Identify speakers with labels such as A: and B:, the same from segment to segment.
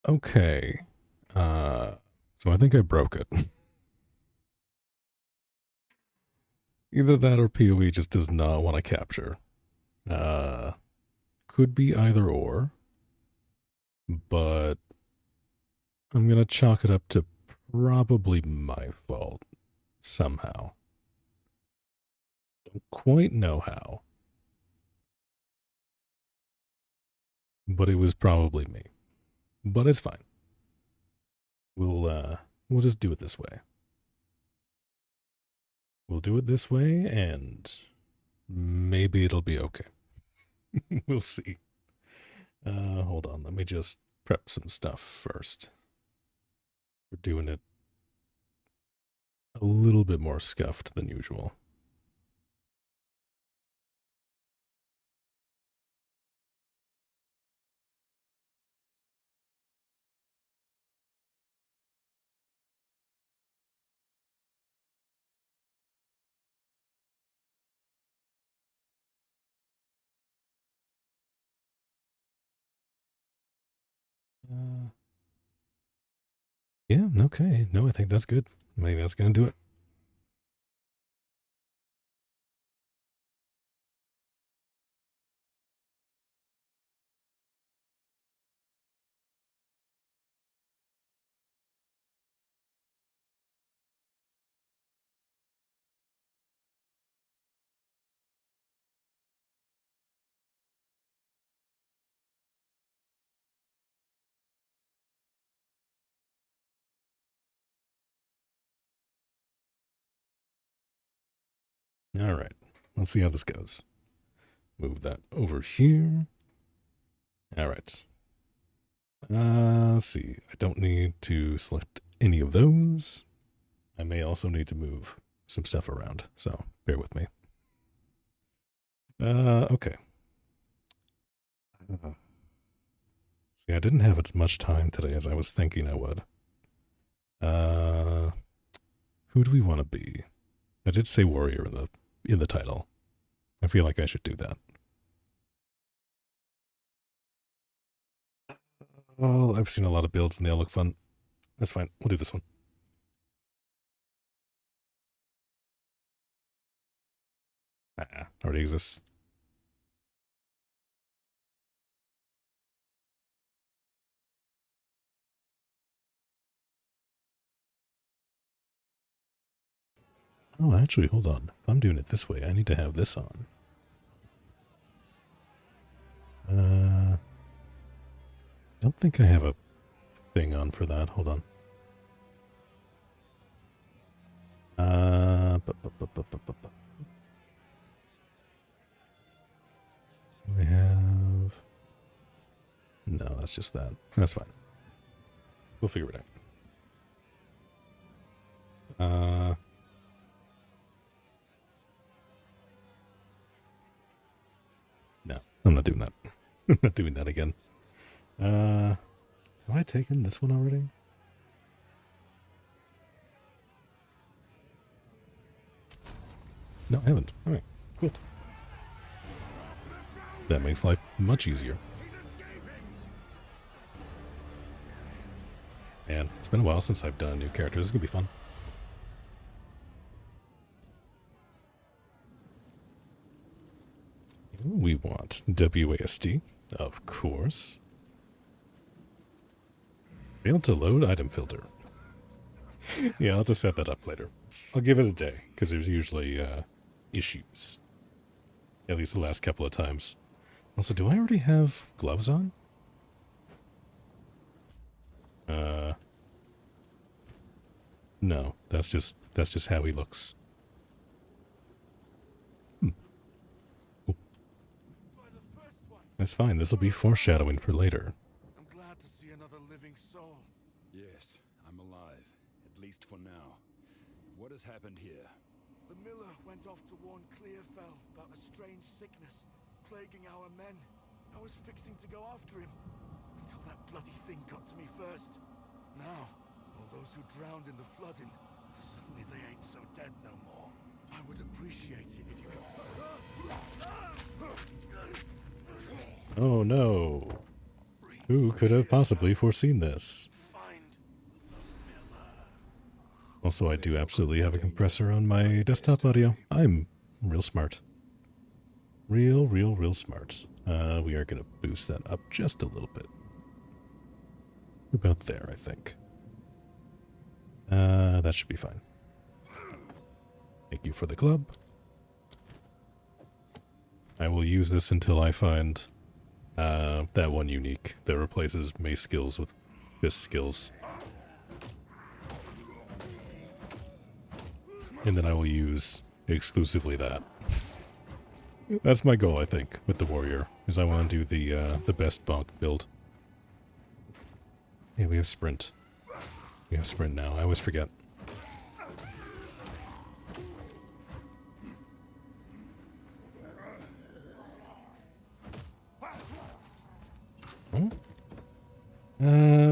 A: Okay. So I think I broke it. Either that or PoE just does not want to capture. Uh, could be either or, but I'm gonna chalk it up to probably my fault somehow. Don't quite know how, but it was probably me. But it's fine. We'll just do it this way. We'll do it this way, and maybe it'll be okay. We'll see. Hold on. Let me just prep some stuff first. We're doing it a little bit more scuffed than usual. Uh, yeah, okay. No, I think that's good. Maybe that's going to do it. All right. Let's see how this goes. Move that over here. All right. Let's see. I don't need to select any of those. I may also need to move some stuff around, so bear with me. Okay. See, I didn't have as much time today as I was thinking I would. Uh, who do we want to be? I did say warrior in the title. I feel like I should do that. Well, I've seen a lot of builds and they all look fun. That's fine. We'll do this one. Already exists. Oh, actually, hold on. If I'm doing it this way, I need to have this on. I don't think I have a thing on for that. Hold on. I have. No, that's just that. That's fine. We'll figure it out. No, I'm not doing that. I'm not doing that again. Have I taken this one already? No, I haven't. Alright, cool. That makes life much easier. Man, it's been a while since I've done a new character. This is gonna be fun. We want WASD, of course. Failed to load item filter. Yeah, I'll have to set that up later. I'll give it a day, because there's usually issues. At least the last couple of times. Also, do I already have gloves on? No, that's just how he looks. Cool. That's fine. This will be foreshadowing for later.
B: I'm glad to see another living soul.
C: Yes, I'm alive, at least for now. What has happened here?
B: The miller went off to warn Clearfell about a strange sickness plaguing our men. I was fixing to go after him until that bloody thing got to me first. Now, all those who drowned in the flooding, suddenly they ain't so dead no more. I would appreciate it if you could...
A: Oh no.
B: Breathe.
A: Who could have possibly foreseen this?
B: Find the pillar.
A: Also, I do absolutely have a compressor on my desktop audio. I'm real smart. Real smart. We are going to boost that up just a little bit. About there, I think. That should be fine. Thank you for the club. I will use this until I find that one unique that replaces mace skills with fist skills. And then I will use exclusively that. That's my goal, I think, with the warrior, is I want to do the best bonk build. Yeah, we have sprint. We have sprint now. I always forget.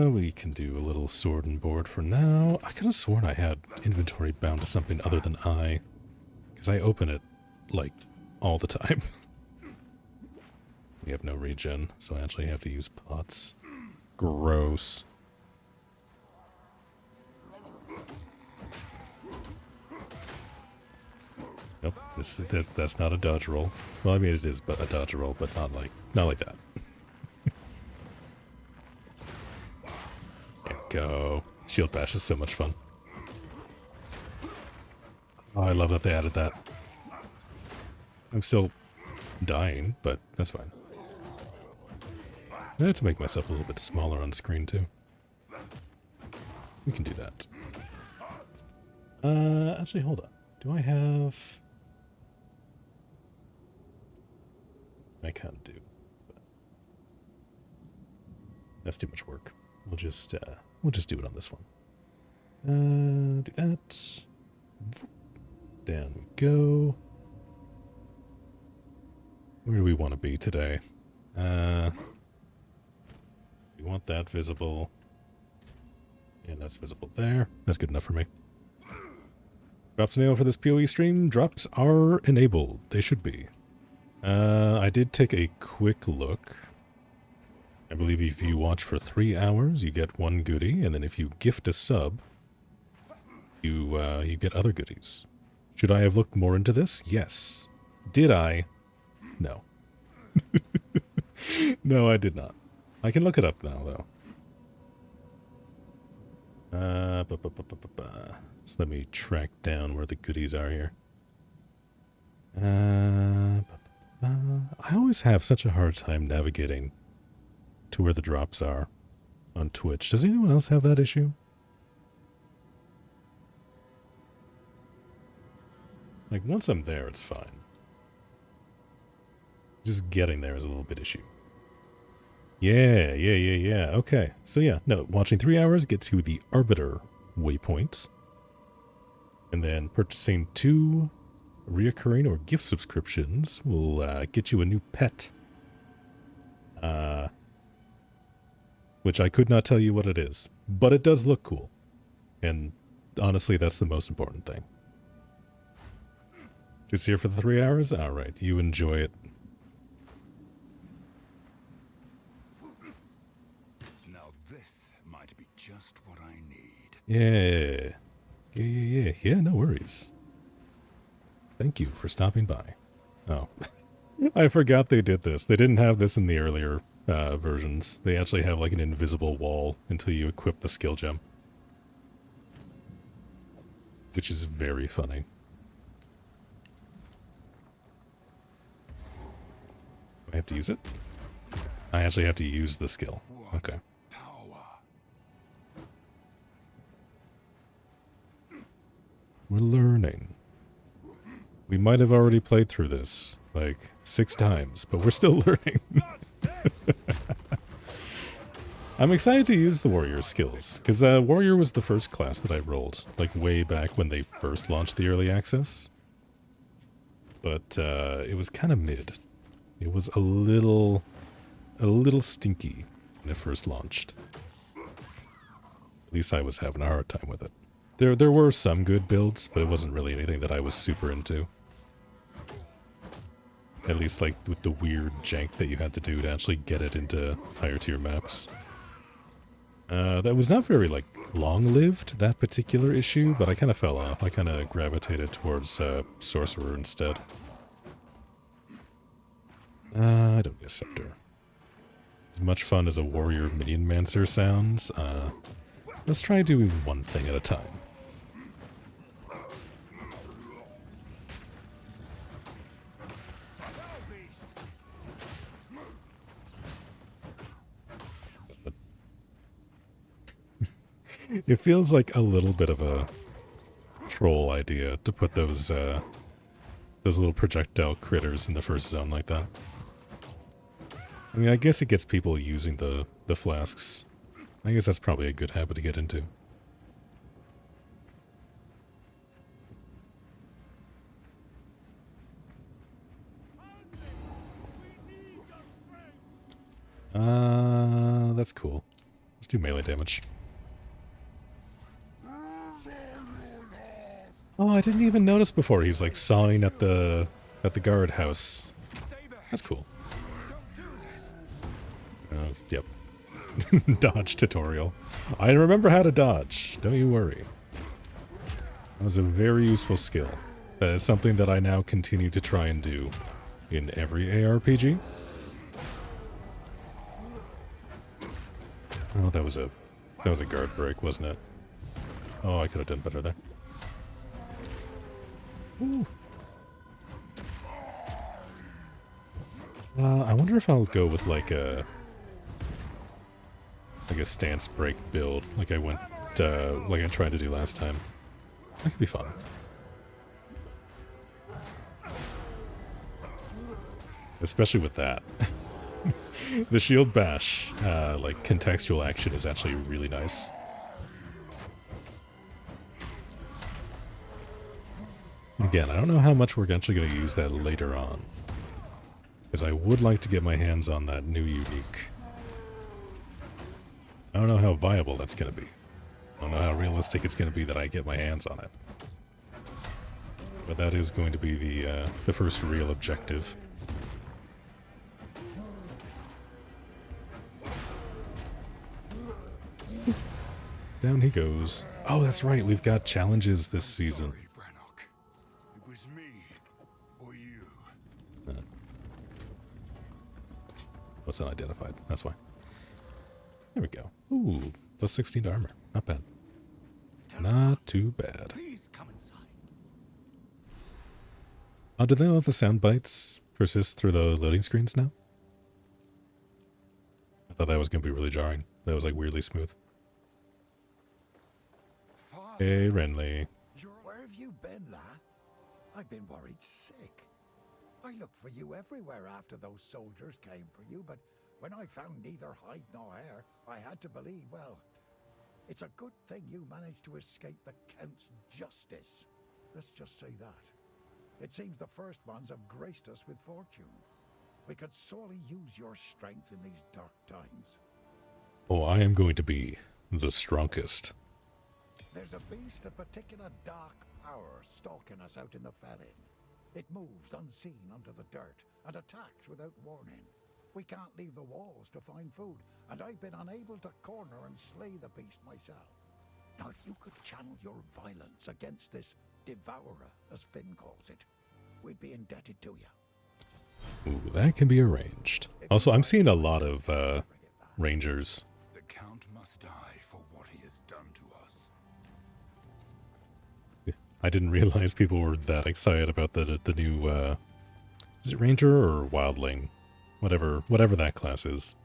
A: We can do a little sword and board for now. I could have sworn I had inventory bound to something other than I, because I open it, like, all the time. We have no regen, so I actually have to use pots. Gross. Nope, that's not a dodge roll. Well, I mean it is, but a dodge roll, but not like that. There we go. Shield bash is so much fun. Oh, I love that they added that. I'm still dying, but that's fine. I have to make myself a little bit smaller on screen too. We can do that. Actually, hold on. Do I have... I can't do. But that's too much work. We'll just do it on this one. Do that. Down we go. Where do we want to be today? We want that visible. And that's visible there. That's good enough for me. Drops enabled for this PoE stream. Drops are enabled. They should be. I did take a quick look. I believe if you watch for 3 hours, you get 1 goodie, and then if you gift a sub, you get other goodies. Should I have looked more into this? Yes. Did I? No. No, I did not. I can look it up now, though. So let me track down where the goodies are here. I always have such a hard time navigating to where the drops are on Twitch. Does anyone else have that issue? Like, once I'm there, it's fine. Just getting there is a little bit issue. Yeah. Okay. So yeah, no, watching 3 hours gets you the Arbiter waypoint. And then purchasing 2 reoccurring or gift subscriptions will get you a new pet. Which I could not tell you what it is. But it does look cool. And honestly, that's the most important thing. Just here for the 3 hours? Alright, you enjoy it.
C: Now this might be just what I need.
A: Yeah, no worries. Thank you for stopping by. Oh. I forgot they did this. They didn't have this in the earlier versions. They actually have like an invisible wall until you equip the skill gem. Which is very funny. I have to use it? I actually have to use the skill. Okay. We're learning. We might have already played through this, like, 6 times, but we're still learning. I'm excited to use the warrior skills, because warrior was the first class that I rolled, like, way back when they first launched the early access. But it was kind of mid. It was a little stinky when it first launched. At least I was having a hard time with it. There were some good builds, but it wasn't really anything that I was super into. At least like with the weird jank that you had to do to actually get it into higher tier maps. That was not very like long-lived, that particular issue, but I kind of fell off. I kind of gravitated towards Sorcerer instead. I don't need a scepter. As much fun as a warrior minion mancer sounds, let's try doing one thing at a time. It feels like a little bit of a troll idea to put those little projectile critters in the first zone like that. I mean, I guess it gets people using the flasks. I guess that's probably a good habit to get into. That's cool. Let's do melee damage. Oh, I didn't even notice before. He's like sawing at the guardhouse. That's cool. Yep. Dodge tutorial. I remember how to dodge. Don't you worry. That was a very useful skill. That is something that I now continue to try and do in every ARPG. Oh, that was a guard break, wasn't it? Oh, I could have done better there. Ooh. I wonder if I'll go with like a stance break build, like I went, like I tried to do last time. That could be fun. Especially with that. The shield bash, like contextual action is actually really nice. Again, I don't know how much we're actually going to use that later on. Because I would like to get my hands on that new unique. I don't know how viable that's going to be. I don't know how realistic it's going to be that I get my hands on it. But that is going to be the first real objective. Down he goes. Oh, that's right. We've got challenges this season.
C: It was me or you.
A: What's unidentified? That's why. There we go. Ooh, plus 16 to armor. Not bad. Not too bad.
B: Please come inside.
A: Oh, do they let the sound bites persist through the loading screens now? I thought that was going to be really jarring. That was like weirdly smooth. Hey, Renly.
D: Where have you been, lad? I've been worried sick. I looked for you everywhere after those soldiers came for you, but when I found neither hide nor hair, I had to believe, well, it's a good thing you managed to escape the Count's justice. Let's just say that. It seems the first ones have graced us with fortune. We could sorely use your strength in these dark times.
A: Oh, I am going to be the strongest.
D: There's a beast of particular dark power stalking us out in the Felin. It moves unseen under the dirt and attacks without warning. We can't leave the walls to find food, and I've been unable to corner and slay the beast myself. Now, if you could channel your violence against this devourer, as Finn calls it, we'd be indebted to you.
A: Ooh, that can be arranged. Also, I'm seeing a lot of rangers.
C: The Count must die for what he has done to us.
A: I didn't realize people were that excited about the new, is it Ranger or Wildling? Whatever that class is.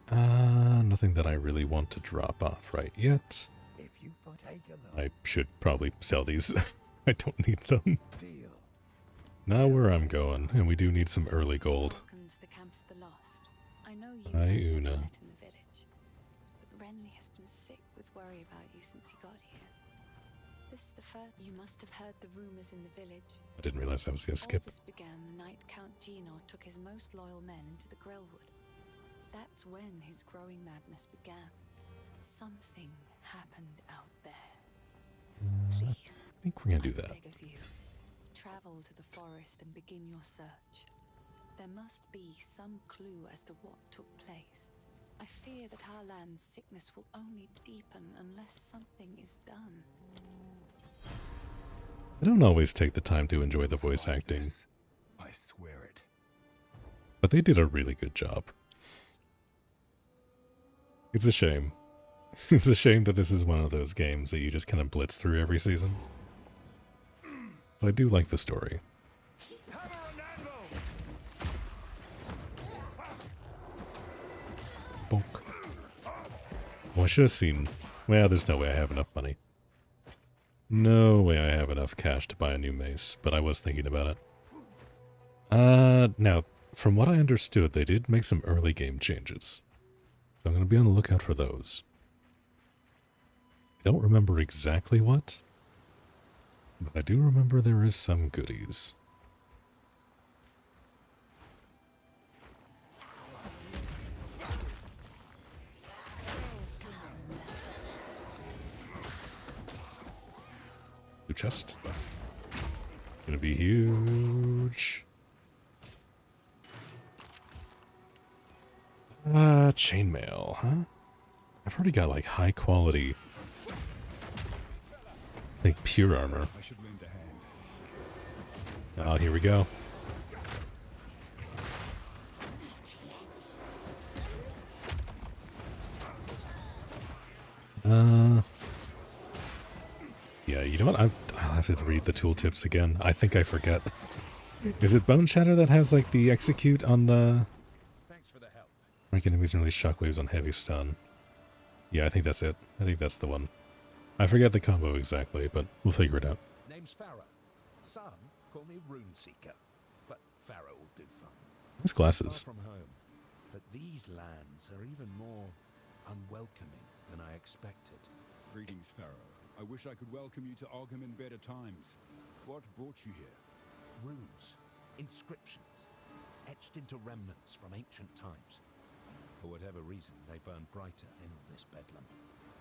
A: Nothing that I really want to drop off right yet.
D: If you take a look,
A: I should probably sell these. I don't need them.
D: deal.
A: Not where I'm going, and we do need some early gold.
E: Welcome to the Camp of the Lost. I know you
A: Hi,
E: know
A: Una.
E: Yvette in the village, but Renly has been sick with worry about you since he got here. This is the first. You must have heard the rumors in the village.
A: I didn't realize I was gonna skip.
E: All this began the night Count Gino took his most loyal men into the Grellwood. That's when his growing madness began. Something happened out there. Please,
A: I think we're gonna do
E: I
A: that.
E: beg of you, Travel to the forest and begin your search. There must be some clue as to what took place. I fear that our land's sickness will only deepen unless something is done.
A: I don't always take the time to enjoy the voice
C: Like
A: acting,
C: this, I swear it.
A: but they did a really good job. It's a shame. It's a shame that this is one of those games that you just kind of blitz through every season. So I do like the story. Bonk. Oh, I should have seen... Well, there's no way I have enough money. No way I have enough cash to buy a new mace, but I was thinking about it. Now, from what I understood, they did make some early game changes. So I'm going to be on the lookout for those. I don't remember exactly what, but I do remember there is some goodies. Blue chest. Gonna be huge. Chainmail, huh? I've already got like high quality, like pure armor.
C: I should lend a hand.
A: Oh, here we go. Yeah, you know what? I'll have to read the tooltips again. I think I forget. Is it Bone Shatter that has like the execute on the...
C: Thanks for the help.
A: Rank enemies and release shockwaves on heavy stun. Yeah, I think that's it. I think that's the one. I forget the combo exactly, but we'll figure it out.
F: Name's Pharaoh. Some call me Rune Seeker, but Pharaoh will do fine.
A: Nice glasses.
F: Far from home, but these lands are even more unwelcoming than I expected.
C: Greetings, Pharaoh. I wish I could welcome you to Arkham in better times. What brought you here?
F: Runes, inscriptions, etched into remnants from ancient times. For whatever reason, they burn brighter in all this bedlam.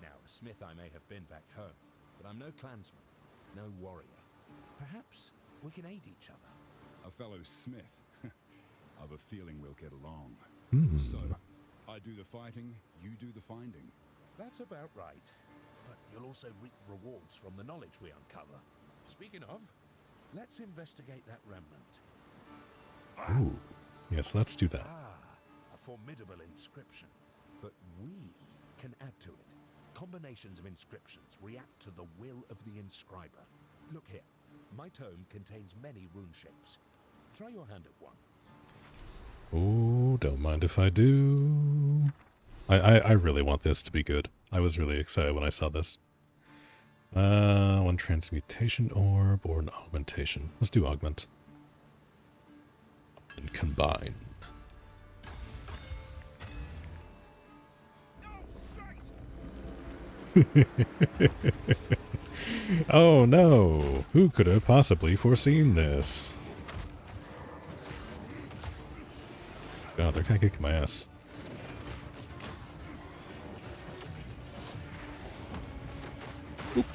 F: Now, a smith I may have been back home, but I'm no clansman, no warrior. Perhaps we can aid each other.
C: A fellow smith. I've a feeling we'll get along. So, I do the fighting, you do the finding.
F: That's about right. But you'll also reap rewards from the knowledge we uncover. Speaking of, let's investigate that remnant.
A: Ooh. Yes, let's do that.
F: A formidable inscription. But we can add to it. Combinations of inscriptions react to the will of the inscriber. Look here. My tome contains many rune shapes. Try your hand at one.
A: Oh, don't mind if I do. I really want this to be good. I was really excited when I saw this. One transmutation orb or an augmentation. Let's do augment. And combine. Oh no! Who could have possibly foreseen this? God, they're kinda kicking my ass. Oop.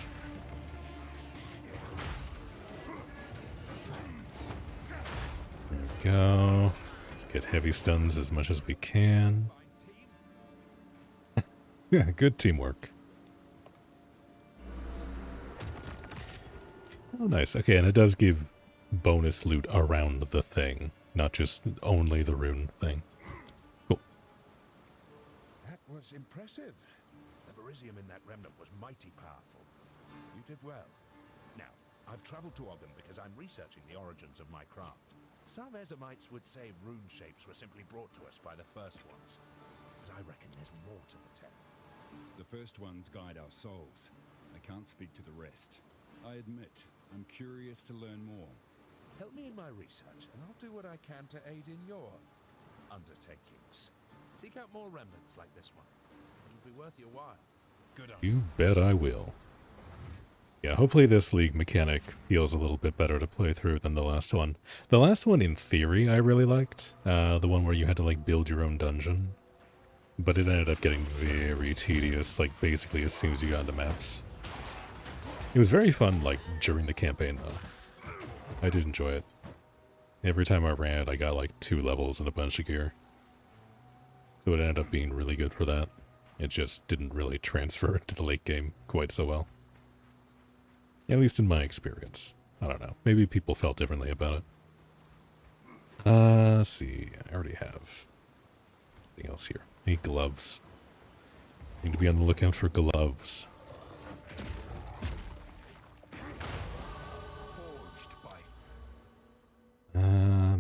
A: There we go. Let's get heavy stuns as much as we can. Yeah, good teamwork. Oh, nice. Okay, and it does give bonus loot around the thing, not just only the rune thing. Cool.
F: That was impressive. The Verisium in that remnant was mighty powerful. You did well. Now, I've traveled to Ogden because I'm researching the origins of my craft. Some Ezamites would say rune shapes were simply brought to us by the first ones. But I reckon there's more to the tale.
C: The first ones guide our souls. I can't speak to the rest. I admit, I'm curious to learn more.
F: Help me in my research, and I'll do what I can to aid in your undertakings. Seek out more remnants like this one. It'll be worth your while. Good on
A: You bet I will. Yeah, hopefully this League mechanic feels a little bit better to play through than the last one. The last one, in theory, I really liked. The one where you had to, like, build your own dungeon. But it ended up getting very tedious, like, basically as soon as you got into maps. It was very fun, like, during the campaign, though. I did enjoy it. Every time I ran it, I got like 2 levels and a bunch of gear. So it ended up being really good for that. It just didn't really transfer into the late game quite so well. At least in my experience. I don't know. Maybe people felt differently about it. Let's see. I already have anything else here. Any gloves? Need to be on the lookout for gloves.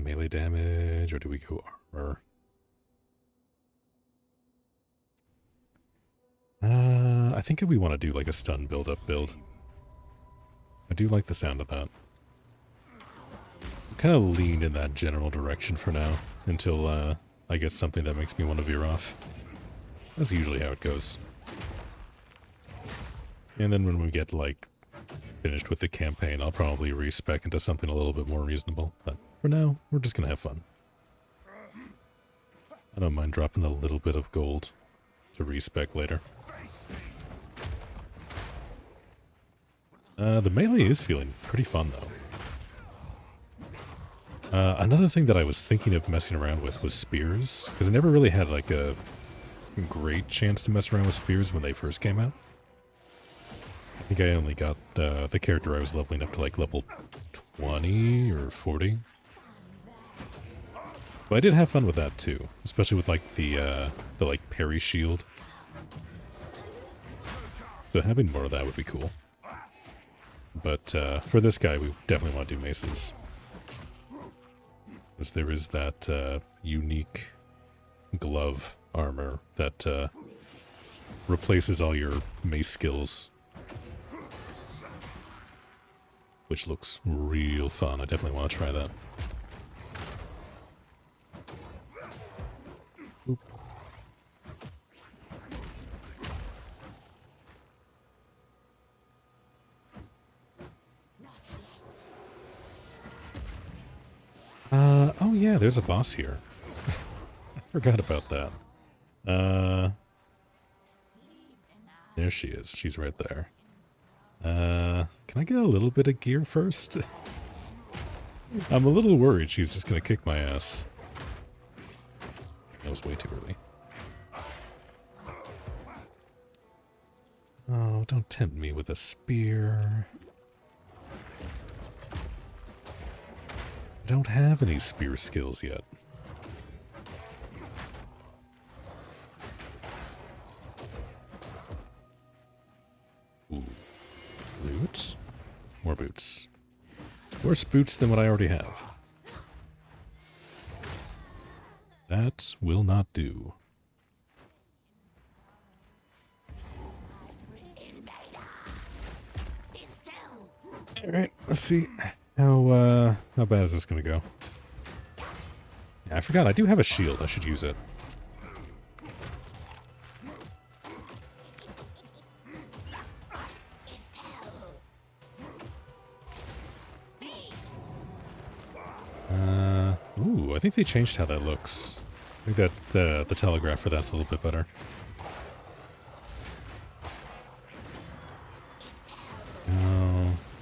A: Melee damage, or do we go armor? I think we want to do like a stun build-up build. I do like the sound of that. I'm kind of leaned in that general direction for now, until I get something that makes me want to veer off. That's usually how it goes. And then when we get, like, finished with the campaign, I'll probably respec into something a little bit more reasonable. But for now, we're just gonna have fun. I don't mind dropping a little bit of gold to respec later. The melee is feeling pretty fun, though. Another thing that I was thinking of messing around with was spears, because I never really had, like, a great chance to mess around with spears when they first came out. I think I only got the character I was leveling up to, like, level 20 or 40. But I did have fun with that, too, especially with, like, the like, parry shield. So having more of that would be cool. But for this guy, we definitely want to do maces. Because there is that unique glove armor that replaces all your mace skills. Which looks real fun. I definitely want to try that. Oop. Oh yeah, there's a boss here. I forgot about that. There she is. She's right there. Can I get a little bit of gear first? I'm a little worried she's just gonna kick my ass. That was way too early. Oh, don't tempt me with a spear. I don't have any spear skills yet. Ooh. Boots? More boots. Worse boots than what I already have. That will not do. Alright, let's see. How bad is this gonna go? Yeah, I forgot, I do have a shield. I should use it. Ooh, I think they changed how that looks. I think that the telegraph for that's a little bit better.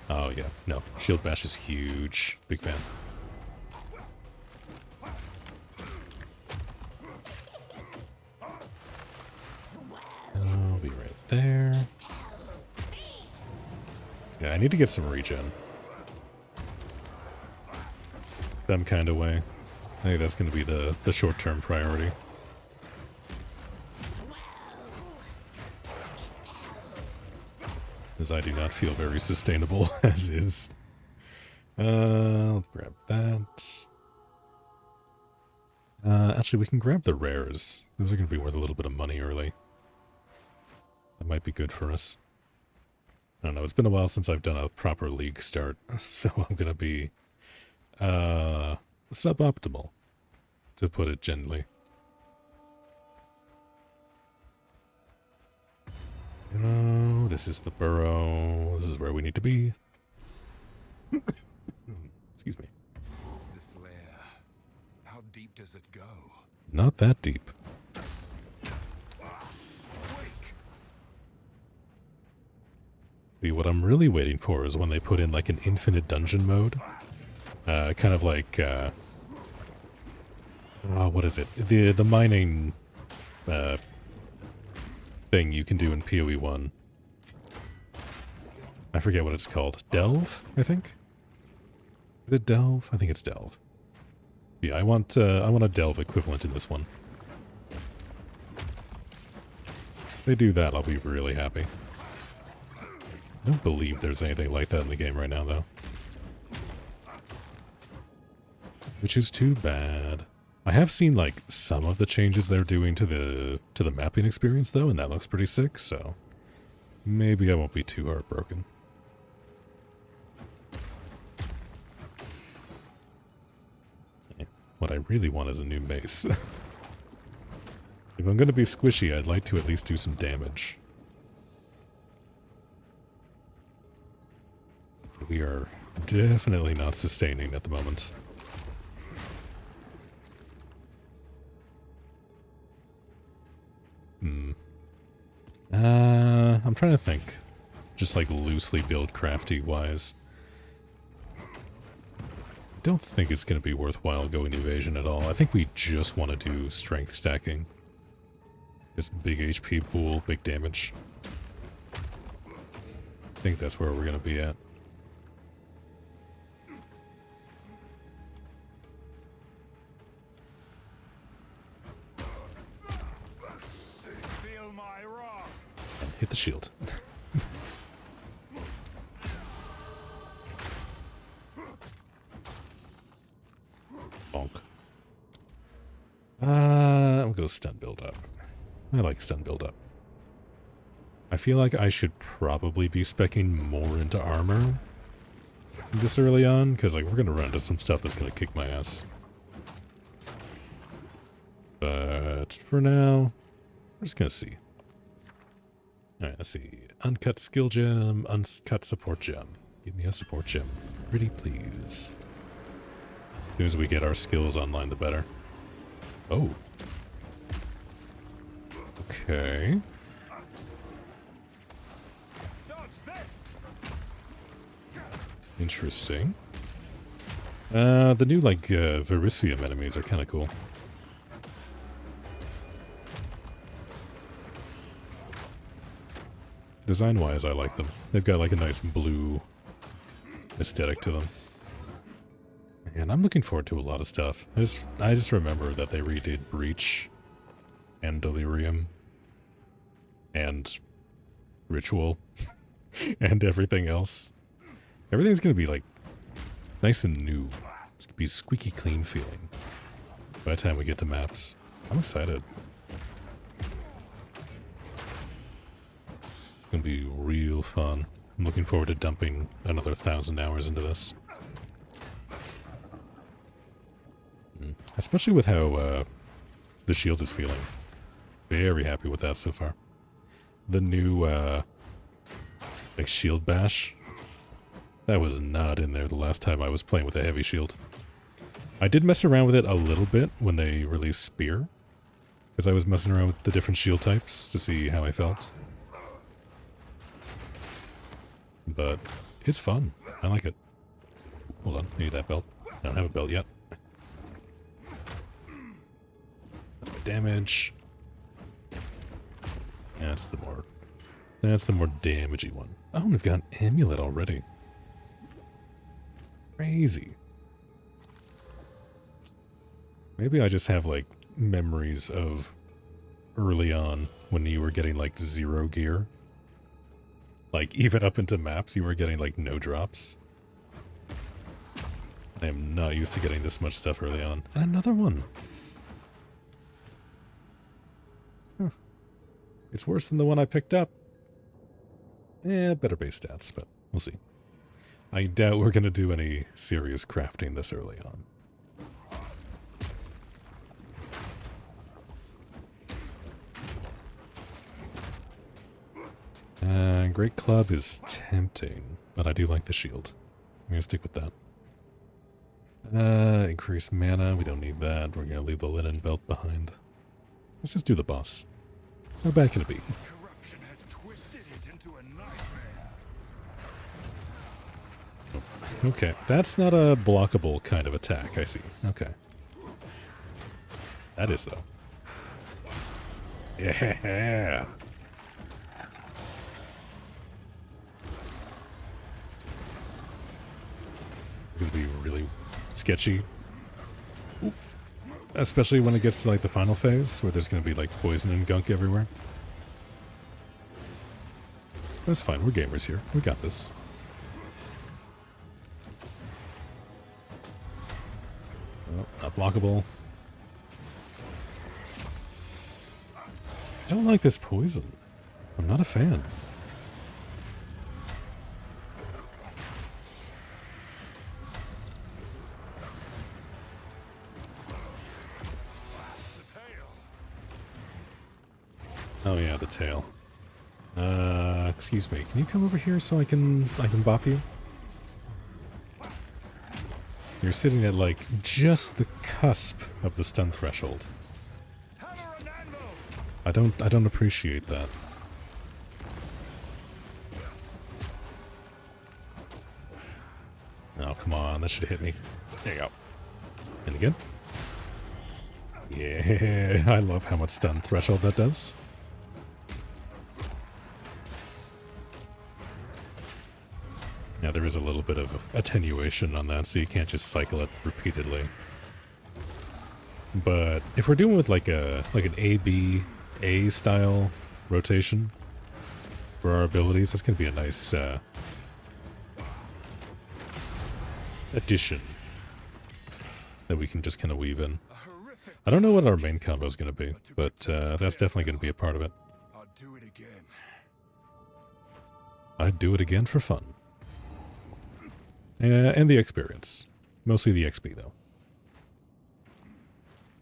A: Oh yeah, no. Shield bash is huge. Big fan. I'll be right there. Yeah, I need to get some regen. It's them kind of way. I think that's going to be the short-term priority. As I do not feel very sustainable as is. I'll grab that. Actually, we can grab the rares. Those are going to be worth a little bit of money early. That might be good for us. I don't know, it's been a while since I've done a proper league start, so I'm going to be suboptimal, to put it gently. You know, this is the burrow. This is where we need to be. Excuse me.
F: This lair, how deep does it go?
A: Not that deep. See, what I'm really waiting for is when they put in like an infinite dungeon mode, Kind of like, what is it? The mining thing you can do in PoE 1. I forget what it's called. Delve, I think? Is it Delve? I think it's Delve. Yeah, I want a Delve equivalent in this one. If they do that, I'll be really happy. I don't believe there's anything like that in the game right now, though. Which is too bad. I have seen, like, some of the changes they're doing to the mapping experience, though, and that looks pretty sick, so maybe I won't be too heartbroken. What I really want is a new mace. If I'm going to be squishy, I'd like to at least do some damage. We are definitely not sustaining at the moment. I'm trying to think. Just like loosely build crafty wise. I don't think it's going to be worthwhile going evasion at all. I think we just want to do strength stacking. Just big HP pool, big damage. I think that's where we're going to be at.
F: Feel my wrath.
A: And hit the shield. Bonk. I'll go stun build up. I like stun build up. I feel like I should probably be speccing more into armor this early on, because like we're gonna run into some stuff that's gonna kick my ass. But for now, we're just gonna see. Alright, let's see. Uncut skill gem, uncut support gem. Give me a support gem. Pretty please. As soon as we get our skills online, the better. Oh. Okay. Interesting. The new, like, Verisium enemies are kind of cool. Design-wise, I like them. They've got, like, a nice blue aesthetic to them. And I'm looking forward to a lot of stuff. I just remember that they redid Breach and Delirium and Ritual and everything else. Everything's gonna be like nice and new. It's gonna be squeaky clean feeling by the time we get to maps. I'm excited. It's gonna be real fun. I'm looking forward to dumping another 1,000 hours into this. Especially with how the shield is feeling. Very happy with that so far. The new like shield bash, that was not in there the last time I was playing with a heavy shield. I did mess around with it a little bit when they released Spear, because I was messing around with the different shield types to see how I felt. But it's fun. I like it. Hold on, I need that belt. I don't have a belt yet. Damage. That's the more damagey one. Oh, we've got an amulet already. Crazy. Maybe I just have like memories of early on when you were getting like 0 gear. Like even up into maps you were getting like no drops. I am not used to getting this much stuff early on. And another one. Huh. It's worse than the one I picked up. Better base stats, but we'll see. I doubt we're going to do any serious crafting this early on. Great Club is tempting, but I do like the shield. I'm going to stick with that. Increase mana, we don't need that. We're going to leave the linen belt behind. Let's just do the boss. How bad can it be?
F: Corruption has twisted it into a nightmare.
A: Okay, that's not a blockable kind of attack, I see. Okay. That is, though. Yeah! It's gonna be really sketchy. Ooh. Especially when it gets to, like, the final phase, where there's gonna be, like, poison and gunk everywhere. That's fine, we're gamers here. We got this. Oh, not blockable. I don't like this poison. I'm not a fan. Oh yeah, the tail. Excuse me. Can you come over here so I can bop you? You're sitting at like just the cusp of the stun threshold. I don't appreciate that. Oh, come on, that should have hit me. There you go. And again. Yeah, I love how much stun threshold that does. Yeah, there is a little bit of attenuation on that, so you can't just cycle it repeatedly. But if we're doing with like an A style rotation for our abilities, that's gonna be a nice addition that we can just kind of weave in. I don't know what our main combo is gonna be, but that's definitely gonna be a part of it.
F: I'd do it again.
A: I'd do it again for fun. And the experience. Mostly the XP, though.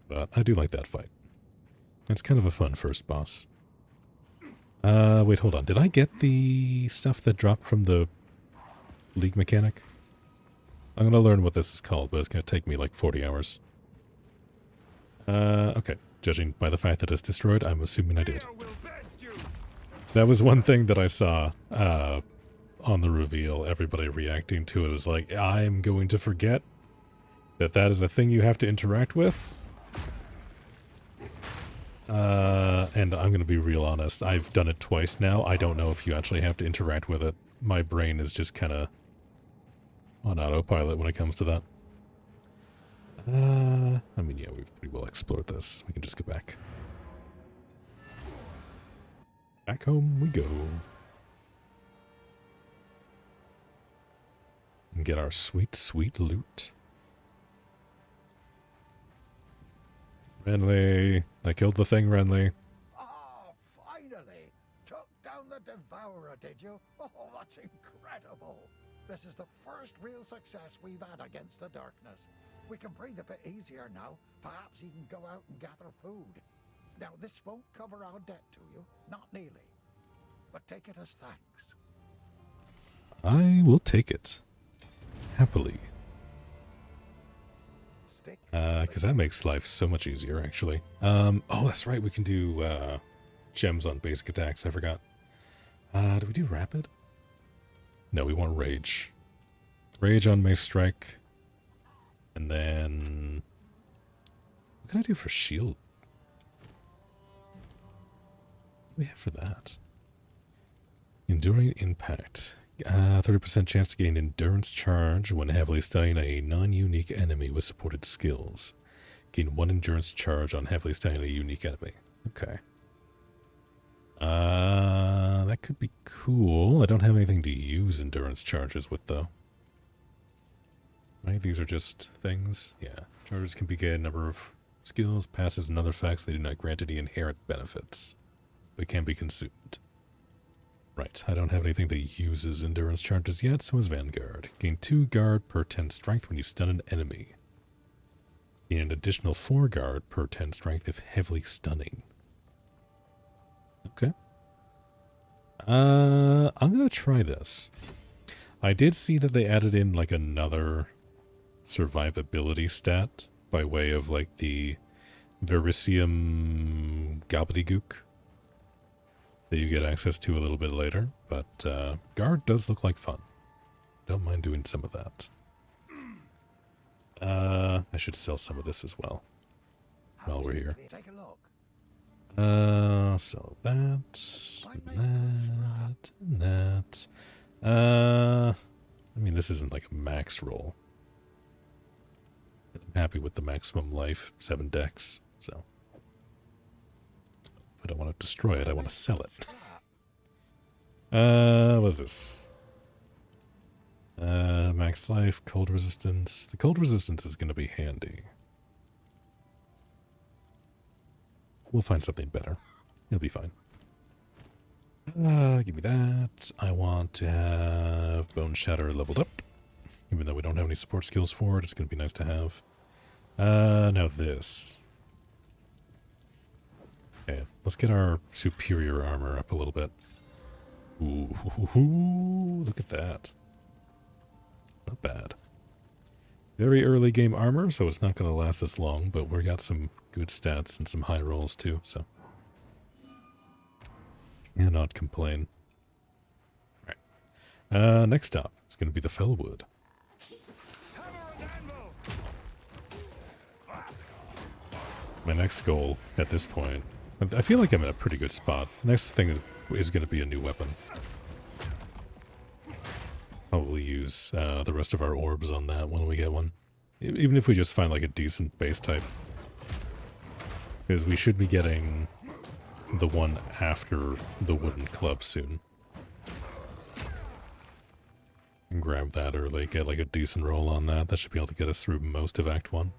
A: But I do like that fight. It's kind of a fun first boss. Wait, hold on. Did I get the stuff that dropped from the League mechanic? I'm gonna learn what this is called, but it's gonna take me like 40 hours. Okay. Judging by the fact that it's destroyed, I'm assuming I did. That was one thing that I saw, on the reveal. Everybody reacting to it is like, I'm going to forget that is a thing you have to interact with. And I'm going to be real honest. I've done it twice now. I don't know if you actually have to interact with it. My brain is just kind of on autopilot when it comes to that. I mean, yeah, we've pretty well explored this. We can just go back. Back home we go. And get our sweet, sweet loot. Renly. I killed the thing, Renly.
D: Oh, finally! Took down the Devourer, did you? Oh, that's incredible! This is the first real success we've had against the darkness. We can breathe a bit easier now, perhaps even go out and gather food. Now, this won't cover our debt to you, not nearly. But take it as thanks.
A: I will take it. Happily. Because that makes life so much easier, actually. Oh, that's right, we can do gems on basic attacks, I forgot. Do we do rapid? No, we want rage. Rage on Mace Strike. And then... what can I do for shield? What do we have for that? Enduring Impact. 30% chance to gain Endurance Charge when heavily stunning a non-unique enemy with supported skills. Gain 1 Endurance Charge on heavily stunning a unique enemy. Okay. That could be cool. I don't have anything to use Endurance Charges with, though. Right, these are just things. Yeah. Charges can be gained a number of skills, passives, and other effects. They do not grant any inherent benefits, but can be consumed. Right, I don't have anything that uses endurance charges yet, so is Vanguard. Gain 2 guard per 10 strength when you stun an enemy. Gain an additional 4 guard per 10 strength if heavily stunning. Okay. I'm gonna try this. I did see that they added in like another survivability stat by way of like the Verisium gobbledygook that you get access to a little bit later, but guard does look like fun. Don't mind doing some of that. I should sell some of this as well while we're here.
D: Take a look.
A: Sell that, and that. I mean, this isn't like a max roll. I'm happy with the maximum life, 7 decks, so. I don't want to destroy it, I want to sell it. What's this? Max life, cold resistance. The cold resistance is going to be handy. We'll find something better. It'll be fine. Give me that. I want to have Bone Shatter leveled up. Even though we don't have any support skills for it, it's going to be nice to have. Now this. Okay, let's get our superior armor up a little bit. Ooh, look at that. Not bad. Very early game armor, so it's not going to last us long, but we got some good stats and some high rolls too, so. Cannot complain. Alright. Next stop is going to be the Fellwood. My next goal at this point, I feel like I'm in a pretty good spot. Next thing is going to be a new weapon. Probably use the rest of our orbs on that when we get one. Even if we just find like a decent base type. Because we should be getting the one after the wooden club soon. And grab that or like get like a decent roll on that. That should be able to get us through most of Act 1.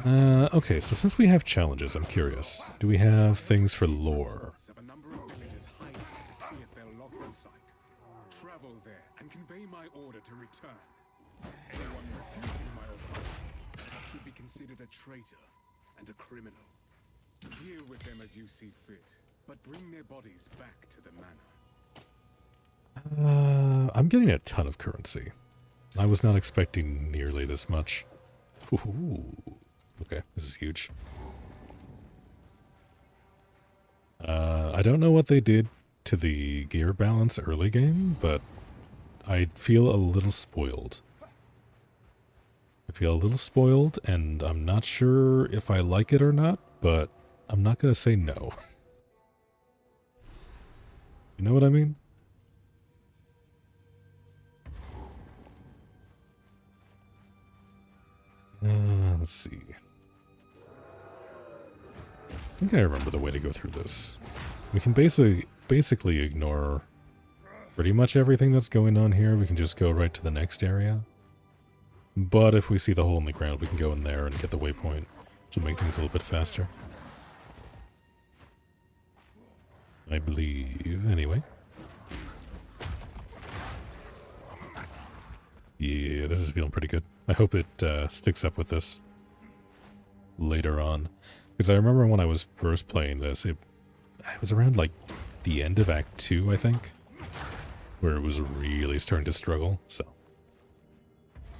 A: Okay, so since we have challenges, I'm curious. Do we have things for lore?
C: A number of villages hiding to clear their logs in sight. Travel there and convey my order to return. Anyone refusing my authority should be considered a traitor and a criminal. Deal with them as you see fit, but bring their bodies back to the manor.
A: I'm getting a ton of currency. I was not expecting nearly this much. Ooh. Okay, this is huge. I don't know what they did to the gear balance early game, but I feel a little spoiled. And I'm not sure if I like it or not, but I'm not going to say no. You know what I mean? Let's see. I think I remember the way to go through this. We can basically ignore pretty much everything that's going on here. We can just go right to the next area. But if we see the hole in the ground, we can go in there and get the waypoint, which will make things a little bit faster. I believe, anyway. Yeah, this is feeling pretty good. I hope it sticks up with this later on. Because I remember when I was first playing this, it was around like the end of Act 2, I think, where it was really starting to struggle, so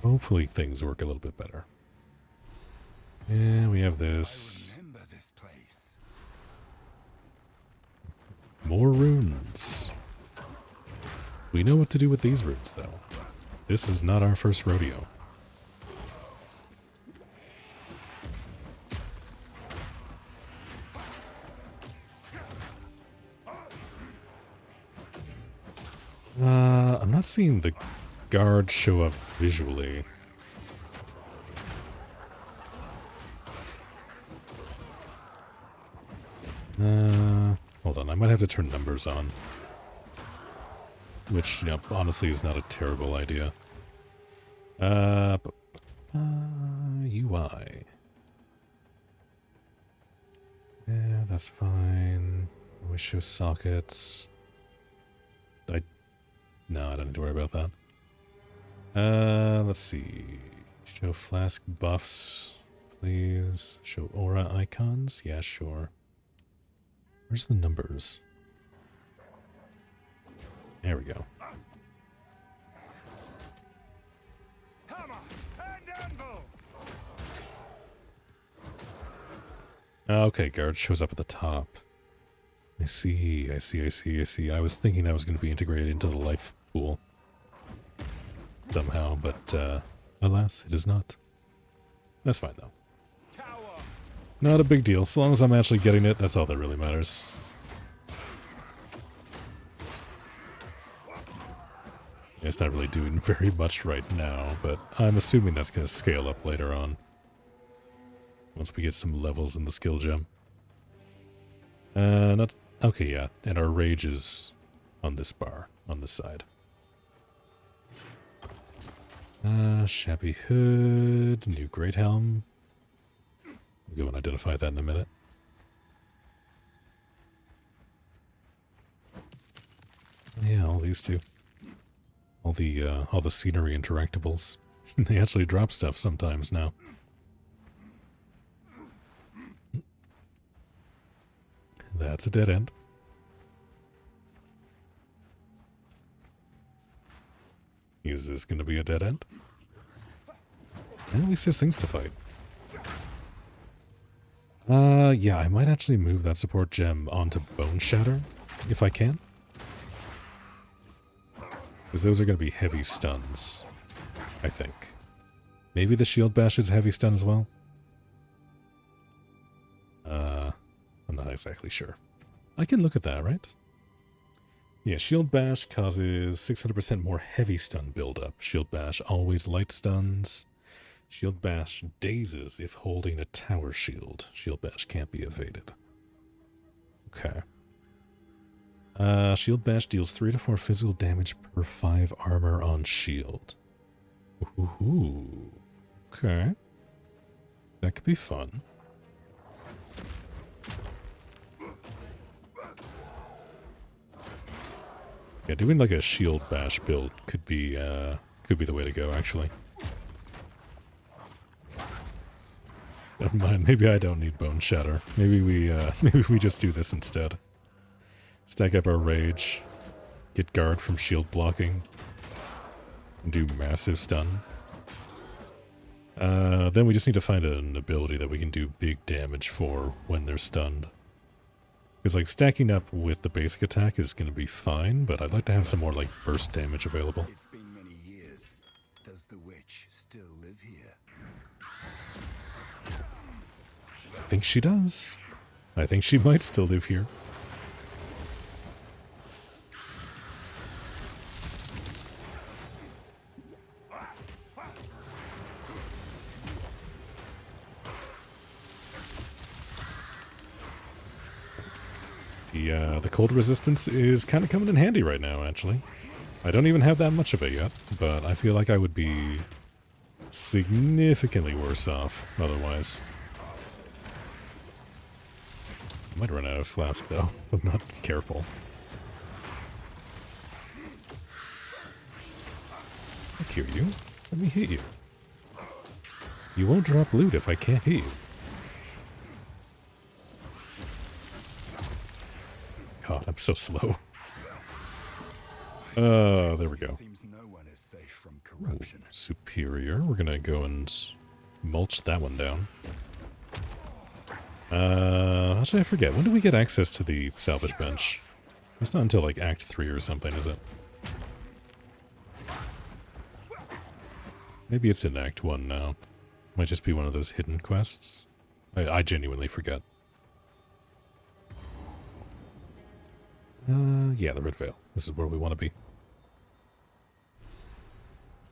A: hopefully things work a little bit better. And we have this. More runes. We know what to do with these runes, though. This is not our first rodeo. I'm not seeing the guard show up visually. Hold on, I might have to turn numbers on. Which, you know, honestly is not a terrible idea. UI. Yeah, that's fine. We show sockets. No, I don't need to worry about that. Let's see. Show flask buffs, please. Show aura icons? Yeah, sure. Where's the numbers? There we go. Okay, guard shows up at the top. I see, I see, I see, I see. I was thinking that was going to be integrated into the life pool somehow, but alas, it is not. That's fine, though. Not a big deal. So long as I'm actually getting it, that's all that really matters. It's not really doing very much right now, but I'm assuming that's going to scale up later on. Once we get some levels in the skill gem. Not... Okay, yeah. And our rage is on this bar, on this side. Shabby hood, new great helm. We'll go and identify that in a minute. Yeah, all these two. All the scenery interactables. They actually drop stuff sometimes now. That's a dead end. Is this going to be a dead end? At least there's things to fight. Yeah, I might actually move that support gem onto Bone Shatter, if I can. Because those are going to be heavy stuns, I think. Maybe the Shield Bash is a heavy stun as well? I'm not exactly sure. I can look at that, right? Yeah, Shield Bash causes 600% more heavy stun buildup. Shield Bash always light stuns. Shield Bash dazes if holding a tower shield. Shield Bash can't be evaded. Okay. Shield Bash deals 3 to 4 physical damage per 5 armor on shield. Ooh. Okay. That could be fun. Yeah, doing like a Shield Bash build could be the way to go, actually. Never mind, maybe I don't need Bone Shatter. Maybe we just do this instead. Stack up our rage, get guard from shield blocking, and do massive stun. Then we just need to find an ability that we can do big damage for when they're stunned. Because like stacking up with the basic attack is going to be fine, but I'd like to have some more like burst damage available.
B: It's been many years. Does the witch still live here?
A: I think she does. I think she might still live here. The cold resistance is kind of coming in handy right now, actually. I don't even have that much of it yet, but I feel like I would be significantly worse off otherwise. I might run out of flask, though, if I'm not careful. I hear you. Let me hit you. You won't drop loot if I can't hit you. God, I'm so slow. There we go.
B: Seems no one is safe from corruption.
A: Ooh, superior. We're gonna go and mulch that one down. Actually, I forget. When do we get access to the salvage bench? It's not until like Act 3 or something, is it? Maybe it's in Act 1 now. Might just be one of those hidden quests. I genuinely forget. Yeah, the Red Veil. This is where we want to be.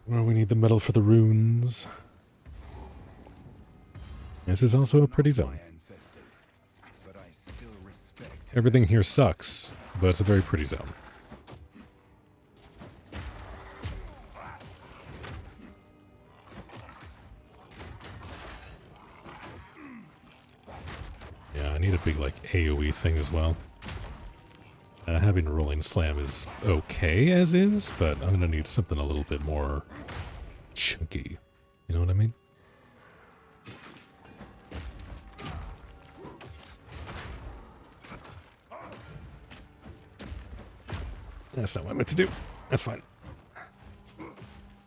A: Where we need the metal for the runes. This is also a pretty zone. Everything here sucks, but it's a very pretty zone. Yeah, I need a big, like, AoE thing as well. Having a rolling slam is okay as is, but I'm gonna need something a little bit more chunky. You know what I mean? That's not what I meant to do. That's fine. I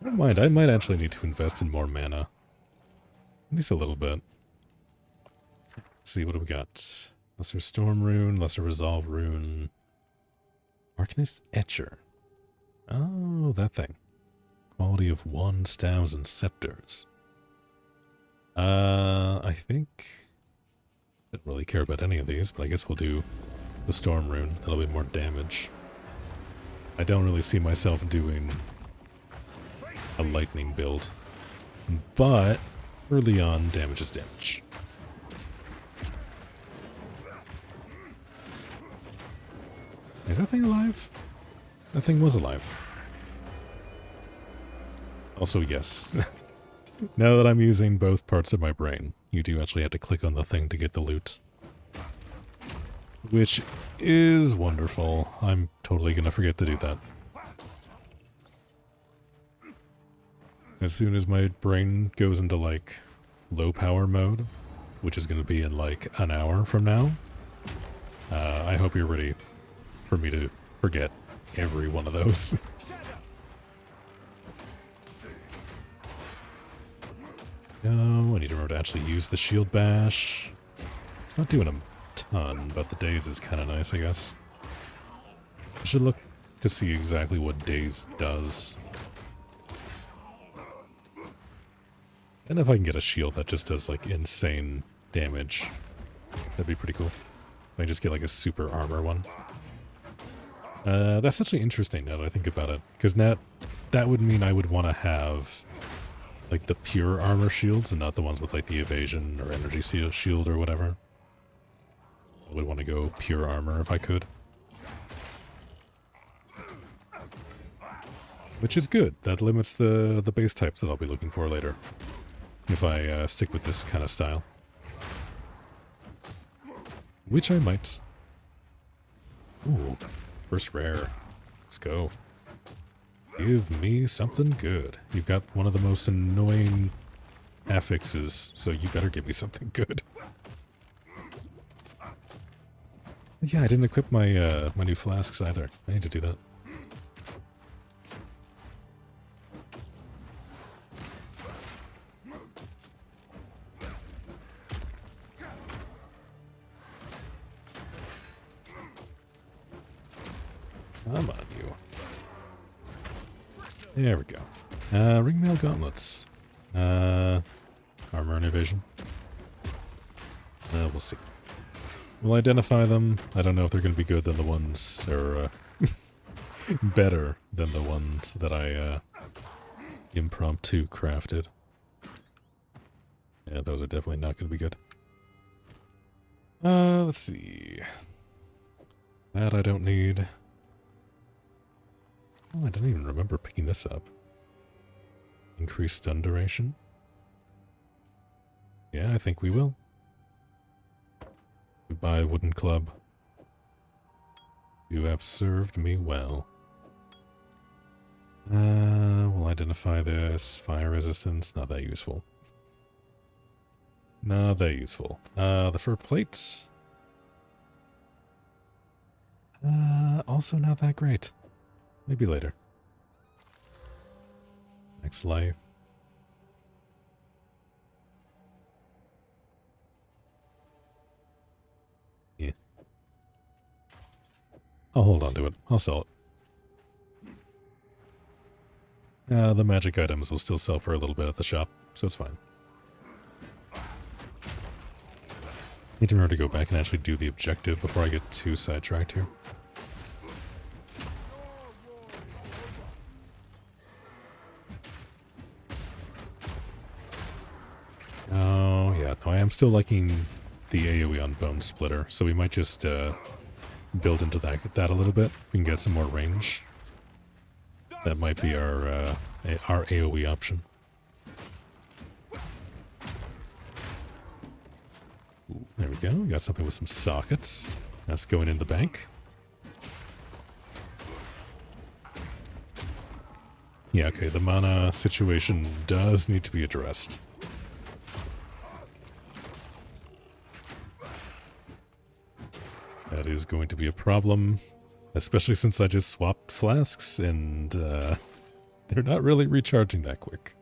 A: don't mind. I might actually need to invest in more mana. At least a little bit. Let's see, what do we got? Lesser Storm Rune, Lesser Resolve Rune. Arcanist Etcher. Oh, that thing. Quality of wands, staves, and scepters. I think... I didn't really care about any of these, but I guess we'll do the Storm Rune. That'll be more damage. I don't really see myself doing a lightning build. But early on, damage is damage. Is that thing alive? That thing was alive. Also, yes. Now that I'm using both parts of my brain, you do actually have to click on the thing to get the loot. Which is wonderful. I'm totally gonna forget to do that. As soon as my brain goes into, like, low power mode, which is gonna be in, like, an hour from now, I hope you're ready for me to forget every one of those. No, I need to remember to actually use the shield bash. It's not doing a ton, but the daze is kind of nice, I guess. I should look to see exactly what daze does. And if I can get a shield that just does, like, insane damage, that'd be pretty cool. If I just get, like, a super armor one. That's actually interesting now that I think about it, because that would mean I would want to have, like, the pure armor shields and not the ones with, like, the evasion or energy shield or whatever. I would want to go pure armor if I could. Which is good. That limits the base types that I'll be looking for later. If I stick with this kind of style. Which I might. Ooh, first rare. Let's go. Give me something good. You've got one of the most annoying affixes, so you better give me something good. Yeah, I didn't equip my my new flasks either. I need to do that. Come on, you. There we go. Ringmail gauntlets. Armor and evasion. We'll see. We'll identify them. I don't know if they're going to be good than the ones, or better than the ones that I impromptu crafted. Yeah, those are definitely not going to be good. Let's see. That I don't need. Oh, I didn't even remember picking this up. Increased stun duration. Yeah, I think we will. Goodbye, wooden club. You have served me well. We'll identify this. Fire resistance, not that useful. Not that useful. The fur plate. Also not that great. Maybe later. Next life. Yeah. I'll hold on to it. I'll sell it. The magic items will still sell for a little bit at the shop, so it's fine. Need to remember to go back and actually do the objective before I get too sidetracked here. Oh, yeah, no, I am still liking the AoE on Bone Splitter, so we might just build into that a little bit. We can get some more range. That might be our AoE option. Ooh, there we go. We got something with some sockets. That's going in the bank. Yeah, okay, the mana situation does need to be addressed. That is going to be a problem, especially since I just swapped flasks and they're not really recharging that quick.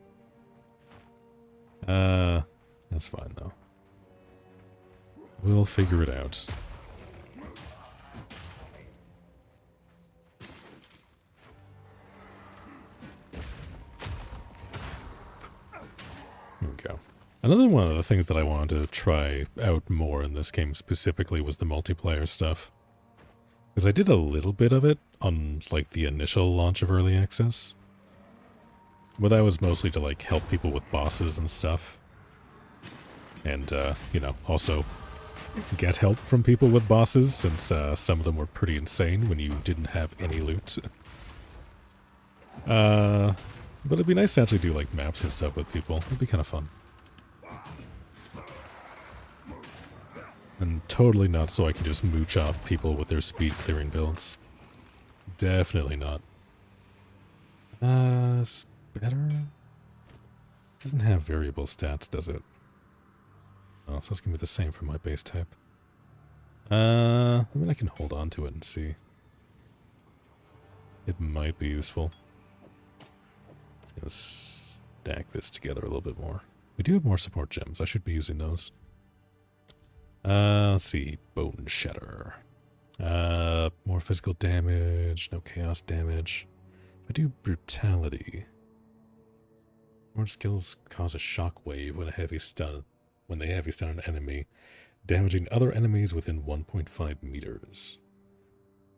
A: That's fine though. We'll figure it out. There we go. Another one of the things that I wanted to try out more in this game specifically was the multiplayer stuff. Because I did a little bit of it on, like, the initial launch of Early Access. But that was mostly to, like, help people with bosses and stuff. And, you know, also get help from people with bosses, since some of them were pretty insane when you didn't have any loot. But it'd be nice to actually do, like, maps and stuff with people. It'd be kind of fun. And totally not so I can just mooch off people with their speed clearing builds. Definitely not. Is this better? It doesn't have variable stats, does it? Oh, so it's gonna be the same for my base type. I mean, I can hold on to it and see. It might be useful. Let's stack this together a little bit more. We do have more support gems. I should be using those. Let's see. Bone Shatter. More physical damage. No chaos damage. If I do Brutality. More skills cause a shock wave when they heavy stun an enemy, damaging other enemies within 1.5 meters.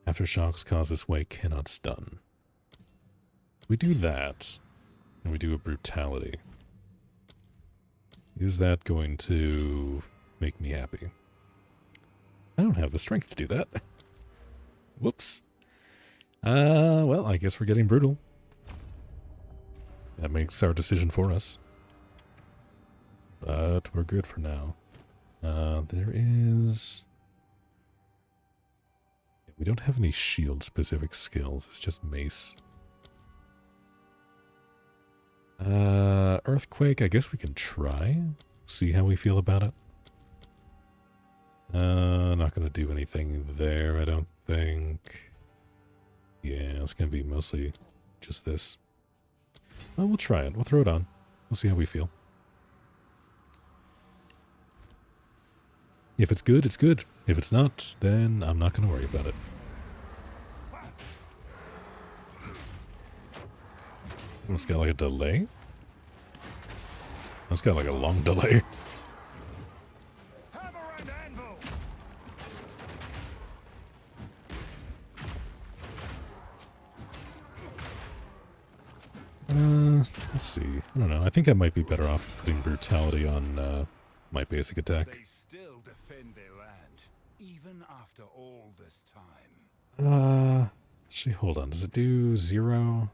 A: Aftershocks caused this way cannot stun. We do that, and we do a Brutality. Is that going to make me happy? I don't have the strength to do that. Whoops. Well, I guess we're getting brutal. That makes our decision for us. But we're good for now. There is... We don't have any shield-specific skills. It's just mace. Earthquake, I guess we can try. See how we feel about it. Not gonna do anything there, I don't think. Yeah, it's gonna be mostly just this. Well, we'll try it. We'll throw it on. We'll see how we feel. If it's good, it's good. If it's not, then I'm not gonna worry about it. It's got like a delay? It's got like a long delay. Let's see. I don't know. I think I might be better off putting Brutality on my basic attack.
F: They still defend their land, even after all this time.
A: Actually, hold on. Does it do 0?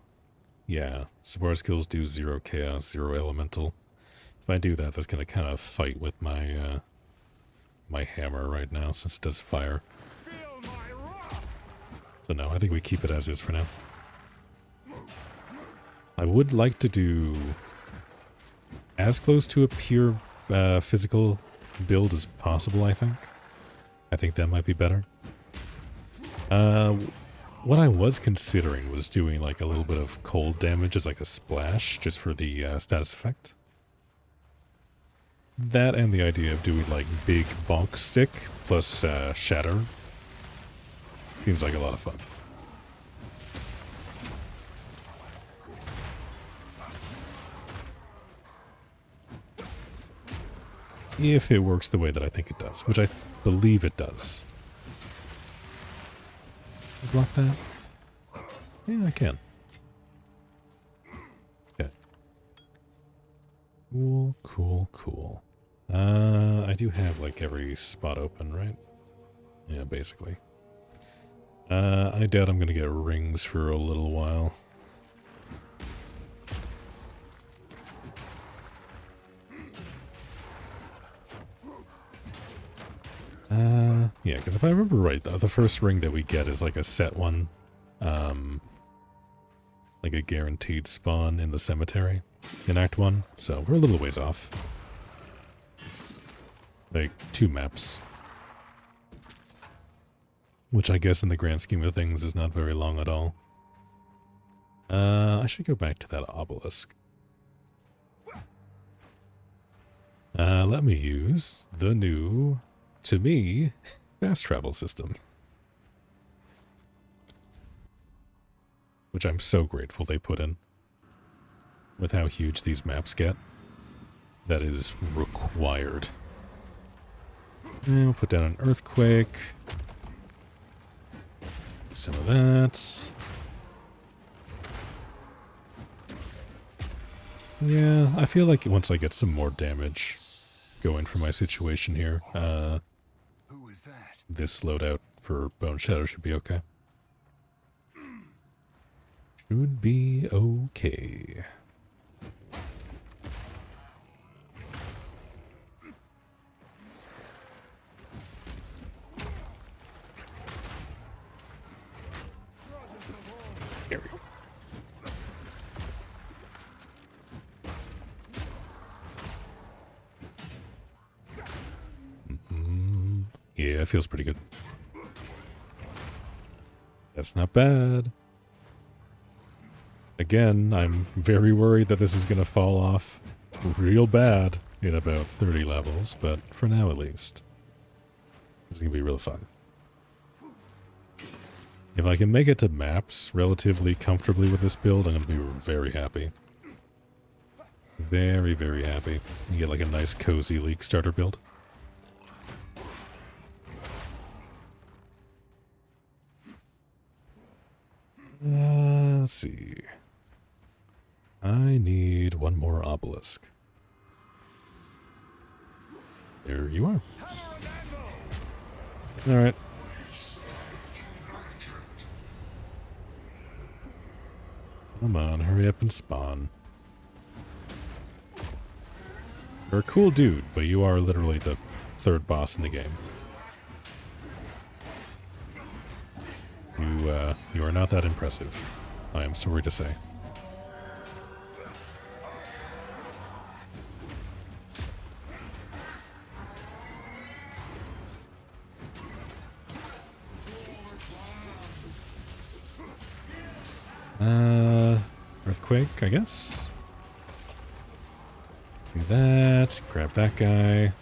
A: Yeah. Support skills do 0 chaos, 0 elemental. If I do that, that's going to kind of fight with my my hammer right now, since it does fire. So no, I think we keep it as is for now. I would like to do as close to a pure physical build as possible, I think. I think that might be better. What I was considering was doing like a little bit of cold damage as like a splash, just for the status effect. That and the idea of doing like big bonk stick plus shatter. Seems like a lot of fun. If it works the way that I think it does, which I believe it does. Block that? Yeah, I can. Okay. Cool, cool, cool. I do have like every spot open, right? Yeah, basically. I doubt I'm gonna get rings for a little while. Yeah, because if I remember right, the first ring that we get is like a set one. Like a guaranteed spawn in the cemetery in Act 1, so we're a little ways off. Like 2 maps. Which I guess in the grand scheme of things is not very long at all. I should go back to that obelisk. Let me use the new to me, fast travel system. Which I'm so grateful they put in. With how huge these maps get. That is required. And we'll put down an earthquake. Some of that. Yeah, I feel like once I get some more damage going for my situation here,
F: Who is that?
A: this loadout for Bone Shadow should be okay. Should be okay. There we go. Yeah, it feels pretty good. That's not bad. Again, I'm very worried that this is going to fall off real bad in about 30 levels, but for now at least. This is going to be real fun. If I can make it to maps relatively comfortably with this build, I'm going to be very happy. Very, very happy. You get like a nice cozy leak starter build. Let's see. I need one more obelisk. There you are. Alright. Come on, hurry up and spawn. You're a cool dude, but you are literally the third boss in the game. You are not that impressive, I am sorry to say. Earthquake, I guess. Do that, grab that guy.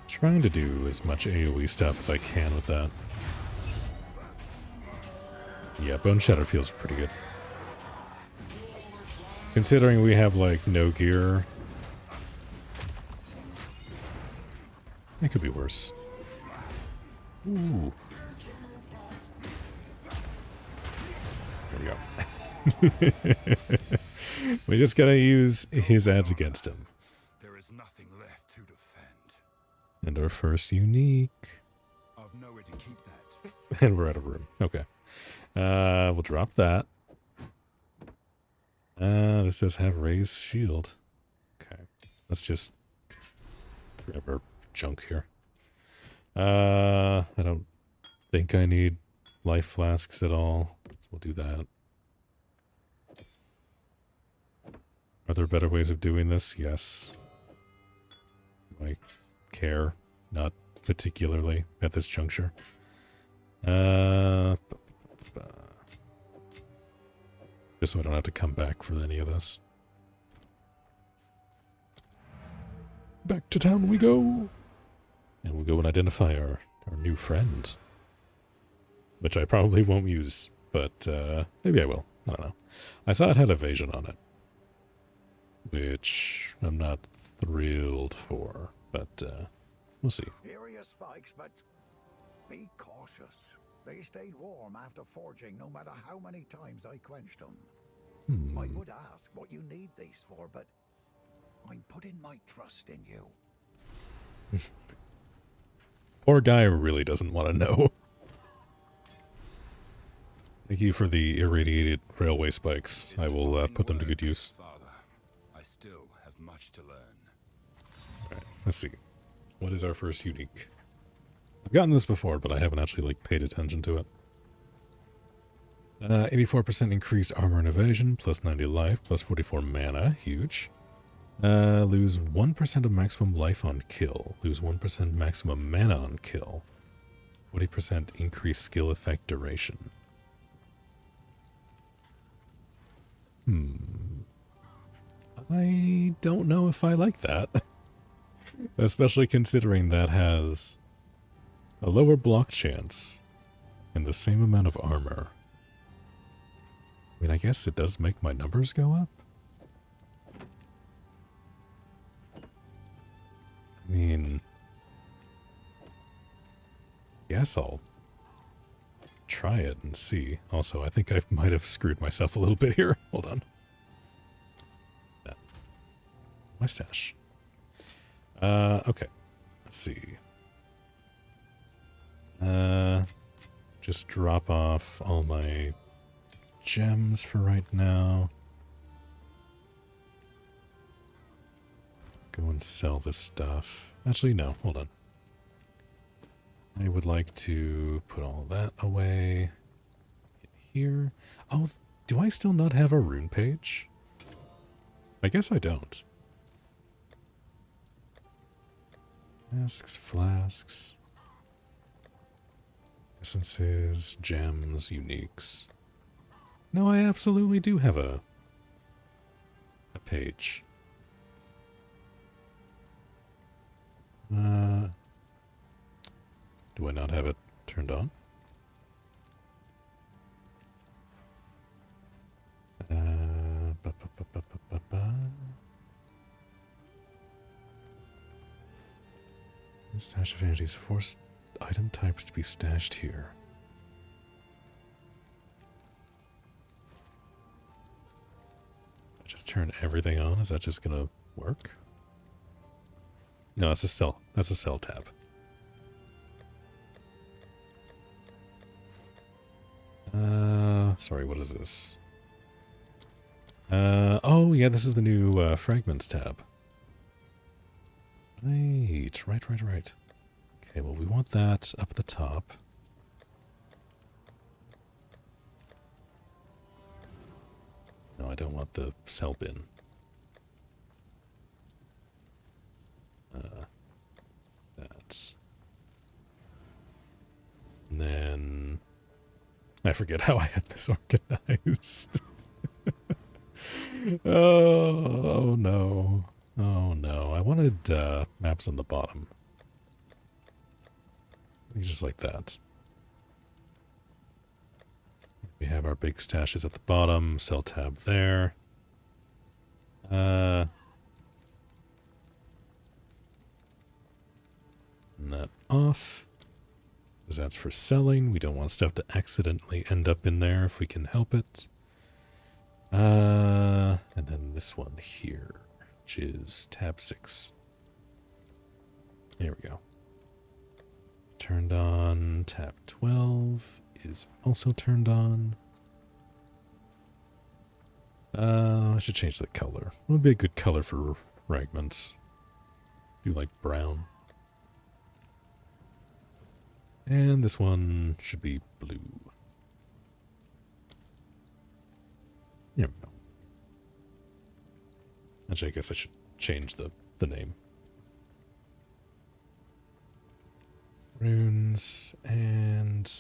A: Trying to do as much AoE stuff as I can with that. Yeah, Bone Shatter feels pretty good. Considering we have, like, no gear. It could be worse. Ooh. There we go. We just gotta use his ads against him.
F: There is nothing left to defend.
A: And our first unique.
F: I've nowhere to keep that.
A: And we're out of room. Okay. We'll drop that. This does have raised shield. Okay. Let's just grab our junk here. I don't think I need life flasks at all. So we'll do that. Are there better ways of doing this? Yes. I care. Not particularly at this juncture. Just so I don't have to come back for any of this. Back to town we go! And we'll go and identify our new friend. Which I probably won't use, but maybe I will. I don't know. I saw it had evasion on it. Which I'm not thrilled for, but we'll see.
D: Area spikes, but be cautious. They stayed warm after forging no matter how many times I quenched them. I would ask what you need these for, but I'm putting my trust in you.
A: Poor guy really doesn't want to know. Thank you for the irradiated railway spikes. I will put them to good use.
F: Father, I still have much to learn.
A: Alright, let's see. What is our first unique? I've gotten this before, but I haven't actually like paid attention to it. 84% increased armor and evasion, plus 90 life, plus 44 mana, huge. Lose 1% of maximum life on kill, lose 1% maximum mana on kill. 40% increased skill effect duration. I don't know if I like that. Especially considering that has a lower block chance and the same amount of armor. I mean, I guess it does make my numbers go up. I mean, guess I'll try it and see. Also, I think I might have screwed myself a little bit here. Hold on. That. My stash. Okay. Let's see. Just drop off all my gems for right now. Go and sell this stuff. Actually, no. Hold on. I would like to put all that away in here. Oh, do I still not have a rune page? I guess I don't. Masks, flasks, essences, gems, uniques. No, I absolutely do have a page. Do I not have it turned on? Ba, ba, ba, ba, ba, ba, ba. Stash of entities. Force item types to be stashed here. I just turn everything on. Is that just gonna work? No, it's a cell. That's a cell tab. Sorry, what is this? Oh yeah, this is the new fragments tab. Right. Okay, well we want that up at the top. No, I don't want the cell bin. That's... And then... I forget how I had this organized. Oh no. Oh no. I wanted maps on the bottom. Just like that. We have our big stashes at the bottom, cell tab there. And that off. Because that's for selling. We don't want stuff to accidentally end up in there if we can help it. And then this one here, which is tab 6. There we go. It's turned on. Tab 12 is also turned on. I should change the color. What would be a good color for fragments? Do like brown. And this one should be blue. There we go. Actually, I guess I should change the name. Runes and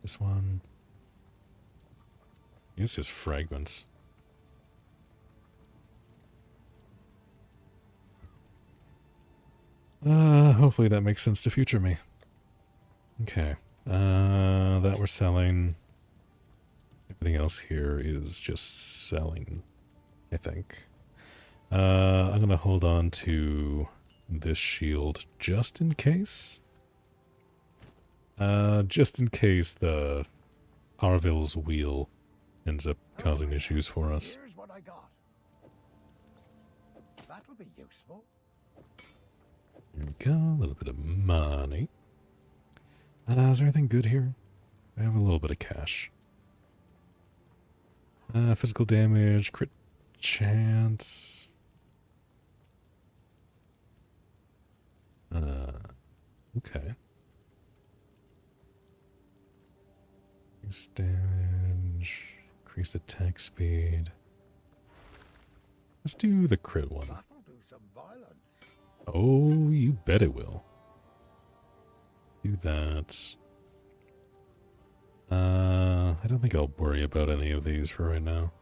A: this one. This is fragments. Hopefully that makes sense to future me. Okay. That we're selling. Everything else here is just selling, I think. I'm gonna hold on to this shield just in case. Just in case the Arvil's wheel ends up causing issues for us.
D: Here's what I got. That'll be useful.
A: There we go, a little bit of money. Is there anything good here? I have a little bit of cash. Physical damage, crit chance. Okay. Increased damage, increased attack speed. Let's do the crit one.
D: That'll do some violence.
A: Oh, you bet it will. Do that. I don't think I'll worry about any of these for right now.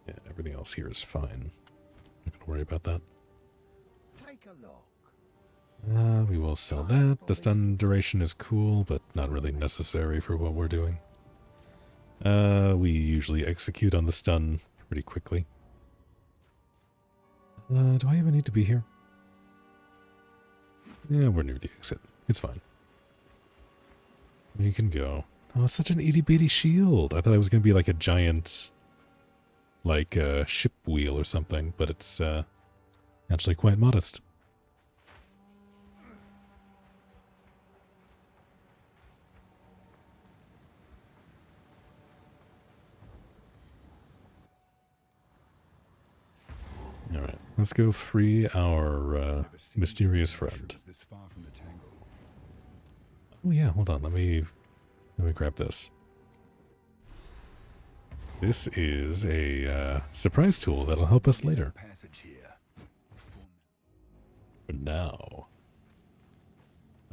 A: Yeah, everything else here is fine. Not gonna worry about that.
D: Take a look.
A: We will sell that. The stun duration is cool, but not really necessary for what we're doing. We usually execute on the stun pretty quickly. Do I even need to be here? Yeah, we're near the exit. It's fine. You can go. Oh, it's such an itty-bitty shield. I thought it was going to be like a giant, like a ship wheel or something, but it's actually quite modest. Alright, let's go free our mysterious friend. Oh yeah, hold on, let me grab this. This is a surprise tool that'll help us later. For now.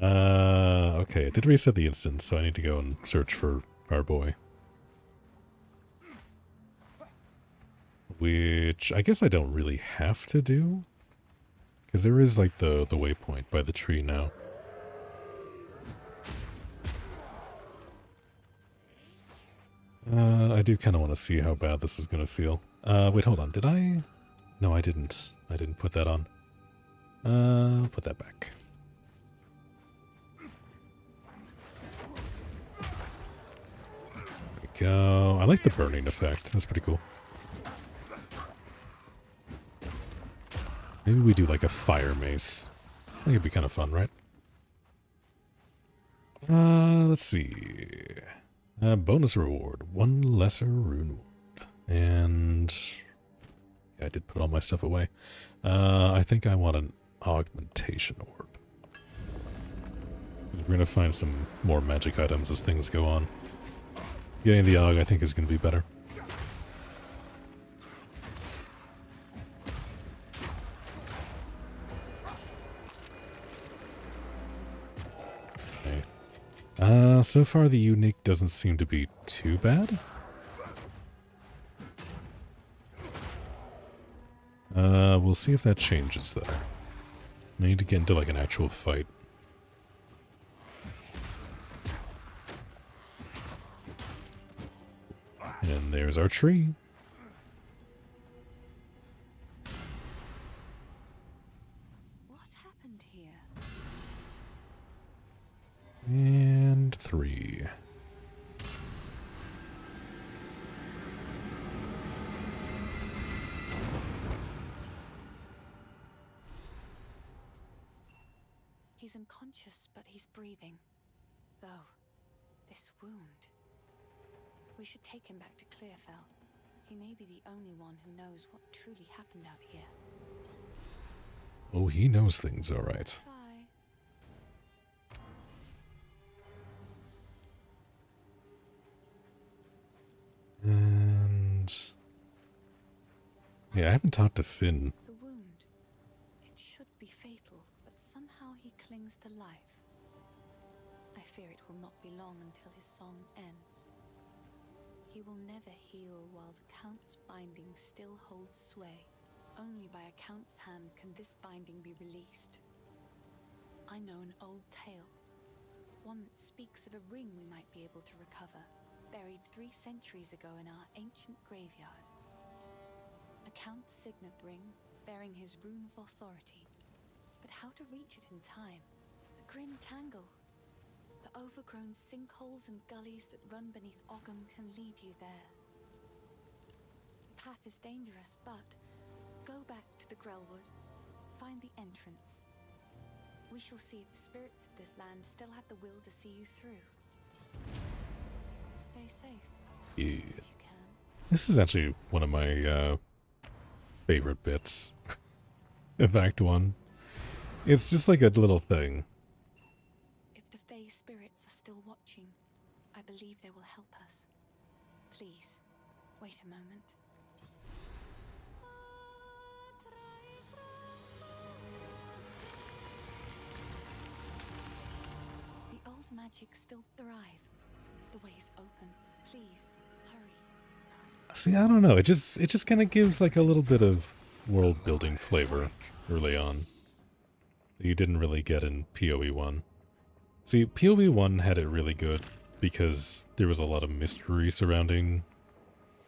A: Okay, it did reset the instance, so I need to go and search for our boy. Which I guess I don't really have to do, because there is like the waypoint by the tree now. I do kind of want to see how bad this is going to feel. Wait, hold on. Did I? No, I didn't. I didn't put that on. Put that back. There we go. I like the burning effect. That's pretty cool. Maybe we do like a fire mace. I think it'd be kind of fun, right? Let's see. Bonus reward. One lesser rune ward. And yeah, I did put all my stuff away. I think I want an augmentation orb. We're going to find some more magic items as things go on. Getting the aug, I think, is going to be better. So far the unique doesn't seem to be too bad. We'll see if that changes though. I need to get into like an actual fight. And there's our tree.
E: What happened here?
A: And 3.
E: He's unconscious, but he's breathing. Though, this wound. We should take him back to Clearfell. He may be the only one who knows what truly happened out here.
A: Oh, he knows things, all right.
E: Bye.
A: And yeah, I haven't talked to Finn.
E: The wound. It should be fatal, but somehow he clings to life. I fear it will not be long until his song ends. He will never heal while the Count's binding still holds sway. Only by a Count's hand can this binding be released. I know an old tale, one that speaks of a ring we might be able to recover, buried 3 centuries ago in our ancient graveyard. A Count's signet ring, bearing his rune of authority. But how to reach it in time? The grim tangle. The overgrown sinkholes and gullies that run beneath Ogham can lead you there. The path is dangerous, but go back to the Grellwood. Find the entrance. We shall see if the spirits of this land still have the will to see you through. Stay safe.
A: Yeah.
E: If you can.
A: This is actually one of my favorite bits of Act 1. It's just like a little thing.
E: If the Fae spirits are still watching, I believe they will help us. Please, wait a moment. The old magic still thrives. The way's open. Please, hurry.
A: See, I don't know. It just kind of gives like a little bit of world building flavor early on that you didn't really get in PoE 1. See, PoE 1 had it really good because there was a lot of mystery surrounding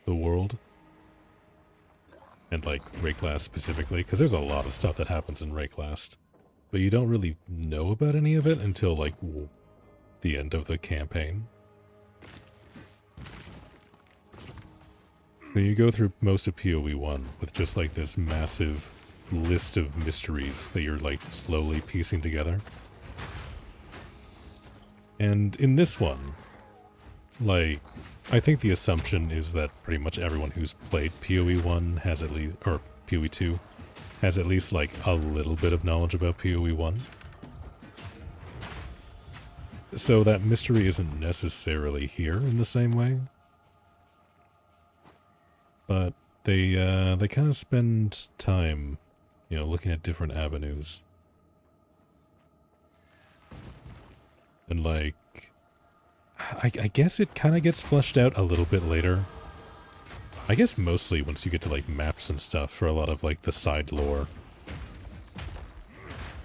A: the world. And like Rayclast specifically, because there's a lot of stuff that happens in Rayclast. But you don't really know about any of it until like the end of the campaign. So you go through most of PoE 1 with just like this massive list of mysteries that you're like slowly piecing together. And in this one, like, I think the assumption is that pretty much everyone who's played PoE 1 has at least, or PoE 2, has at least like a little bit of knowledge about PoE 1. So that mystery isn't necessarily here in the same way. But they kind of spend time, you know, looking at different avenues. And like, I guess it kind of gets fleshed out a little bit later. I guess mostly once you get to like maps and stuff for a lot of like the side lore.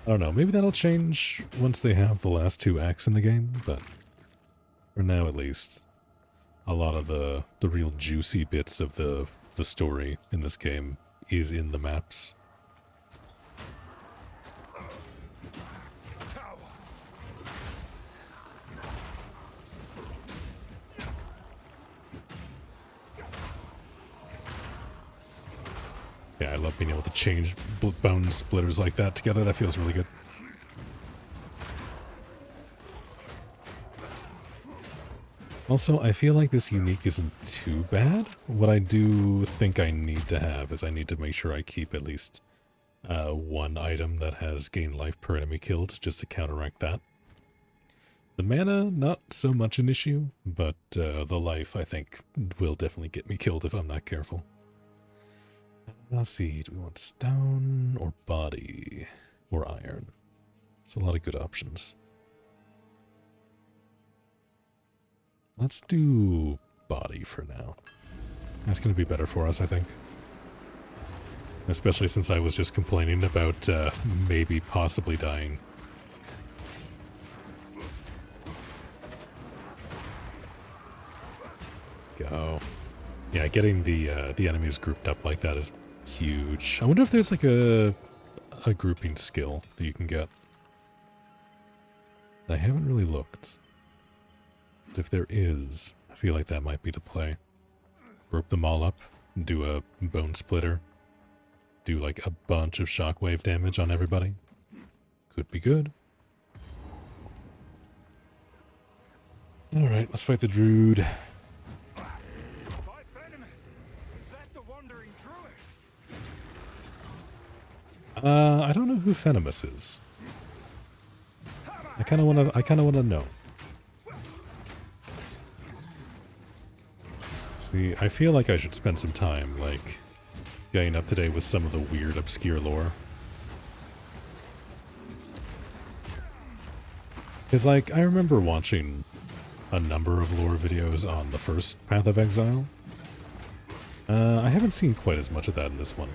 A: I don't know, maybe that'll change once they have the last 2 acts in the game, but for now at least, a lot of the real juicy bits of the story in this game is in the maps. Yeah, I love being able to change bone splitters like that together. That feels really good. Also, I feel like this unique isn't too bad. What I do think I need to have is I need to make sure I keep at least 1 item that has gain life per enemy killed, just to counteract that. The mana, not so much an issue, but the life, I think, will definitely get me killed if I'm not careful. Let's see, do we want stone or body or iron? There's a lot of good options. Let's do body for now. That's going to be better for us, I think. Especially since I was just complaining about maybe possibly dying. Go. Yeah, getting the enemies grouped up like that is huge. I wonder if there's like a grouping skill that you can get. I haven't really looked. But if there is, I feel like that might be the play. Group them all up, do a bone splitter, do like a bunch of shockwave damage on everybody. Could be good. Alright, let's fight the Druid. I don't know who Venomous is. I kinda wanna know. See, I feel like I should spend some time, like, getting up to date with some of the weird, obscure lore. Because, like, I remember watching a number of lore videos on the first Path of Exile. I haven't seen quite as much of that in this one.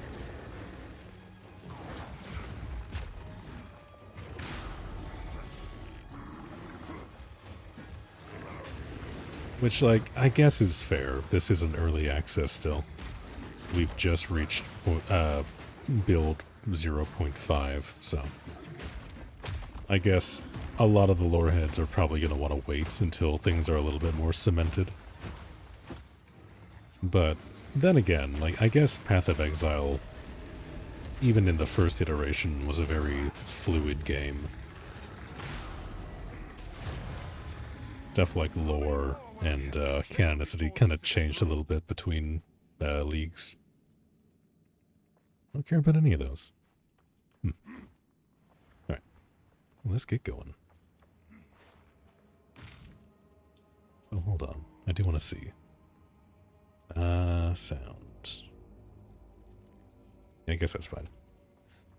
A: Which, like, I guess is fair. This is an early access still. We've just reached build 0.5, so... I guess a lot of the lore heads are probably going to want to wait until things are a little bit more cemented. But then again, like, I guess Path of Exile, even in the first iteration, was a very fluid game. Stuff like lore and canonicity kind of changed a little bit between leagues. I don't care about any of those. Alright, let's get going. So hold on, I do want to see. Sound. I guess that's fine.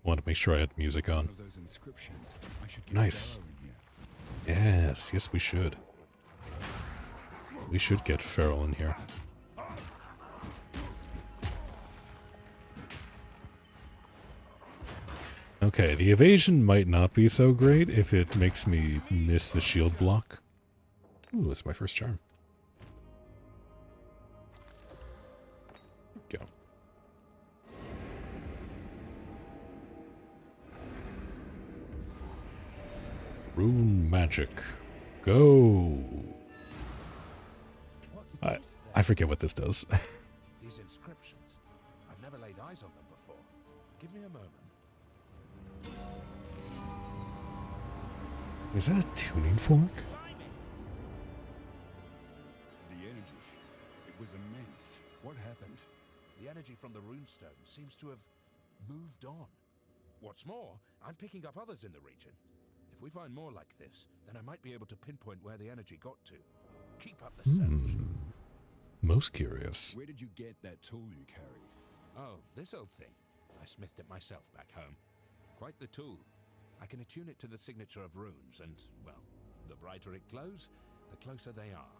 A: Want to make sure I had music on. Nice. Yes, yes we should. We should get Feral in here. Okay, the evasion might not be so great if it makes me miss the shield block. Ooh, it's my first charm. Go. Rune magic. Go.
F: What's
A: I
F: this
A: I forget what this does.
F: These inscriptions. I've never laid eyes on them before. Give me a moment.
A: Is that a tuning fork?
C: The energy. It was immense. What happened?
F: The energy from the runestone seems to have moved on. What's more, I'm picking up others in the region. If we find more like this, then I might be able to pinpoint where the energy got to. Keep up the search.
A: Most curious.
C: Where did you get that tool you carry?
F: Oh, this old thing. I smithed it myself back home. Quite the tool. I can attune it to the signature of runes, and, well, the brighter it glows, the closer they are.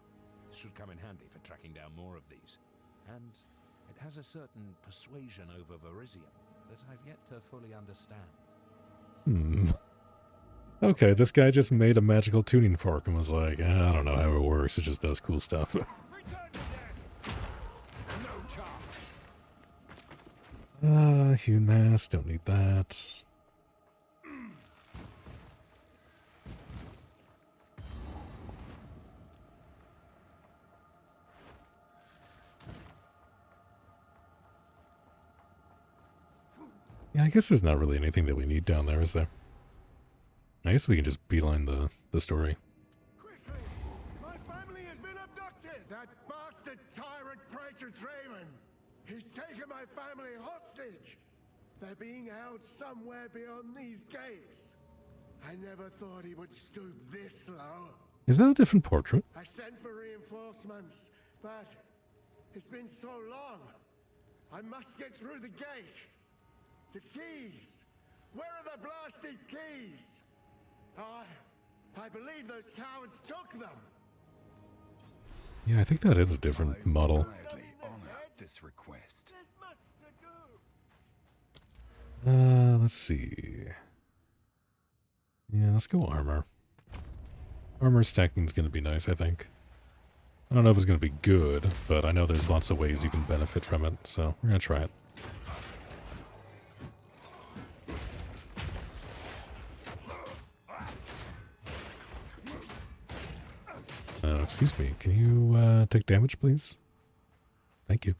F: Should come in handy for tracking down more of these. And it has a certain persuasion over Verisium that I've yet to fully understand.
A: Okay, this guy just made a magical tuning fork and was like, I don't know how it works, it just does cool stuff.
F: Return to death! No chance!
A: Hewn mask, don't need that. Yeah, I guess there's not really anything that we need down there, is there? I guess we can just beeline the story.
B: Quickly! My family has been abducted! That bastard tyrant Praetor Draven! He's taken my family hostage! They're being held somewhere beyond these gates. I never thought he would stoop this low.
A: Is that a different portrait?
B: I sent for reinforcements, but it's been so long. I must get through the gate. The keys! Where are the blasted keys? I believe those cowards took them.
A: Yeah, I think that is a different model.
C: Gladly honor this request.
B: There's much to do.
A: Let's see. Yeah, let's go armor. Armor stacking is going to be nice, I think. I don't know if it's going to be good, but I know there's lots of ways you can benefit from it, so we're going to try it. Excuse me, can you take damage, please? Thank you.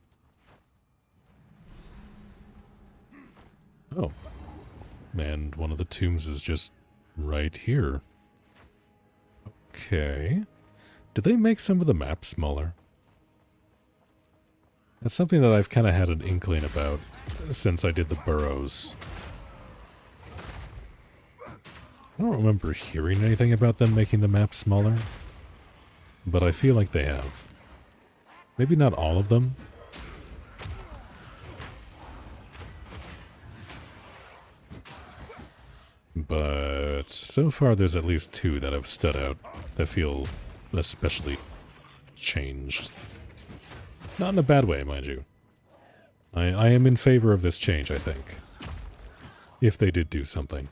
A: Oh. And one of the tombs is just right here. Okay. Did they make some of the maps smaller? That's something that I've kind of had an inkling about since I did the burrows. I don't remember hearing anything about them making the map smaller, but I feel like they have. Maybe not all of them. But so far there's at least two that have stood out that feel especially changed. Not in a bad way, mind you. I am in favor of this change, I think. If they did do something.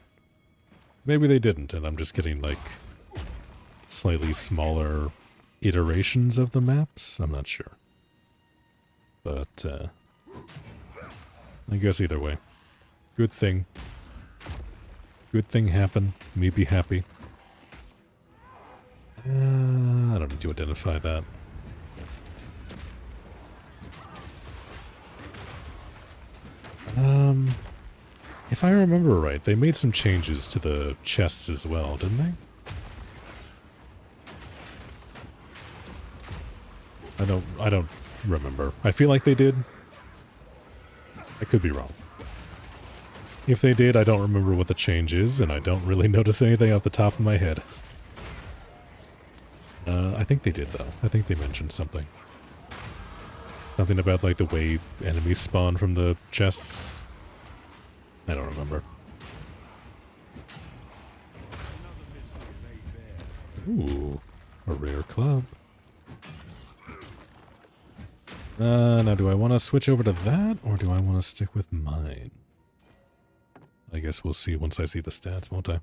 A: Maybe they didn't, and I'm just getting, like, slightly smaller iterations of the maps? I'm not sure. But, I guess either way. Good thing. Good thing happen. Me be happy. I don't need to identify that. If I remember right, they made some changes to the chests as well, didn't they? I don't remember. I feel like they did. I could be wrong. If they did, I don't remember what the change is, and I don't really notice anything off the top of my head. I think they did, though. I think they mentioned something. Something about, like, the way enemies spawn from the chests. I don't remember. Ooh, a rare club. Now do I want to switch over to that, or do I want to stick with mine? I guess we'll see once I see the stats, won't I?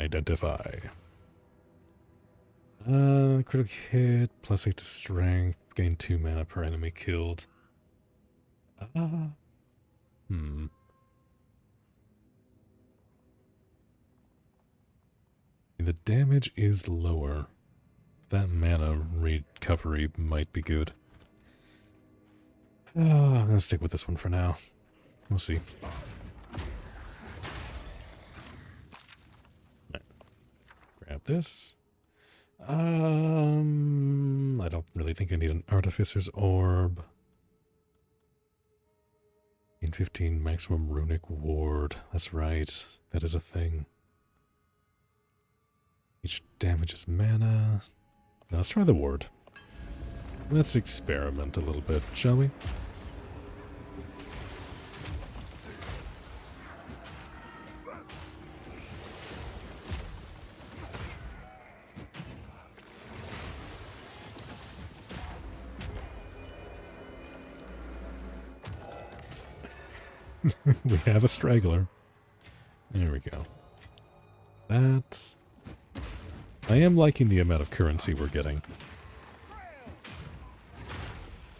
A: Identify. Critical hit, +8 to strength, gain 2 mana per enemy killed. The damage is lower. That mana recovery might be good. I'm gonna stick with this one for now. We'll see. Right. Grab this. I don't really think I need an Artificer's Orb. In 15 maximum runic ward. That's right. That is a thing. Each damages mana. Now let's try the ward. Let's experiment a little bit, shall we? We have a straggler. There we go. That... I am liking the amount of currency we're getting.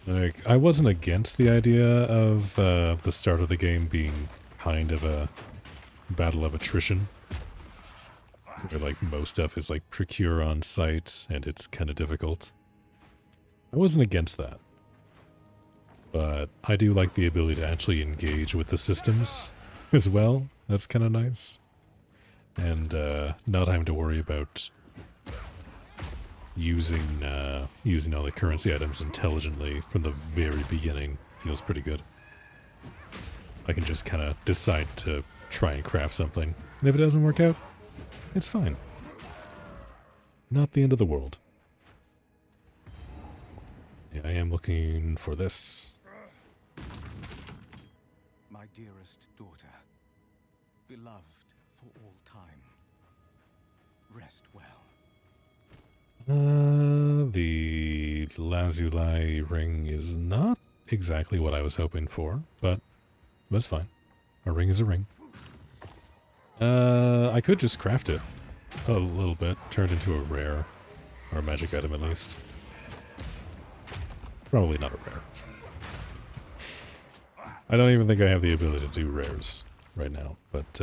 A: Like, I wasn't against the idea of the start of the game being kind of a battle of attrition. Where, like, most stuff is, like, procure on site, and it's kind of difficult. I wasn't against that. But I do like the ability to actually engage with the systems as well. That's kind of nice. And not having to worry about using all the currency items intelligently from the very beginning feels pretty good. I can just kind of decide to try and craft something. And if it doesn't work out, it's fine. Not the end of the world. Yeah, I am looking for this.
G: My dearest daughter, beloved for all time, rest well.
A: The Lazuli ring is not exactly what I was hoping for, but that's fine. A ring is a ring. I could just craft it a little bit, turn it into a rare, or a magic item at least. Probably not a rare. I don't even think I have the ability to do rares right now, but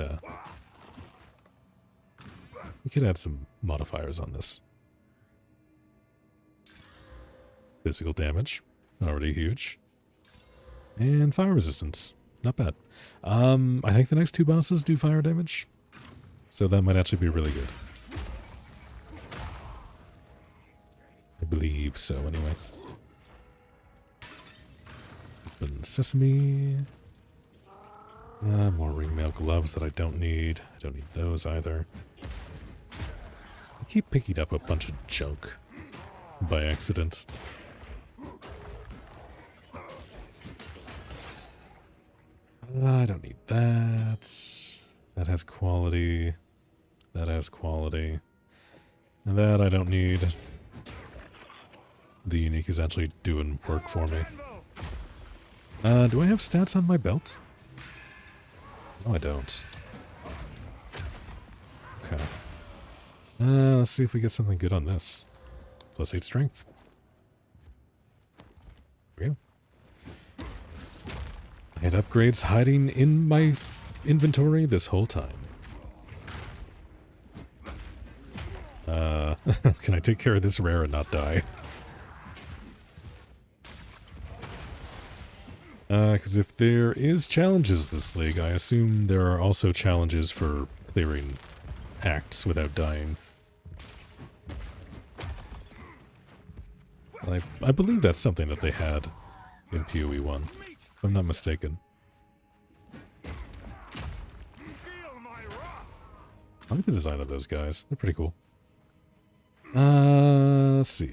A: we could add some modifiers on this. Physical damage, already huge. And fire resistance, not bad. I think the next two bosses do fire damage, so that might actually be really good. I believe so, anyway. Open sesame. More ringmail gloves that I don't need. I don't need those either. I keep picking up a bunch of junk by accident. I don't need that. That has quality. That has quality. And that I don't need. The unique is actually doing work for me. Do I have stats on my belt? No, I don't. Okay. Let's see if we get something good on this. +8 strength. There we go. I had upgrades hiding in my inventory this whole time. Can I take care of this rare and not die? Because if there is challenges this league, I assume there are also challenges for clearing acts without dying. I believe that's something that they had in PoE 1, if I'm not mistaken. I like the design of those guys. They're pretty cool. Let's see.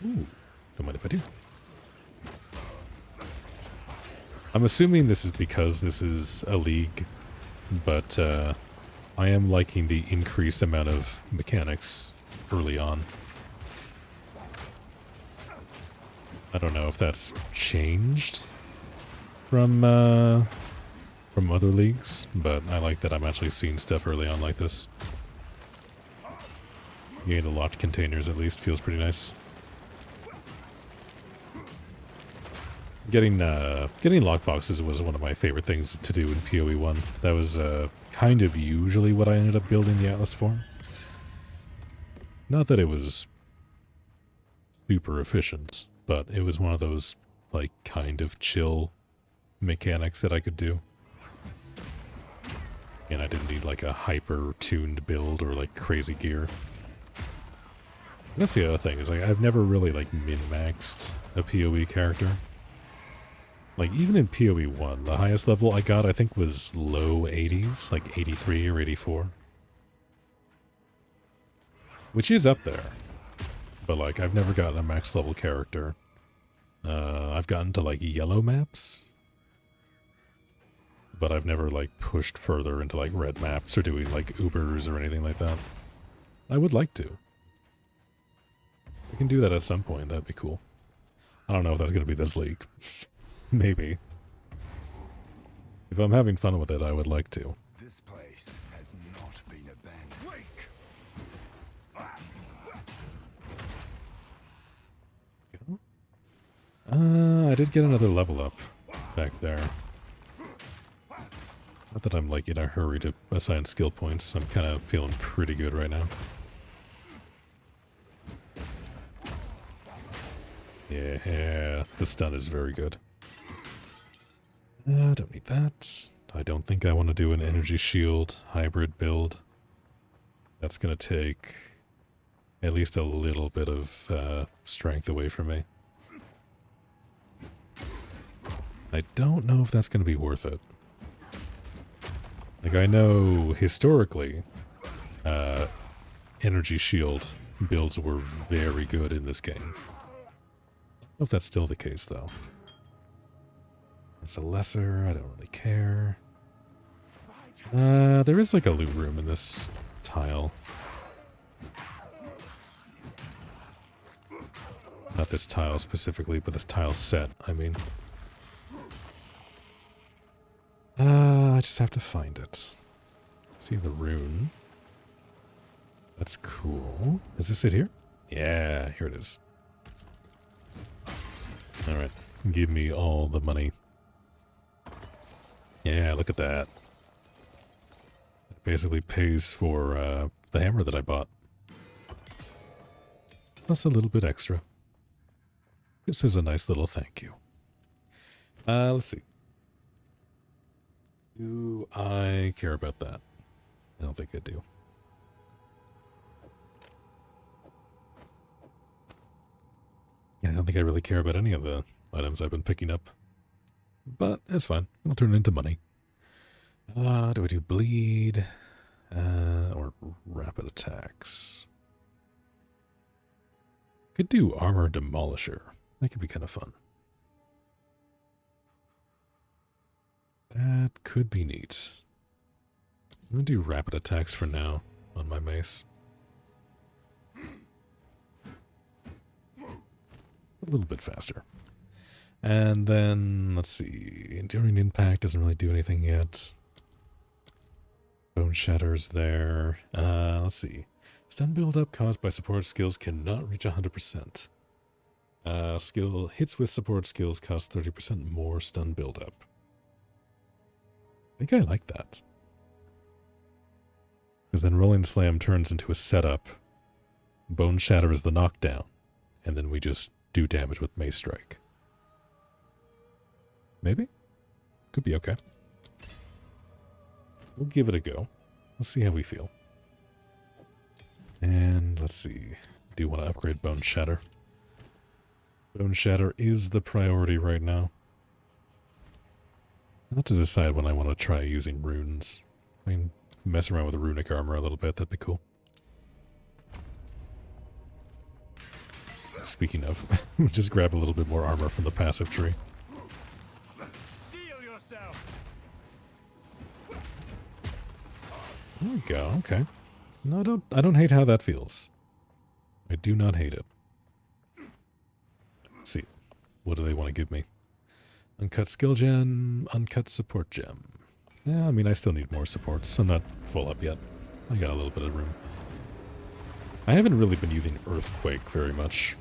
A: Ooh, don't mind if I do. I'm assuming this is because this is a league, but I am liking the increased amount of mechanics early on. I don't know if that's changed from other leagues, but I like that I'm actually seeing stuff early on like this. Getting the locked containers at least feels pretty nice. Getting lockboxes was one of my favorite things to do in PoE 1. That was kind of usually what I ended up building the Atlas for. Not that it was super efficient, but it was one of those, like, kind of chill mechanics that I could do. And I didn't need, like, a hyper-tuned build or, like, crazy gear. That's the other thing, is, like, I've never really, like, min-maxed a PoE character. Like, even in PoE 1, the highest level I got, I think, was low 80s, like 83 or 84. Which is up there. But, like, I've never gotten a max level character. I've gotten to, like, yellow maps. But I've never, like, pushed further into, like, red maps or doing, like, Ubers or anything like that. I would like to. I can do that at some point, that'd be cool. I don't know if that's going to be this league. Maybe. If I'm having fun with it, I would like to.
B: This place has not been abandoned. Wake!
A: I did get another level up back there. Not that I'm, like, in a hurry to assign skill points. I'm kind of feeling pretty good right now. Yeah, the stun is very good. Don't need that. I don't think I want to do an energy shield hybrid build. That's going to take at least a little bit of strength away from me. I don't know if that's going to be worth it. Like, I know historically, energy shield builds were very good in this game. I don't know if that's still the case, though. It's a lesser, I don't really care. There is like a loot room in this tile. Not this tile specifically, but this tile set, I mean. I just have to find it. See the rune. That's cool. Is this it here? Yeah, here it is. Alright, give me all the money. Yeah, look at that. It basically pays for the hammer that I bought. Plus a little bit extra. This is a nice little thank you. Let's see. Do I care about that? I don't think I do. Yeah, I don't think I really care about any of the items I've been picking up. But it's fine. It'll turn into money. Do I do bleed? Or rapid attacks? Could do armor demolisher. That could be kind of fun. That could be neat. I'm going to do rapid attacks for now on my mace. A little bit faster. And then, let's see, Enduring Impact doesn't really do anything yet. Bone Shatter's there. Let's see. Stun buildup caused by support skills cannot reach 100%. Skill hits with support skills cost 30% more stun buildup. I think I like that. Because then Rolling Slam turns into a setup. Bone Shatter is the knockdown. And then we just do damage with Mace Strike. Maybe? Could be okay. We'll give it a go. Let's see how we feel. And let's see. Do want to upgrade Bone Shatter. Bone Shatter is the priority right now. I'll have to decide when I want to try using runes. I mean, mess around with runic armor a little bit, that'd be cool. Speaking of, just grab a little bit more armor from the passive tree. There we go, okay. No, I don't hate how that feels. I do not hate it. Let's see. What do they want to give me? Uncut skill gem, uncut support gem. Yeah, I mean, I still need more supports. I'm not full up yet. I got a little bit of room. I haven't really been using Earthquake very much.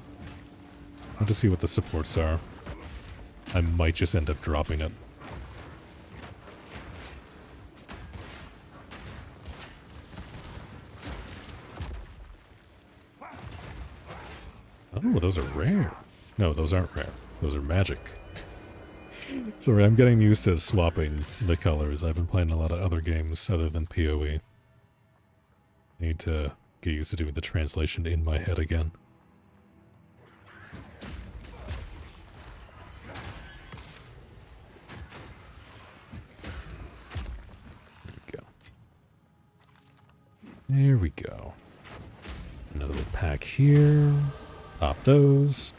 A: I want to see what the supports are. I might just end up dropping it. Oh, those are rare. No, those aren't rare. Those are magic. Sorry, I'm getting used to swapping the colors. I've been playing a lot of other games other than PoE. I need to get used to doing the translation in my head again. There we go. Another little pack here. Pop those.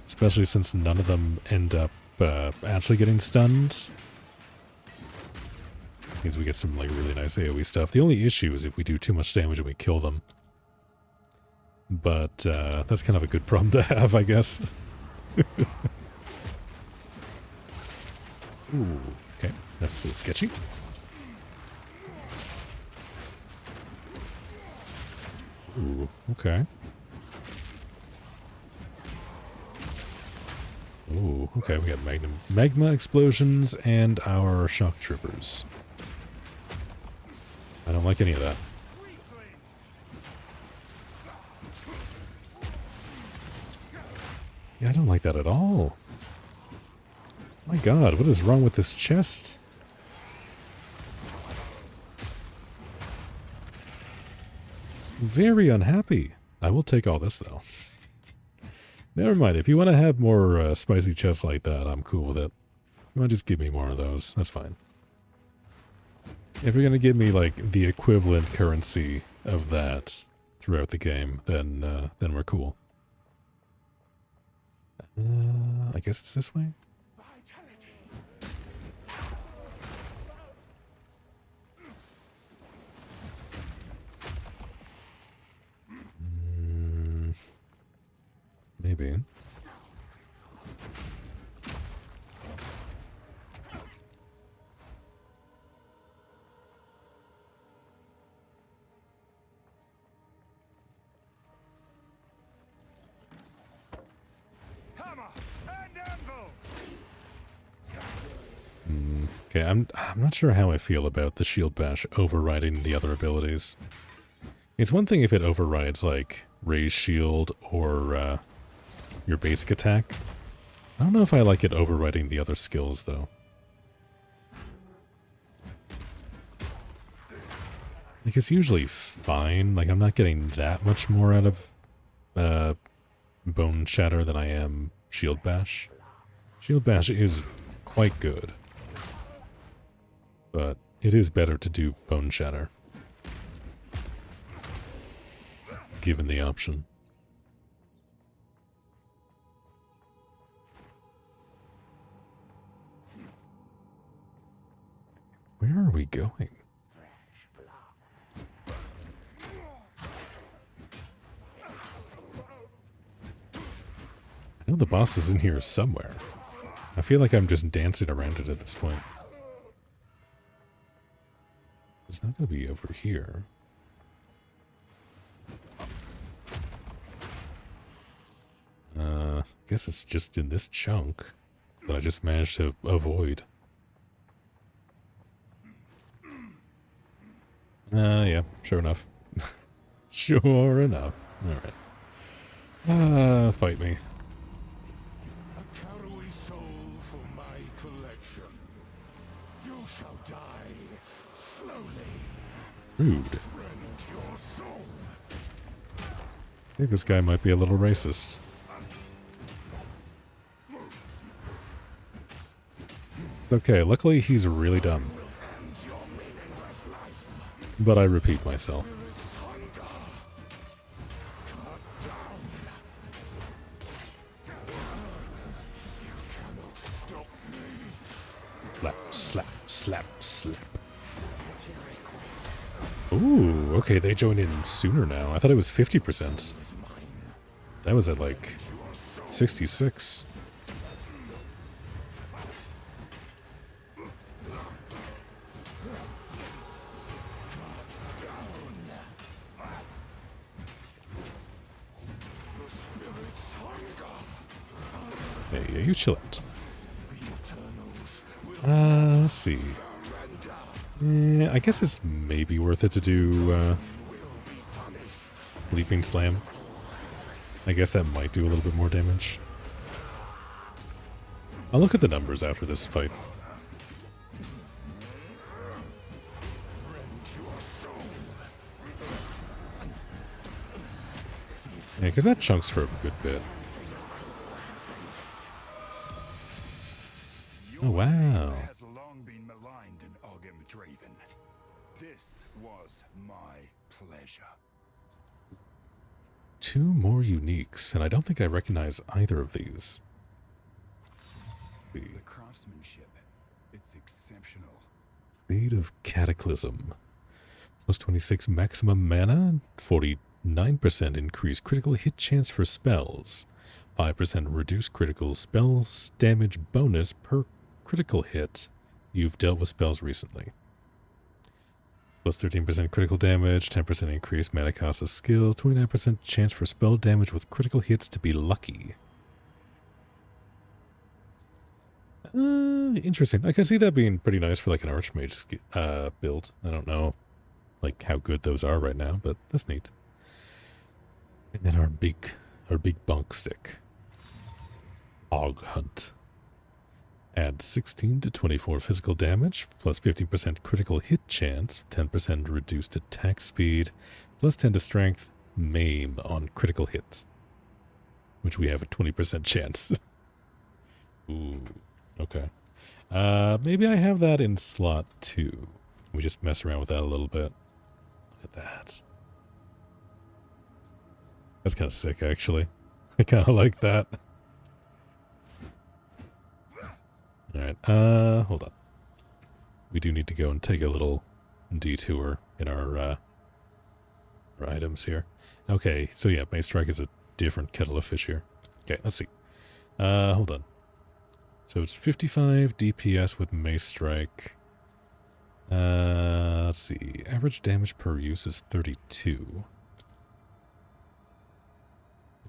A: Especially since none of them end up actually getting stunned. Means we get some like really nice AoE stuff. The only issue is if we do too much damage and we kill them. But that's kind of a good problem to have, I guess. Ooh, okay. That's sketchy. Ooh, okay. Ooh, okay, we got magma explosions and our shock troopers. I don't like any of that. Yeah, I don't like that at all. My god, what is wrong with this chest? Very unhappy. I will take all this, though. Never mind. If you want to have more spicy chests like that, I'm cool with it. You want to just give me more of those? That's fine. If you're going to give me, like, the equivalent currency of that throughout the game, then we're cool. I guess it's this way? Maybe. Okay, I'm not sure how I feel about the shield bash overriding the other abilities. It's one thing if it overrides like raise shield or your basic attack. I don't know if I like it overriding the other skills though. Like it's usually fine. Like I'm not getting that much more out of Bone Shatter than I am Shield Bash. Shield Bash is quite good. But it is better to do Bone Shatter. Given the option. Where are we going? I know the boss is in here somewhere. I feel like I'm just dancing around it at this point. It's not going to be over here. I guess it's just in this chunk that I just managed to avoid. Yeah, sure enough. Sure enough. Alright. Fight me.
F: A cowardly soul for my collection. You shall die slowly.
A: Rude.
F: Rend your soul.
A: I think this guy might be a little racist. Okay, luckily he's really dumb. But I repeat myself. Slap, slap, slap, slap. Ooh, okay, they joined in sooner now. I thought it was 50%. That was at like 66. Hey, you chill out. Let's see. I guess it's maybe worth it to do Leaping Slam. I guess that might do a little bit more damage. I'll look at the numbers after this fight. Yeah, because that chunks for a good bit. Oh, wow.
F: Has long been maligned in Draven. This was my pleasure.
A: 2 more uniques, and I don't think I recognize either of these.
C: The craftsmanship, it's exceptional.
A: Seed of Cataclysm. Plus 26 maximum mana, 49% increased critical hit chance for spells, 5% reduced critical spells damage bonus per critical hit you've dealt with spells recently. Plus 13% critical damage, 10% increased mana cost of skills, 29% chance for spell damage with critical hits to be lucky. Interesting. I can see that being pretty nice for like an Archmage build. I don't know like how good those are right now, but that's neat. And then our big bonk stick. Hog Hunt. Add 16 to 24 physical damage, plus 50% critical hit chance, 10% reduced attack speed, plus 10 to strength, maim on critical hits. Which we have a 20% chance. Ooh, okay. Maybe I have that in slot 2. We just mess around with that a little bit. Look at that. That's kind of sick, actually. I kind of like that. Alright, hold on. We do need to go and take a little detour in our items here. Okay, so yeah, Mace Strike is a different kettle of fish here. Okay, let's see. Hold on. So it's 55 DPS with Mace Strike. Let's see. Average damage per use is 32.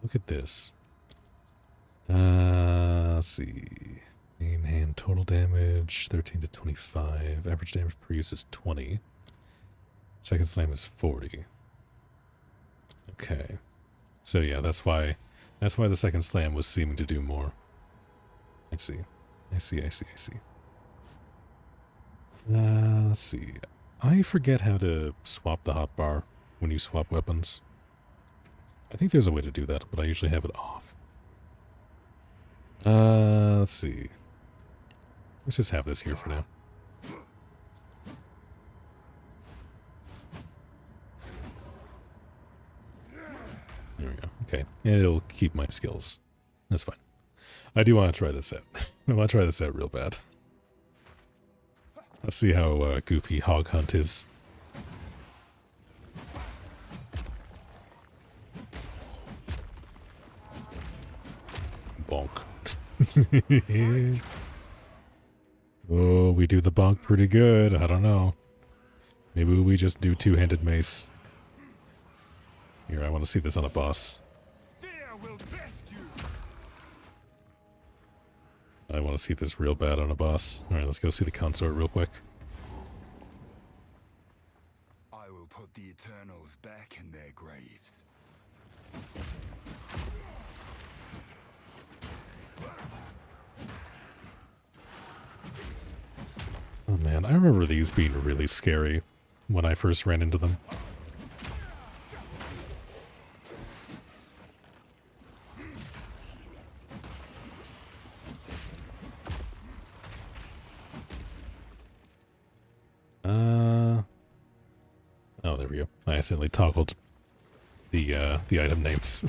A: Look at this. Let's see. Main hand total damage, 13 to 25. Average damage per use is 20. Second slam is 40. Okay. So yeah, that's why the second slam was seeming to do more. I see. Let's see. I forget how to swap the hotbar when you swap weapons. I think there's a way to do that, but I usually have it off. Let's see. Let's just have this here for now. There we go. Okay. And it'll keep my skills. That's fine. I do want to try this out. I want to try this out real bad. Let's see how goofy Hog Hunt is. Bonk. Oh, we do the bonk pretty good. I don't know. Maybe we just do two-handed mace. Here, I want to see this on a boss. I want to see this real bad on a boss. Alright, let's go see the consort real quick.
F: I will put the Eternals back in their graves.
A: Oh man, I remember these being really scary when I first ran into them. Oh, there we go. I accidentally toggled the item names.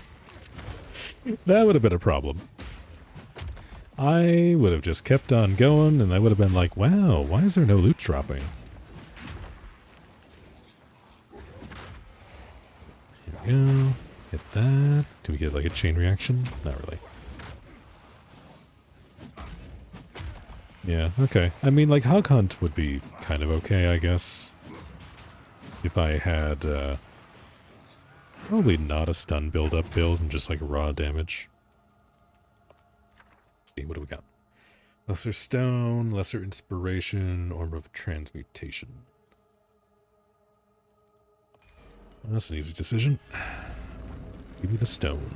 A: That would have been a problem. I would have just kept on going, and I would have been like, wow, why is there no loot dropping? Here we go. Hit that. Do we get like a chain reaction? Not really. Yeah, okay. I mean, like, Hog Hunt would be kind of okay, I guess. If I had, probably not a stun build-up build and just like raw damage. See, what do we got? Lesser stone, lesser inspiration, orb of transmutation. Well, that's an easy decision. Give me the stone.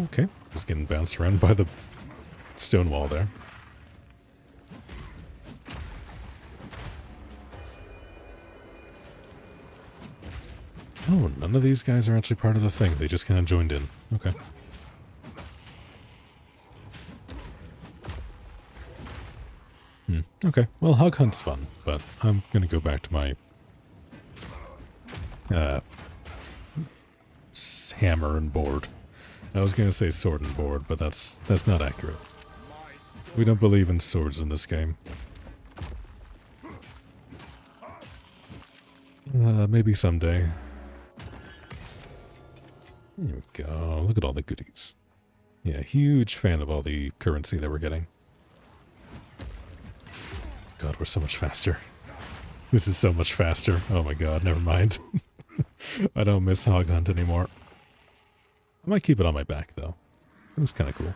A: Okay, just getting bounced around by the stone wall there. Oh, none of these guys are actually part of the thing. They just kind of joined in. Okay. Okay, well, Hog Hunt's fun, but I'm gonna go back to my hammer and board. I was gonna say sword and board, but that's not accurate. We don't believe in swords in this game. Maybe someday. There we go. Look at all the goodies. Yeah, huge fan of all the currency that we're getting. God, we're so much faster. This is so much faster. Oh my god, never mind. I don't miss Hog Hunt anymore. I might keep it on my back, though. It was kind of cool.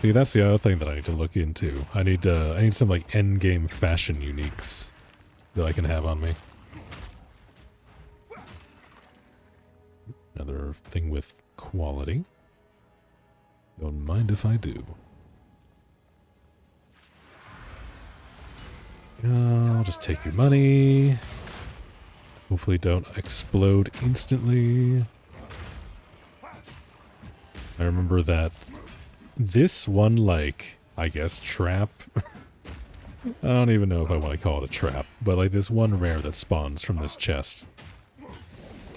A: See, that's the other thing that I need to look into. I need some, like, endgame fashion uniques that I can have on me. Another thing with quality. Don't mind if I do. I'll just take your money. Hopefully don't explode instantly. I remember that this one, like, I guess trap. I don't even know if I want to call it a trap, but like this one rare that spawns from this chest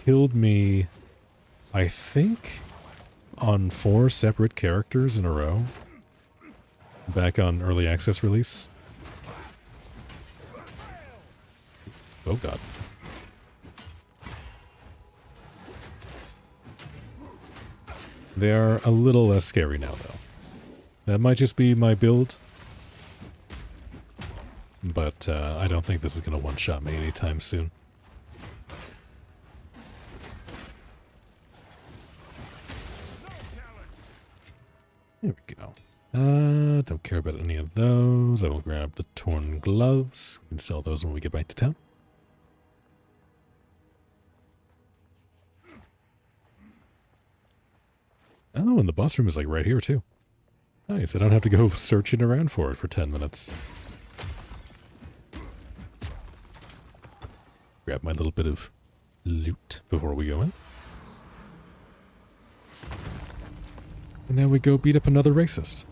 A: killed me, I think, on 4 separate characters in a row back on early access release. Oh god. They are a little less scary now, though. That might just be my build. But I don't think this is going to one-shot me anytime soon. There we go. Don't care about any of those. I will grab the torn gloves. We can sell those when we get back to town. Oh, and the boss room is like right here too. Nice, I don't have to go searching around for it for 10 minutes. Grab my little bit of loot before we go in. And now we go beat up another racist.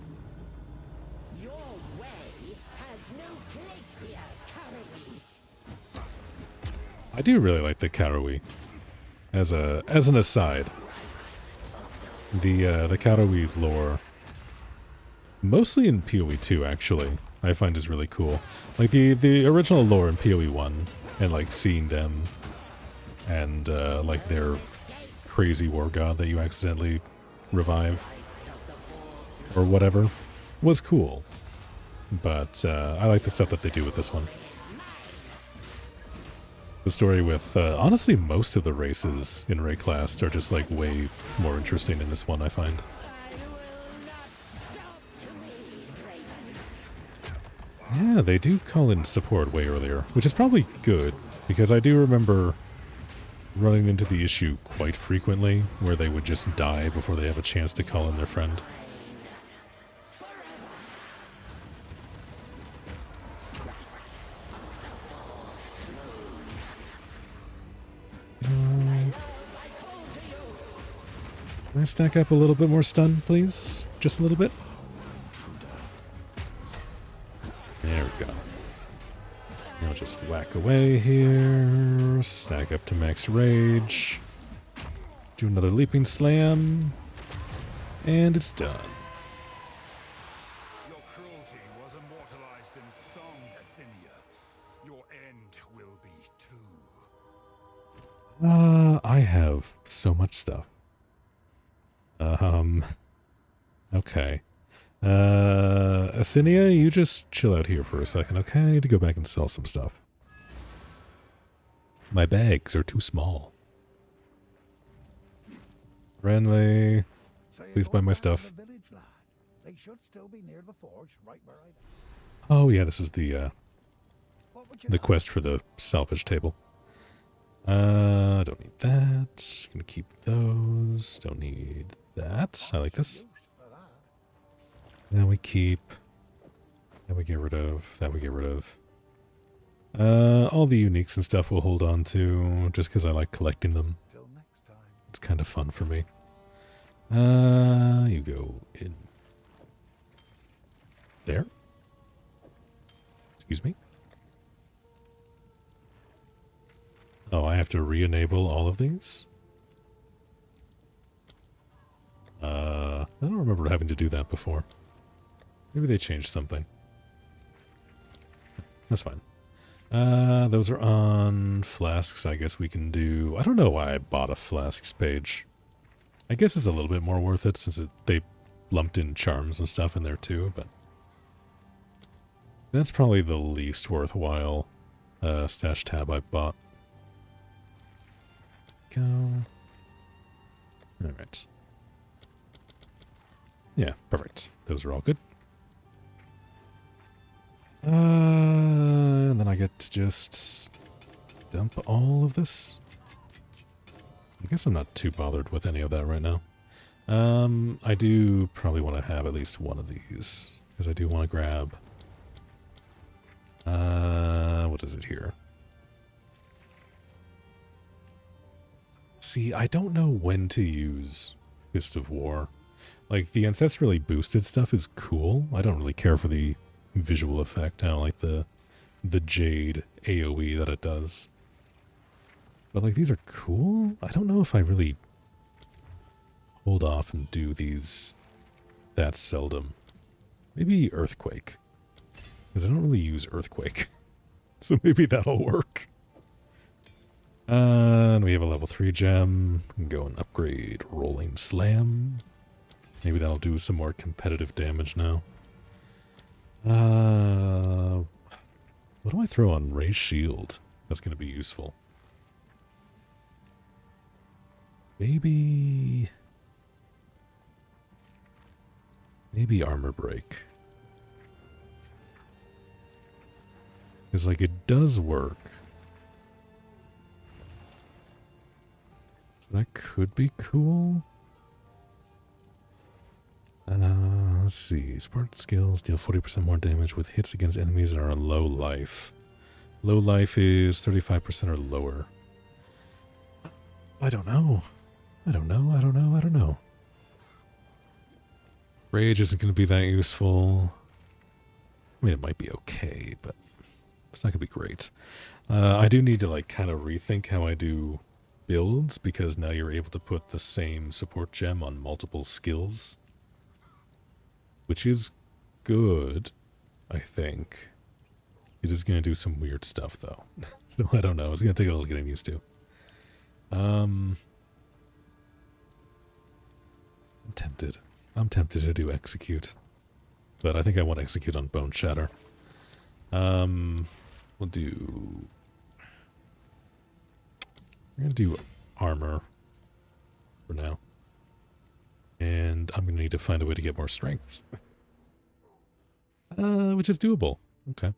H: Your way has no place here, Karawi.
A: I do really like the Karawi. As an aside. The Karawi lore, mostly in PoE 2 actually, I find is really cool. Like the original lore in PoE 1, and like seeing them, and like their crazy war god that you accidentally revive, or whatever, was cool. But I like the stuff that they do with this one. The story with, honestly, most of the races in Rayclast are just, like, way more interesting in this one, I find. Yeah, they do call in support way earlier, which is probably good, because I do remember running into the issue quite frequently, where they would just die before they have a chance to call in their friend. Can I stack up a little bit more stun, please? Just a little bit? There we go. Now just whack away here. Stack up to max rage. Do another leaping slam. And it's done.
F: Your cruelty was immortalized in song, Athenia. Your end will be too.
A: I have so much stuff. Okay. Asinia, you just chill out here for a second, okay? I need to go back and sell some stuff. My bags are too small. Renly,
D: So you're
A: please buy
D: going
A: my
D: back to
A: stuff.
D: the village, lad. They should still be near the forge, right where I...
A: Oh yeah, this is the
D: What would you
A: the
D: like?
A: quest for the salvage table. Don't need that. Gonna keep those. Don't need that. I like this.
D: Use for that.
A: Then we keep. That we get rid of. That we get rid of. All the uniques and stuff we'll hold on to, just because I like collecting them.
D: Till next time.
A: It's kind of fun for me. You go in. There. Excuse me. Oh, I have to re-enable all of these? I don't remember having to do that before. Maybe they changed something. That's fine. Those are on flasks. I guess we can do... I don't know why I bought a flasks page. I guess it's a little bit more worth it since they lumped in charms and stuff in there too, but... That's probably the least worthwhile stash tab I bought. Go. Alright. Yeah, perfect. Those are all good. And then I get to just dump all of this. I guess I'm not too bothered with any of that right now. I do probably want to have at least one of these, because I do want to grab... what is it here? See, I don't know when to use Fist of War. Like, the ancestrally boosted stuff is cool. I don't really care for the visual effect. I don't like the jade AoE that it does. But, like, these are cool. I don't know if I really hold off and do these that seldom. Maybe Earthquake. Because I don't really use Earthquake. So maybe that'll work. And we have a level 3 gem. We can go and upgrade Rolling Slam. Maybe that'll do some more competitive damage now. What do I throw on Ray's Shield? That's going to be useful. Maybe Armor Break. Because, like, it does work. So that could be cool. Let's see. Spartan skills deal 40% more damage with hits against enemies that are low life. Low life is 35% or lower. I don't know. I don't know. Rage isn't going to be that useful. I mean, it might be okay, but it's not going to be great. I do need to, like, kind of rethink how I do builds, because now you're able to put the same support gem on multiple skills. Which is good, I think. It is going to do some weird stuff, though. So I don't know. It's going to take a little getting used to. I'm tempted. I'm tempted to do Execute. But I think I want Execute on Bone Shatter. We'll do... We're going to do Armor for now. And I'm going to need to find a way to get more strength. Which is doable. Okay.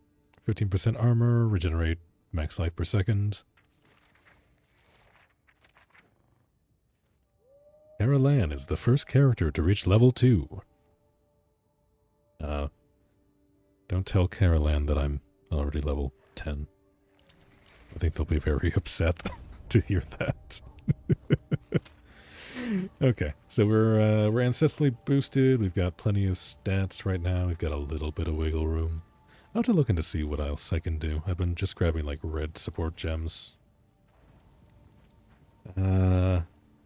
A: 15% armor, regenerate max life per second. Carolan is the first character to reach level 2. Don't tell Carolan that I'm already level 10. I think they'll be very upset to hear that. Okay, so we're ancestrally boosted. We've got plenty of stats right now. We've got a little bit of wiggle room. I'll have to look into see what else I can do. I've been just grabbing like red support gems. Hold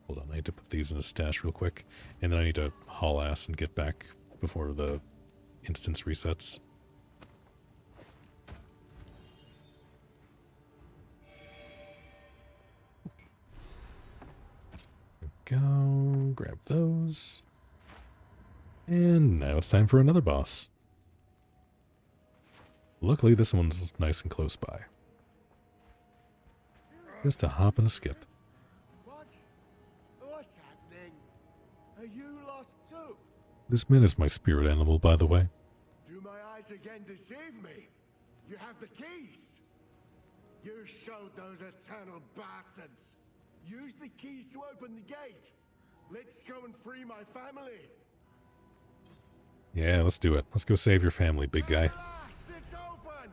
A: on, I need to put these in a stash real quick, and then I need to haul ass and get back before the instance resets. Go grab those. And now it's time for another boss. Luckily, this one's nice and close by. Just a hop and a skip.
B: What? What's happening? Are you lost too?
A: This man is my spirit animal, by the way.
B: Do my eyes again deceive me? You have the keys. You showed those eternal bastards. Use the keys to open the gate. Let's go and free my family.
A: Yeah, let's do it. Let's go save your family, big guy.
B: At last, it's open.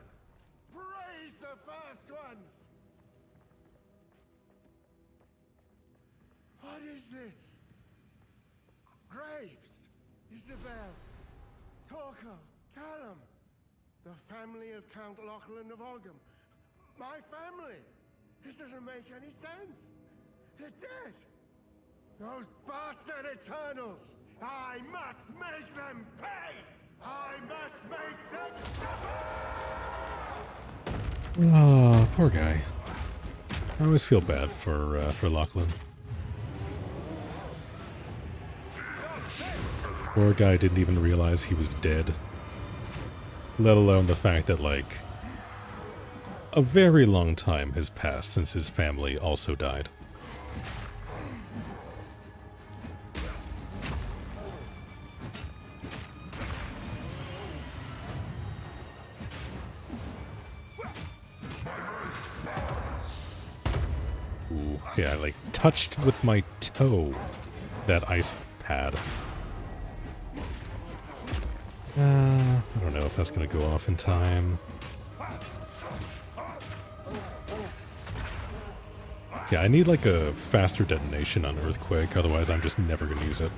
B: Praise the first ones. What is this? Graves, Isabel, Torko, Callum, the family of Count Lachlan of Ogham. My family. This doesn't make any sense. They're dead. Those bastard Eternals. I must make them pay. I must make them suffer.
A: Oh, poor guy. I always feel bad for Lachlan. Poor guy didn't even realize he was dead. Let alone the fact that, like, a very long time has passed since his family also died. Ooh, yeah, I like touched with my toe that ice pad. I don't know if that's gonna go off in time. Yeah, I need like a faster detonation on Earthquake, otherwise I'm just never gonna use it.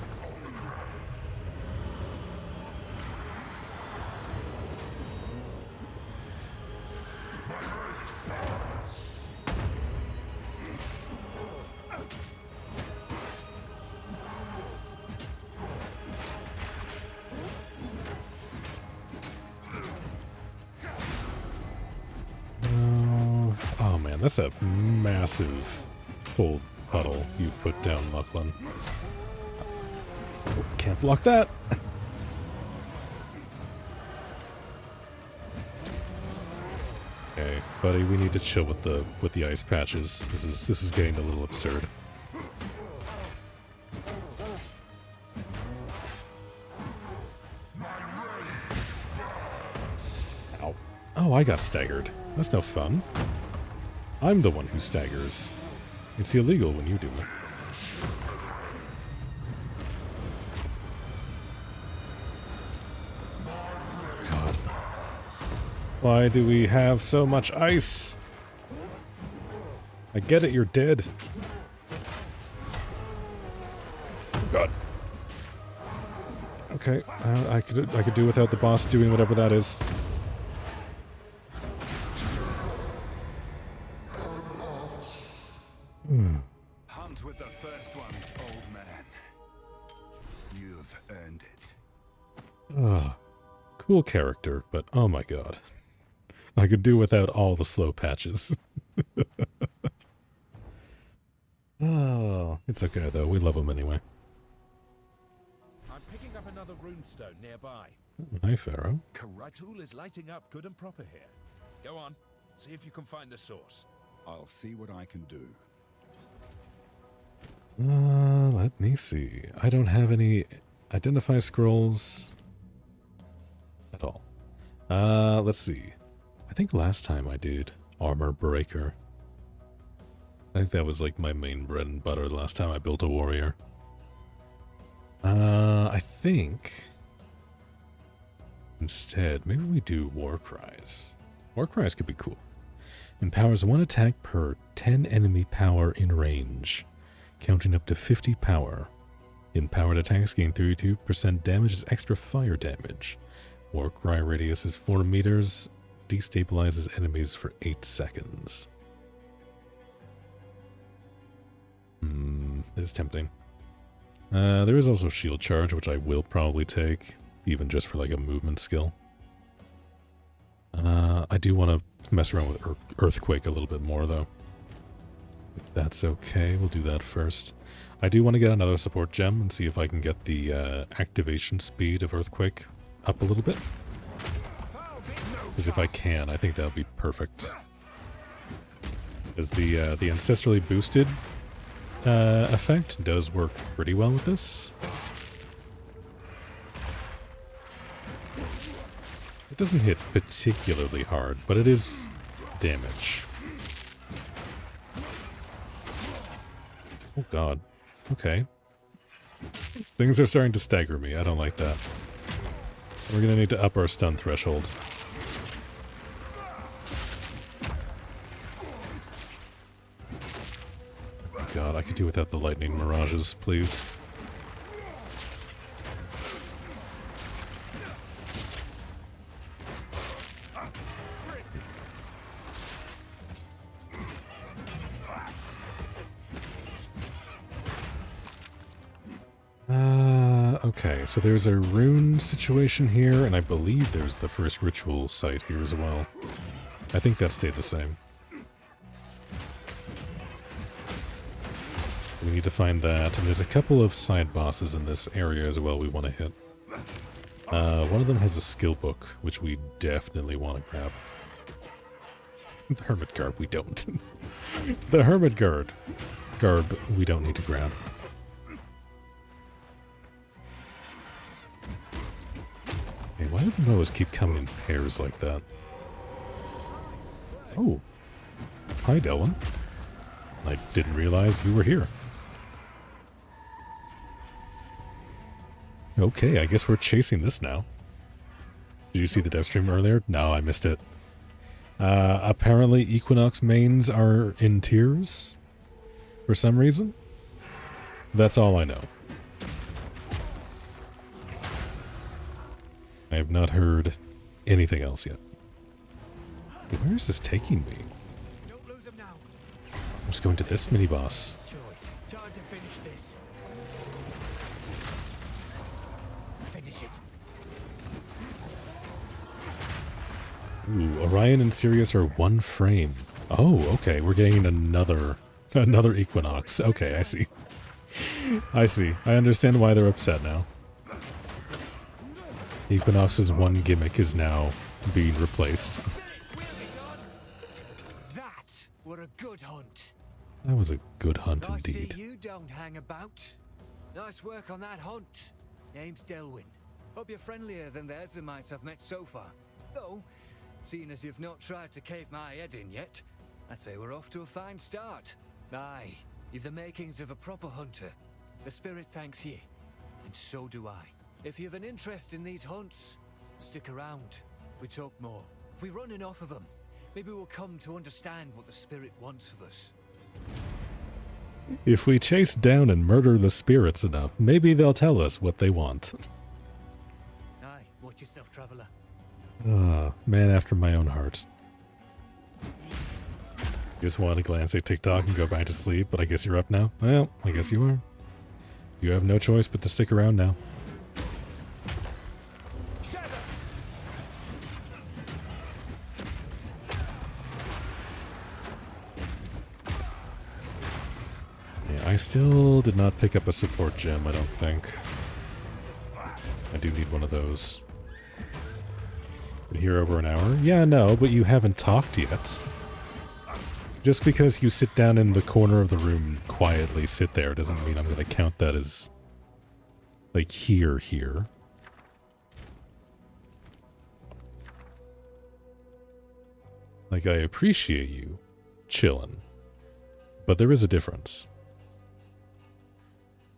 A: Oh man, that's a massive cold puddle you put down, Lachlan. Oh, can't block that! Okay, buddy, we need to chill with the ice patches. This is getting a little absurd. Ow. Oh, I got staggered. That's no fun. I'm the one who staggers. It's illegal when you do it. God. Why do we have so much ice? I get it, you're dead. God. Okay, I could do without the boss doing whatever that is.
C: Hunt with the first ones, old man. You've earned it.
A: Ugh. Cool character, but oh my god. I could do without all the slow patches. Oh, it's okay though. We love them anyway.
F: I'm picking up another runestone nearby.
A: Hi, Pharaoh.
F: Karatul is lighting up good and proper here. Go on, see if you can find the source.
C: I'll see what I can do.
A: Let me see. I don't have any identify scrolls at all. Let's see. I think last time I did Armor Breaker. I think that was like my main bread and butter last time I built a warrior. I think instead, maybe we do War Cries. War Cries could be cool. Empowers 1 attack per 10 enemy power in range, counting up to 50 power. Empowered attacks gain 32% damage as extra fire damage. War Cry radius is 4 meters, destabilizes enemies for 8 seconds. It's tempting. There is also Shield Charge, which I will probably take, even just for like a movement skill. I do want to mess around with Earthquake a little bit more, though. If that's okay, we'll do that first. I do want to get another support gem and see if I can get the activation speed of Earthquake up a little bit. Because if I can, I think that would be perfect. Because the ancestrally boosted effect does work pretty well with this. It doesn't hit particularly hard, but it is damage. Oh god. Okay. Things are starting to stagger me. I don't like that. We're gonna need to up our stun threshold. God, I could do without the lightning mirages, please. Okay, so there's a rune situation here, and I believe there's the first ritual site here as well. I think that stayed the same. So we need to find that, and there's a couple of side bosses in this area as well we want to hit. One of them has a skill book, which we definitely want to grab. The Hermit Garb we don't. The Hermit Garb we don't need to grab. Hey, why do the Moas keep coming in pairs like that? Oh. Hi, Delwyn. I didn't realize you were here. Okay, I guess we're chasing this now. Did you see the dev stream earlier? No, I missed it. Apparently Equinox mains are in tiers for some reason. That's all I know. I have not heard anything else yet. Where is this taking me?
B: Don't lose him now.
A: I'm just going to this mini-boss.
B: Choice. Time to finish this. Finish it.
A: Ooh, Orion and Sirius are one frame. Oh, okay, we're getting another Equinox. Okay, I see. I see. I understand why they're upset now. Equinox's one gimmick is now being replaced.
B: That were a good hunt.
A: That was a good hunt
B: I
A: indeed.
B: see you don't hang about. Nice work on that hunt. Name's Delwyn. Hope you're friendlier than the Ezramites I've met so far. Though, seeing as you've not tried to cave my head in yet, I'd say we're off to a fine start. Aye, you've the makings of a proper hunter. The spirit thanks ye, and so do I. If you've an interest in these hunts, stick around. We talk more. If we run enough of them, maybe we'll come to understand what the spirit wants of us.
A: If we chase down and murder the spirits enough, maybe they'll tell us what they want.
B: Aye, watch yourself, traveler.
A: Ah, man after my own heart. Just wanted to glance at TikTok and go back to sleep, but I guess you're up now? Well, I guess you are. You have no choice but to stick around now. I still did not pick up a support gem, I don't think. I do need one of those. Been here over an hour? Yeah, no, but you haven't talked yet. Just because you sit down in the corner of the room and quietly sit there doesn't mean I'm going to count that as, like, here. Like, I appreciate you chillin', but there is a difference.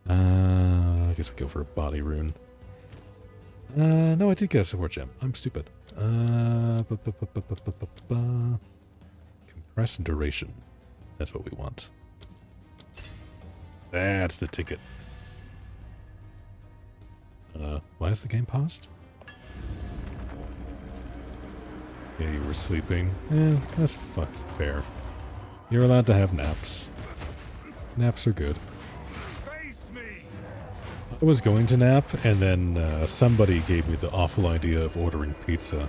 A: I guess we go for a body rune. No, I did get a support gem. I'm stupid. Compressed duration. That's what we want. That's the ticket. Why is the game paused? Yeah, you were sleeping. That's fair. You're allowed to have naps. Naps are good. I was going to nap, and then somebody gave me the awful idea of ordering pizza.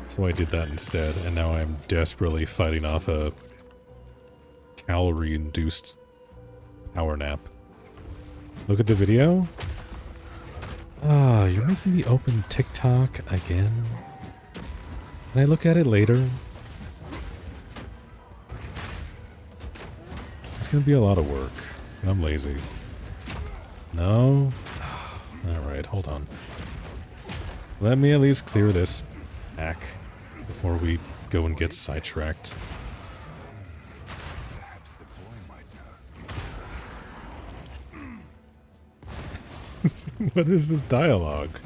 A: So I did that instead, and now I'm desperately fighting off a calorie-induced Power nap. Look at the video. Ah, you're making me open TikTok again. Can I look at it later? It's gonna be a lot of work. I'm lazy. No? Alright, hold on. Let me at least clear this pack before we go and get sidetracked.
F: Perhaps the boy might know.
A: What is this dialogue?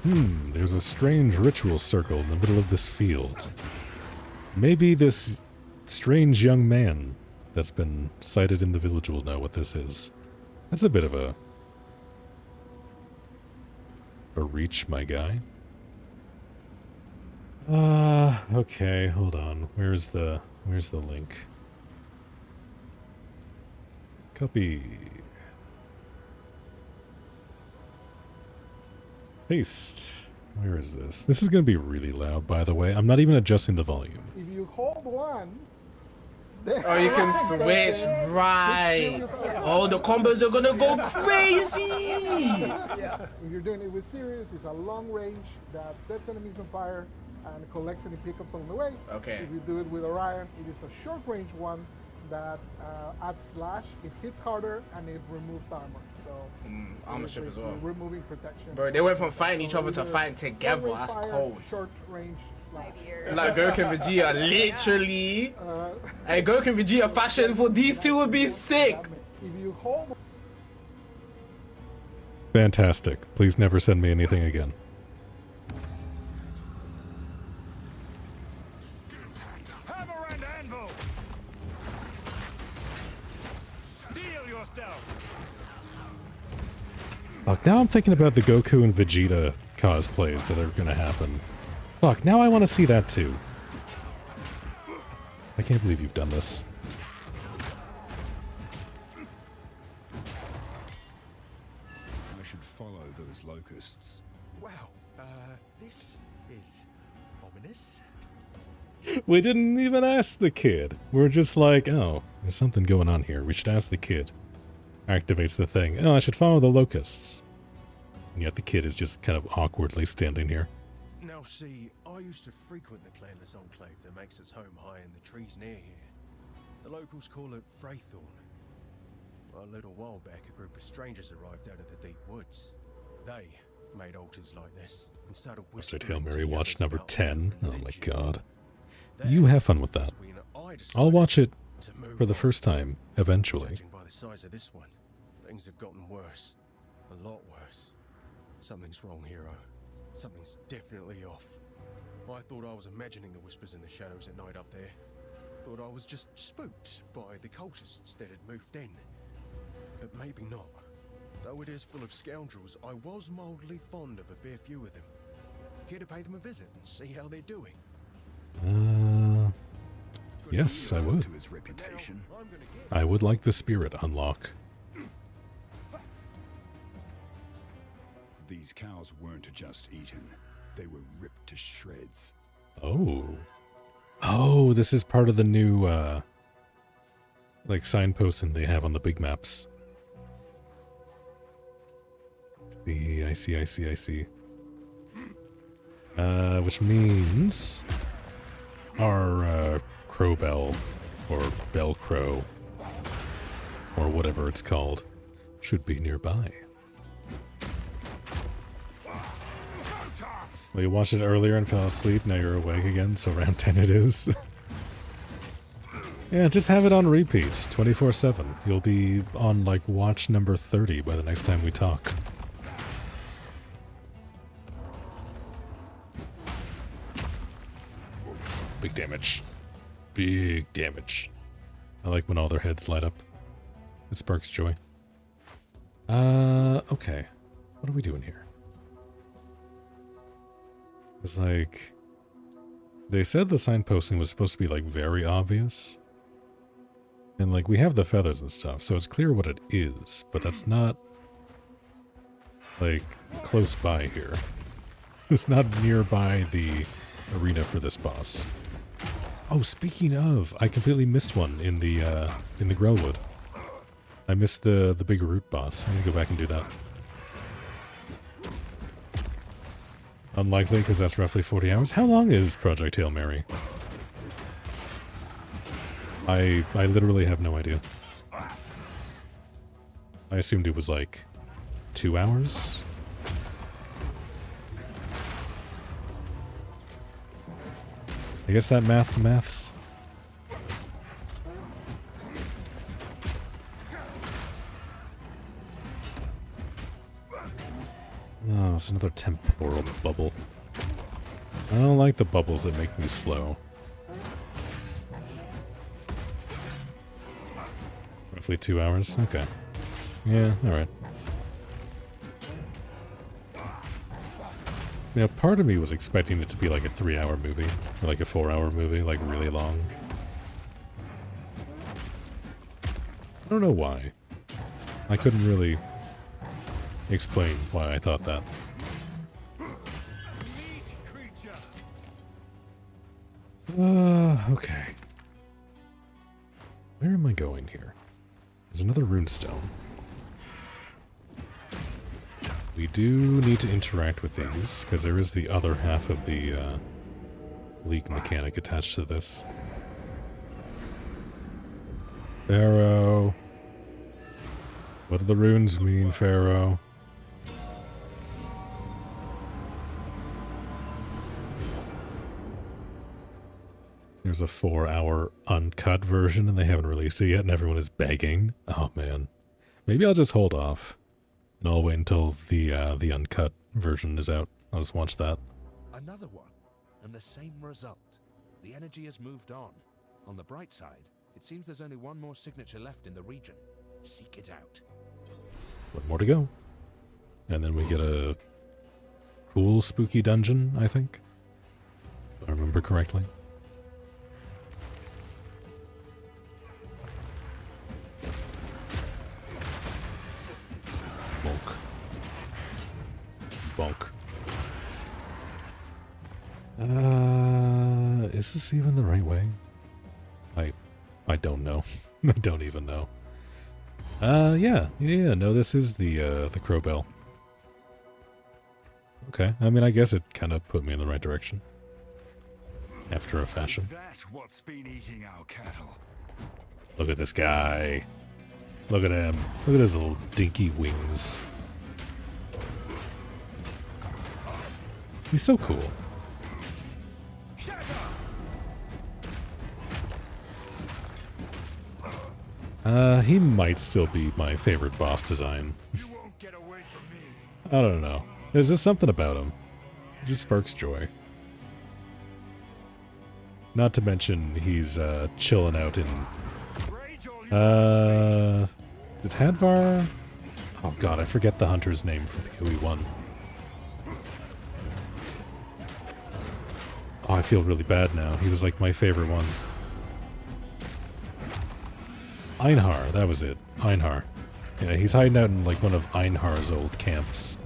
A: There's a strange ritual circle in the middle of this field. Maybe this strange young man that's been sighted in the village will know what this is. That's a bit of a reach, my guy. Okay, hold on. Where's the link? Copy. Paste. Where is this? This is going to be really loud, by the way. I'm not even adjusting the volume.
I: If you hold one,
J: Oh, you can switch, right? Oh, the combos are gonna go crazy!
I: if you're doing it with Sirius, it's a long range that sets enemies on fire and collects any pickups along the way.
J: Okay.
I: If you do it with Orion, it is a short range one that adds slash, it hits harder, and it removes armor. So
J: Armor strip as well.
I: Removing protection.
J: Bro, they went from fighting each other to
I: either
J: fighting together.
I: long range
J: That's
I: fire,
J: cold.
I: Short range slash.
J: Like Goku and Vegeta, literally. And Goku and Vegeta fashion for these two would be sick.
I: If you hold
A: Fantastic. Please never send me anything again.
F: Hammer and anvil! Steel yourself!
A: Fuck, now I'm thinking about the Goku and Vegeta cosplays that are gonna happen. Fuck, now I want to see that too. I can't believe you've done this.
F: I should follow those locusts.
K: Wow, this is ominous.
A: We didn't even ask the kid. We're just like, oh, there's something going on here. We should ask the kid. Activates the thing. Oh, I should follow the locusts. And yet the kid is just kind of awkwardly standing here.
K: Now see, I used to frequent the clanless enclave that makes its home high in the trees near here. The locals call it Freythorn. A little while back, a group of strangers arrived out of the deep woods. They made altars like this and started
A: Bastard
K: whispering
A: Hail
K: to
A: Mary
K: the
A: watch
K: others
A: number
K: about
A: 10.
K: their
A: Oh my
K: religion.
A: god.
K: That
A: You have fun with that.
K: was when I
A: I'll
K: decided
A: watch it
K: to move
A: for the
K: on.
A: first time, eventually.
K: Judging by the size of this one, things have gotten worse. A lot worse. Something's wrong, hero. Something's definitely off. I thought I was imagining the whispers in the shadows at night up there. Thought I was just spooked by the cultists that had moved in. But maybe not. Though it is full of scoundrels, I was mildly fond of a fair few of them. Care to pay them a visit and see how they're doing?
A: Yes, I would.
F: To his reputation.
A: I would like the spirit unlock.
F: These cows weren't just eaten. They were ripped to shreds.
A: Oh. Oh, this is part of the new, like, signposting they have on the big maps. I see. Which means our, Crow Bell, or Bell Crow, or whatever it's called, should be nearby. Well, you watched it earlier and fell asleep, now you're awake again, so round 10 it is. Yeah, just have it on repeat, 24/7. You'll be on, like, watch number 30 by the next time we talk. Big damage. Big damage. I like when all their heads light up. It sparks joy. Okay. What are we doing here? It's like... They said the signposting was supposed to be, like, very obvious. And, like, we have the feathers and stuff, so it's clear what it is, but that's not, like, close by here. It's not nearby the arena for this boss. Oh, speaking of, I completely missed one in the Grellwood. I missed the big root boss. I'm gonna go back and do that. Unlikely, because that's roughly 40 hours. How long is Project Hail Mary? I literally have no idea. I assumed it was like 2 hours. I guess that maths. Oh, it's another temporal bubble. I don't like the bubbles that make me slow. Roughly 2 hours? Okay. Yeah, alright. Now, part of me was expecting it to be like a 3-hour movie, or like a 4-hour movie, like really long. I don't know why. I couldn't really explain why I thought that. Okay. Where am I going here? There's another runestone. We do need to interact with these, because there is the other half of the leak mechanic attached to this. Pharaoh. What do the runes mean, Pharaoh? There's a 4-hour uncut version and they haven't released it yet and everyone is begging. Oh man. Maybe I'll just hold off. And I'll wait until the uncut version is out. I'll just watch that.
F: Another one, and the same result. The energy has moved on. On the bright side, it seems there's only one more signature left in the region. Seek it out.
A: One more to go. And then we get a cool, spooky dungeon, I think. If I remember correctly. Bonk. Is this even the right way? I don't know. I don't even know. Yeah, no, this is the crow bell. Okay, I mean, I guess it kind of put me in the right direction. After a fashion.
L: Is that what's been eating our cattle?
A: Look at this guy. Look at him. Look at his little dinky wings. He's so cool. He might still be my favorite boss design. I don't know. There's just something about him. It just sparks joy. Not to mention he's chilling out in did Hadvar? Oh god, I forget the hunter's name from PoE1. Oh, I feel really bad now. He was like my favorite one. Einhar, that was it. Einhar. Yeah, he's hiding out in like one of Einhar's old camps.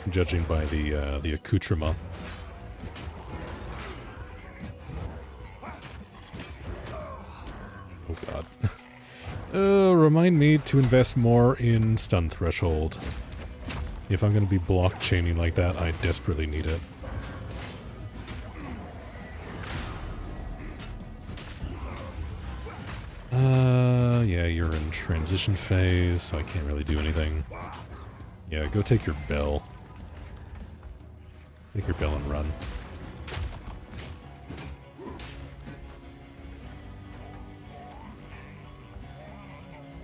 A: Judging by the accoutrement. Oh god. Remind me to invest more in stun threshold. If I'm going to be blockchaining like that, I desperately need it. Yeah, you're in transition phase, so I can't really do anything. Yeah, go take your bell. Take your bell and run.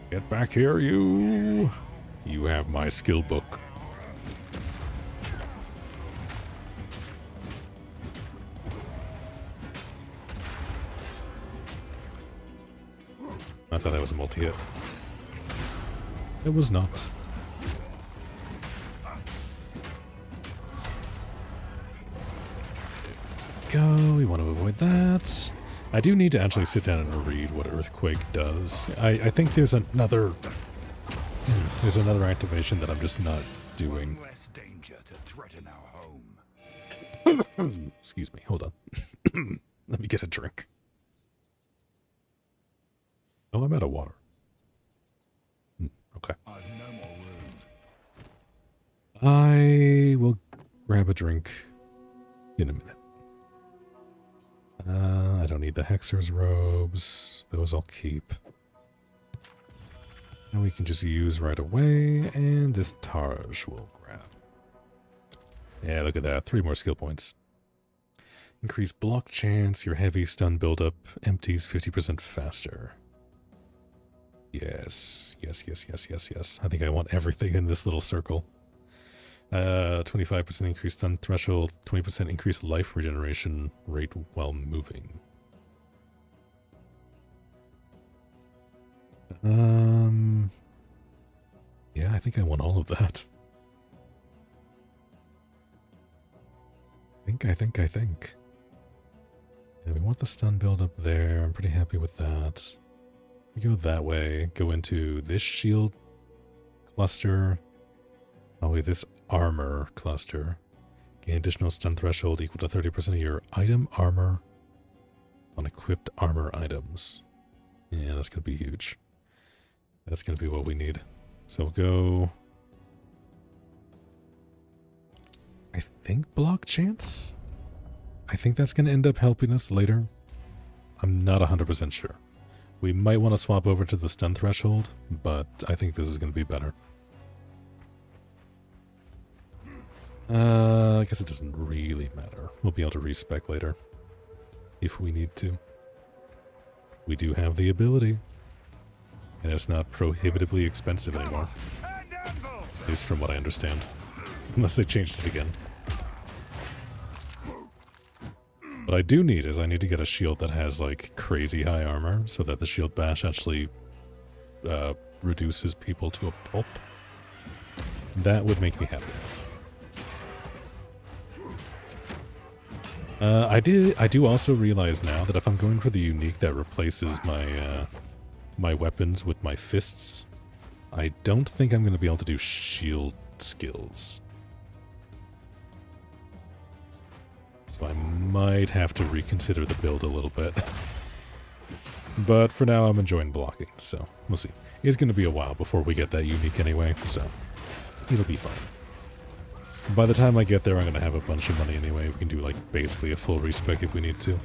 A: Get back here, you! You have my skill book. I thought that was a multi-hit. It was not. Go, we want to avoid that. I do need to actually sit down and read what Earthquake does. I think there's another activation that I'm just not doing.
L: Less danger to threaten our home.
A: Excuse me, hold on. Let me get a drink. Oh, I'm out of water. Okay.
F: I've no more room.
A: I will grab a drink in a minute. I don't need the Hexer's robes. Those I'll keep. And we can just use right away, and this Tarj will grab. Yeah, look at that. 3 more skill points. Increase block chance, your heavy stun buildup empties 50% faster. Yes, yes, yes, yes, yes, yes. I think I want everything in this little circle. 25% increased stun threshold, 20% increased life regeneration rate while moving. Yeah, I think I want all of that. I think. Yeah, we want the stun build up there. I'm pretty happy with that. We go that way, go into this shield cluster. Probably this armor cluster. Gain additional stun threshold equal to 30% of your item armor on equipped armor items. Yeah, that's going to be huge. That's going to be what we need. So we'll go... I think block chance? I think that's going to end up helping us later. I'm not 100% sure. We might want to swap over to the stun threshold, but I think this is going to be better. I guess it doesn't really matter. We'll be able to respec later. If we need to. We do have the ability. And it's not prohibitively expensive anymore. At least from what I understand. Unless they changed it again. What I do need is I need to get a shield that has like crazy high armor so that the shield bash actually reduces people to a pulp. That would make me happy. I do also realize now that if I'm going for the unique that replaces my my weapons with my fists, I don't think I'm going to be able to do shield skills. So I might have to reconsider the build a little bit. But for now I'm enjoying blocking, so we'll see. It's going to be a while before we get that unique anyway, so it'll be fine. By the time I get there, I'm going to have a bunch of money anyway. We can do, like, basically a full respec if we need to.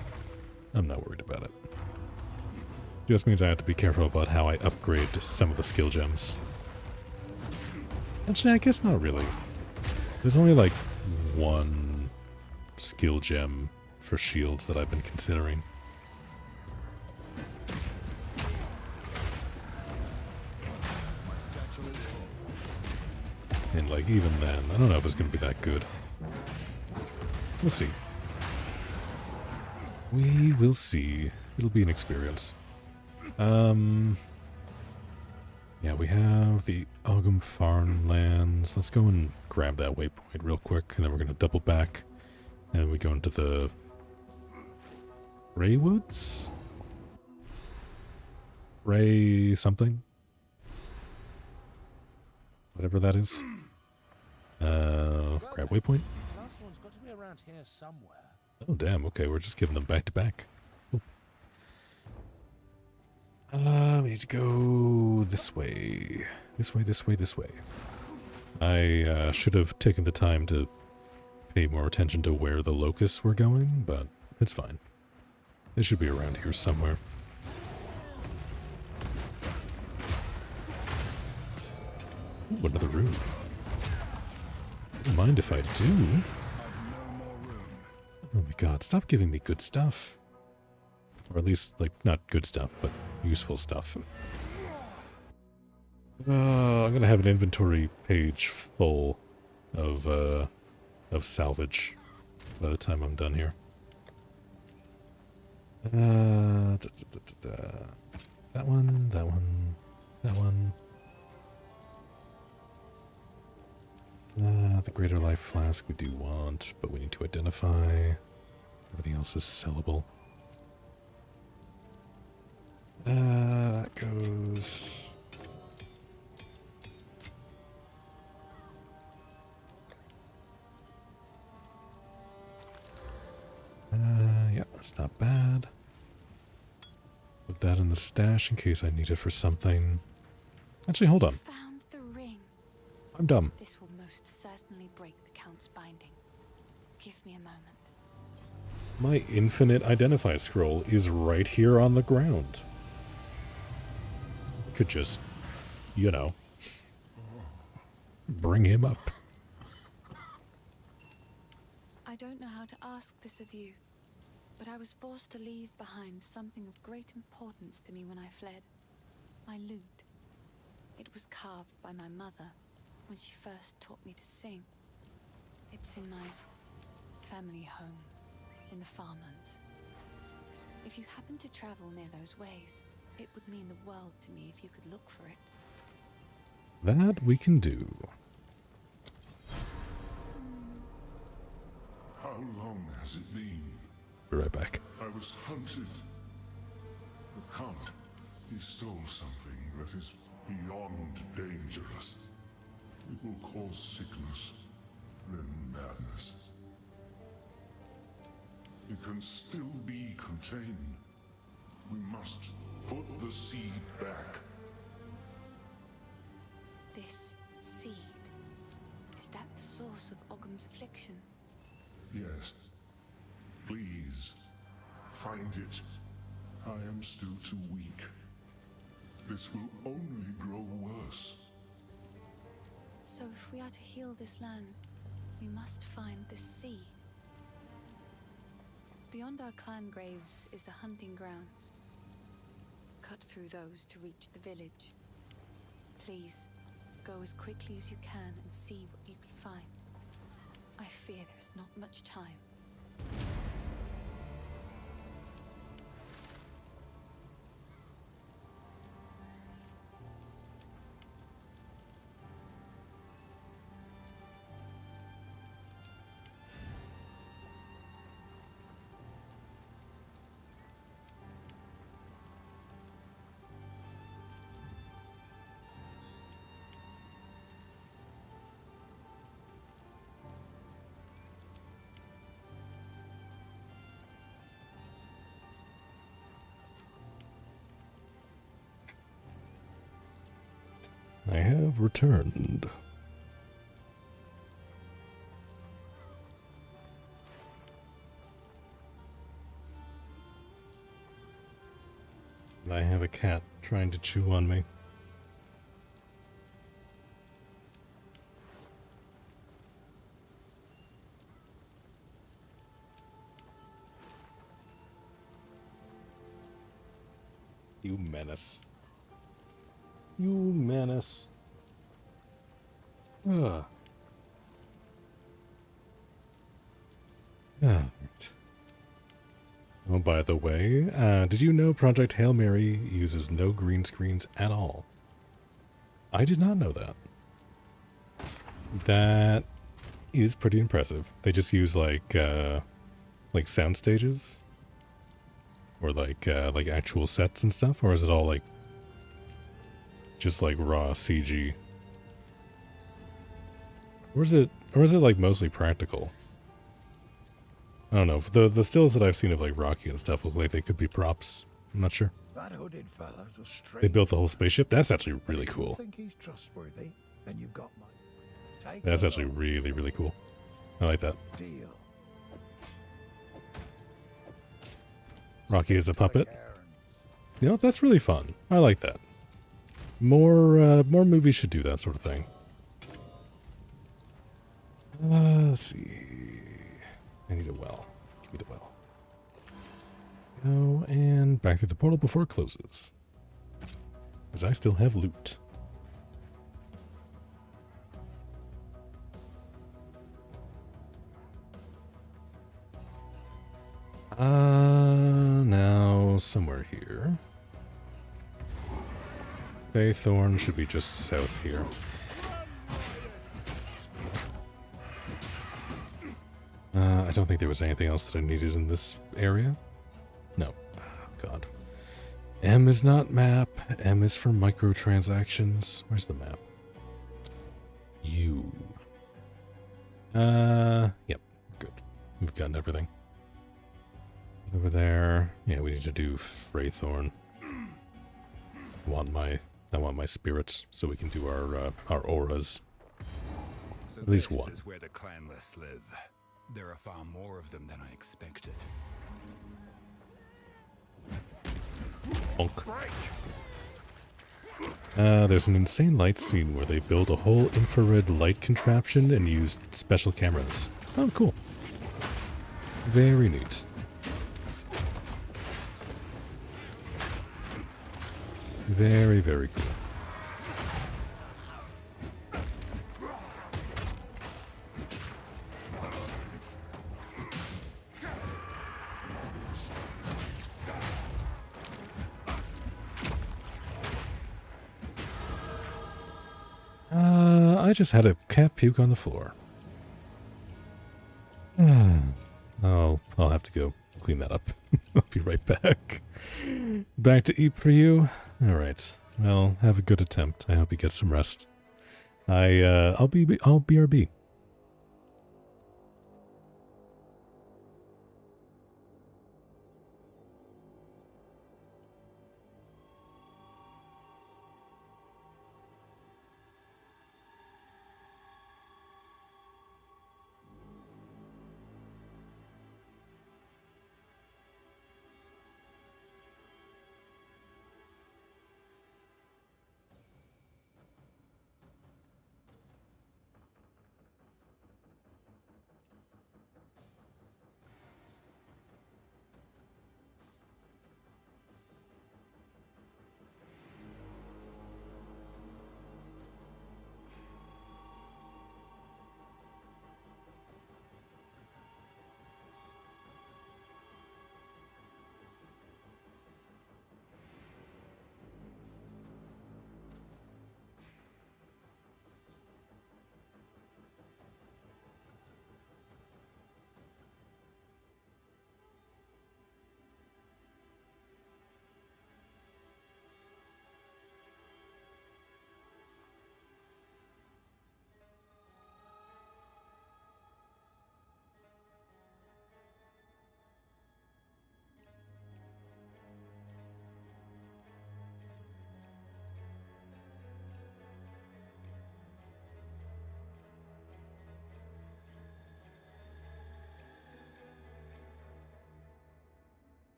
A: I'm not worried about it. Just means I have to be careful about how I upgrade some of the skill gems. Actually, I guess not really. There's only, like, one skill gem for shields that I've been considering. And, like, even then, I don't know if it's going to be that good. We'll see. We will see. It'll be an experience. Yeah, we have the Ogum farmlands. Let's go and grab that waypoint real quick, and then we're going to double back. And we go into the... Raywoods? Ray something? Whatever that is. Grab waypoint.
F: Last one's got to be around here somewhere.
A: Oh damn, okay, we're just giving them back to back. Cool. We need to go this way. This way, this way, this way. I should have taken the time to pay more attention to where the locusts were going, but it's fine. They should be around here somewhere. Ooh, another room. Don't mind if I do. Oh my god, stop giving me good stuff. Or at least, like, not good stuff, but useful stuff. I'm gonna have an inventory page full of salvage by the time I'm done here. That one, that one, that one. The greater life flask we do want, but we need to identify. Everything else is sellable. That goes... yeah, that's not bad. Put that in the stash in case I need it for something. Actually, hold on.
E: Found the ring.
A: I'm dumb.
E: This will most certainly break the Count's binding. Give me a moment.
A: My infinite identify scroll is right here on the ground. Could just, you know, bring him up.
E: I don't know how to ask this of you, but I was forced to leave behind something of great importance to me when I fled. My lute. It was carved by my mother when she first taught me to sing. It's in my family home in the farmlands. If you happen to travel near those ways, it would mean the world to me if you could look for it.
A: That we can do.
M: How long has it been?
A: Be right back.
M: I was hunted. The Count, he stole something that is beyond dangerous. It will cause sickness, then madness. It can still be contained. We must put the seed back.
E: This seed, is that the source of Ogham's affliction?
M: Yes. Please, find it. I am still too weak. This will only grow worse.
E: So if we are to heal this land, we must find this seed. Beyond our clan graves is the hunting grounds. Cut through those to reach the village. Please, go as quickly as you can and see what you can find. I fear there is not much time.
A: I have returned. I have a cat trying to chew on me. You menace. You menace. Ugh. Oh, by the way, did you know Project Hail Mary uses no green screens at all? I did not know that. That is pretty impressive. They just use like sound stages? Or like actual sets and stuff? Or is it all like just like raw CG? Or is it like mostly practical? I don't know. The stills that I've seen of like Rocky and stuff look like they could be props. I'm not sure.
D: That hooded fella's a strange.
A: They built the whole spaceship. That's actually really
D: If you
A: cool.
D: think he's trustworthy, then you've got my take
A: That's
D: it
A: actually
D: on.
A: really, really cool. I like that.
D: Deal.
A: Rocky is a puppet. You know, that's really fun. I like that. More movies should do that sort of thing. Let's see. I need a well. Give me the well. Go and back through the portal before it closes. Because I still have loot. Now somewhere here. Baythorn should be just south here. I don't think there was anything else that I needed in this area. No. Oh, God. M is not map. M is for microtransactions. Where's the map? U. Yep. Good. We've gotten everything. Over there. Yeah, we need to do Freythorn. want my spirit so we can do our auras.
L: So
A: At least
L: this
A: one.
L: is where the clanless live. There are far more of them than I expected.
A: Bonk. There's an insane light scene where they build a whole infrared light contraption and use special cameras. Oh, cool. Very neat. Very, very cool. I just had a cat puke on the floor. I'll have to go clean that up. I'll be right back. Back to eat for you. All right. Well, have a good attempt. I hope you get some rest. I'll BRB.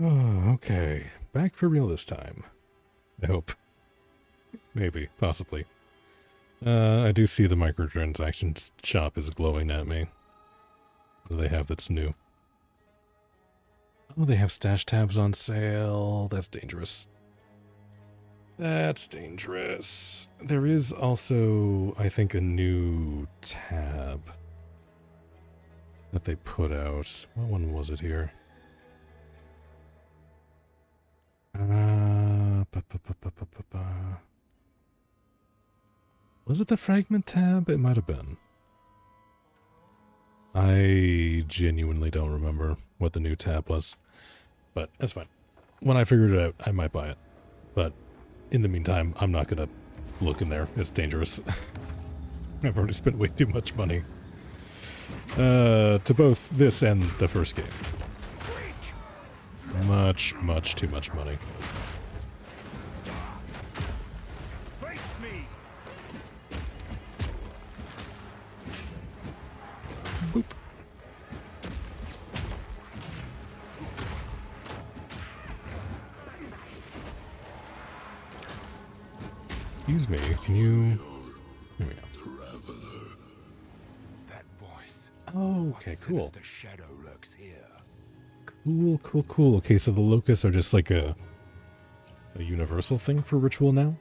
A: Oh, okay. Back for real this time. I hope. Maybe. Possibly. I do see the microtransactions shop is glowing at me. What do they have that's new? Oh, they have stash tabs on sale. That's dangerous. That's dangerous. There is also, I think, a new tab that they put out. What one was it here? Was it the fragment tab? It might have been. I genuinely don't remember what the new tab was, but that's fine. When I figured it out, I might buy it. But in the meantime, I'm not gonna look in there. It's dangerous. I've already spent way too much money to both this and the first game. Much, much too much money. Boop. Excuse me, can you... Here we go.
F: That voice.
A: Oh, okay, cool.
F: The shadow lurks here.
A: Cool, cool, cool. Okay, so the locusts are just like a universal thing for ritual now?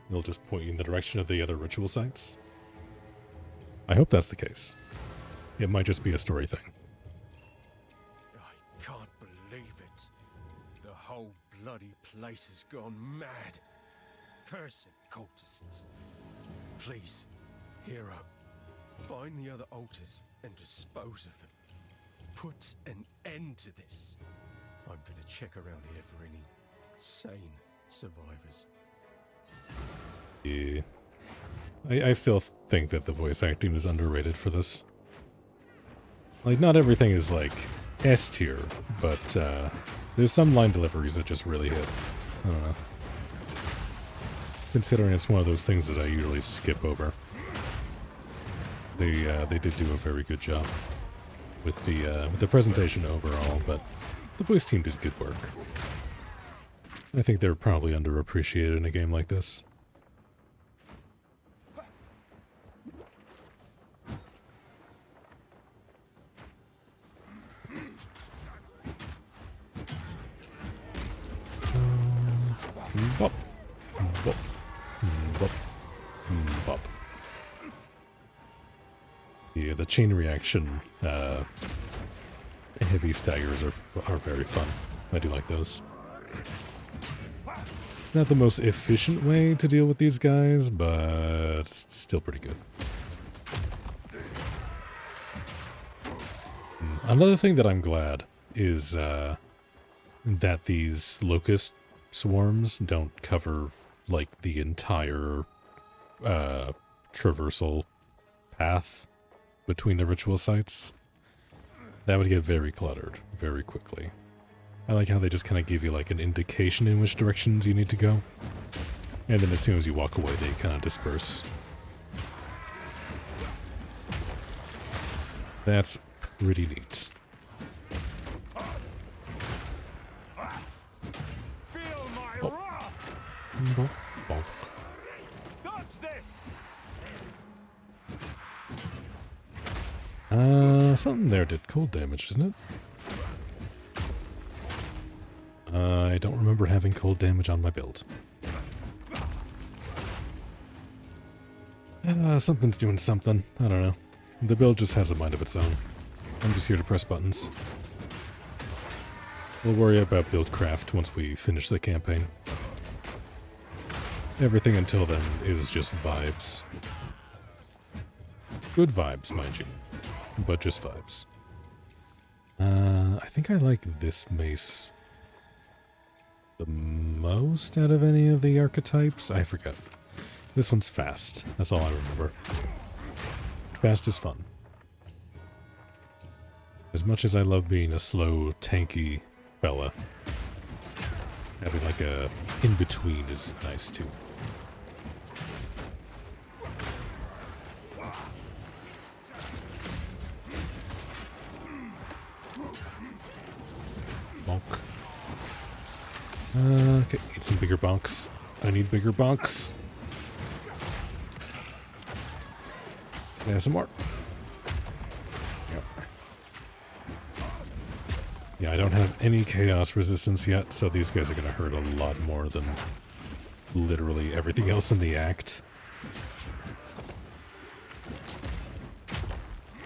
A: They'll just point you in the direction of the other ritual sites? I hope that's the case. It might just be a story thing.
K: I can't believe it. The whole bloody place has gone mad. Cursed cultists. Please, hero, find the other altars and dispose of them. Put an end to this. I'm gonna check around here for any sane survivors.
A: Yeah. I still think that the voice acting is underrated for this. Like, not everything is, like, S tier, but there's some line deliveries that just really hit. I don't know. Considering it's one of those things that I usually skip over. They did do a very good job with the presentation overall, but the voice team did good work. I think they're probably underappreciated in a game like this. Bop. Bop. Bop. Bop. Yeah, the chain reaction heavy staggers are very fun. I do like those. It's not the most efficient way to deal with these guys, but it's still pretty good. Another thing that I'm glad is that these locust swarms don't cover, like, the entire traversal path between the ritual sites. That would get very cluttered very quickly. I like how they just kind of give you, like, an indication in which directions you need to go. And then as soon as you walk away, they kind of disperse. That's pretty neat. Bonk. Bonk. Something there did cold damage, didn't it? I don't remember having cold damage on my build. Something's doing something. I don't know. The build just has a mind of its own. I'm just here to press buttons. We'll worry about build craft once we finish the campaign. Everything until then is just vibes. Good vibes, mind you. But just vibes. I think I like this mace the most out of any of the archetypes. I forget. This one's fast. That's all I remember. Fast is fun. As much as I love being a slow, tanky fella, having like a in-between is nice too. Bonk. Okay, need some bigger bonks. I need bigger bonks. Yeah, some more. Yep. Yeah, I don't have any chaos resistance yet, so these guys are going to hurt a lot more than literally everything else in the act.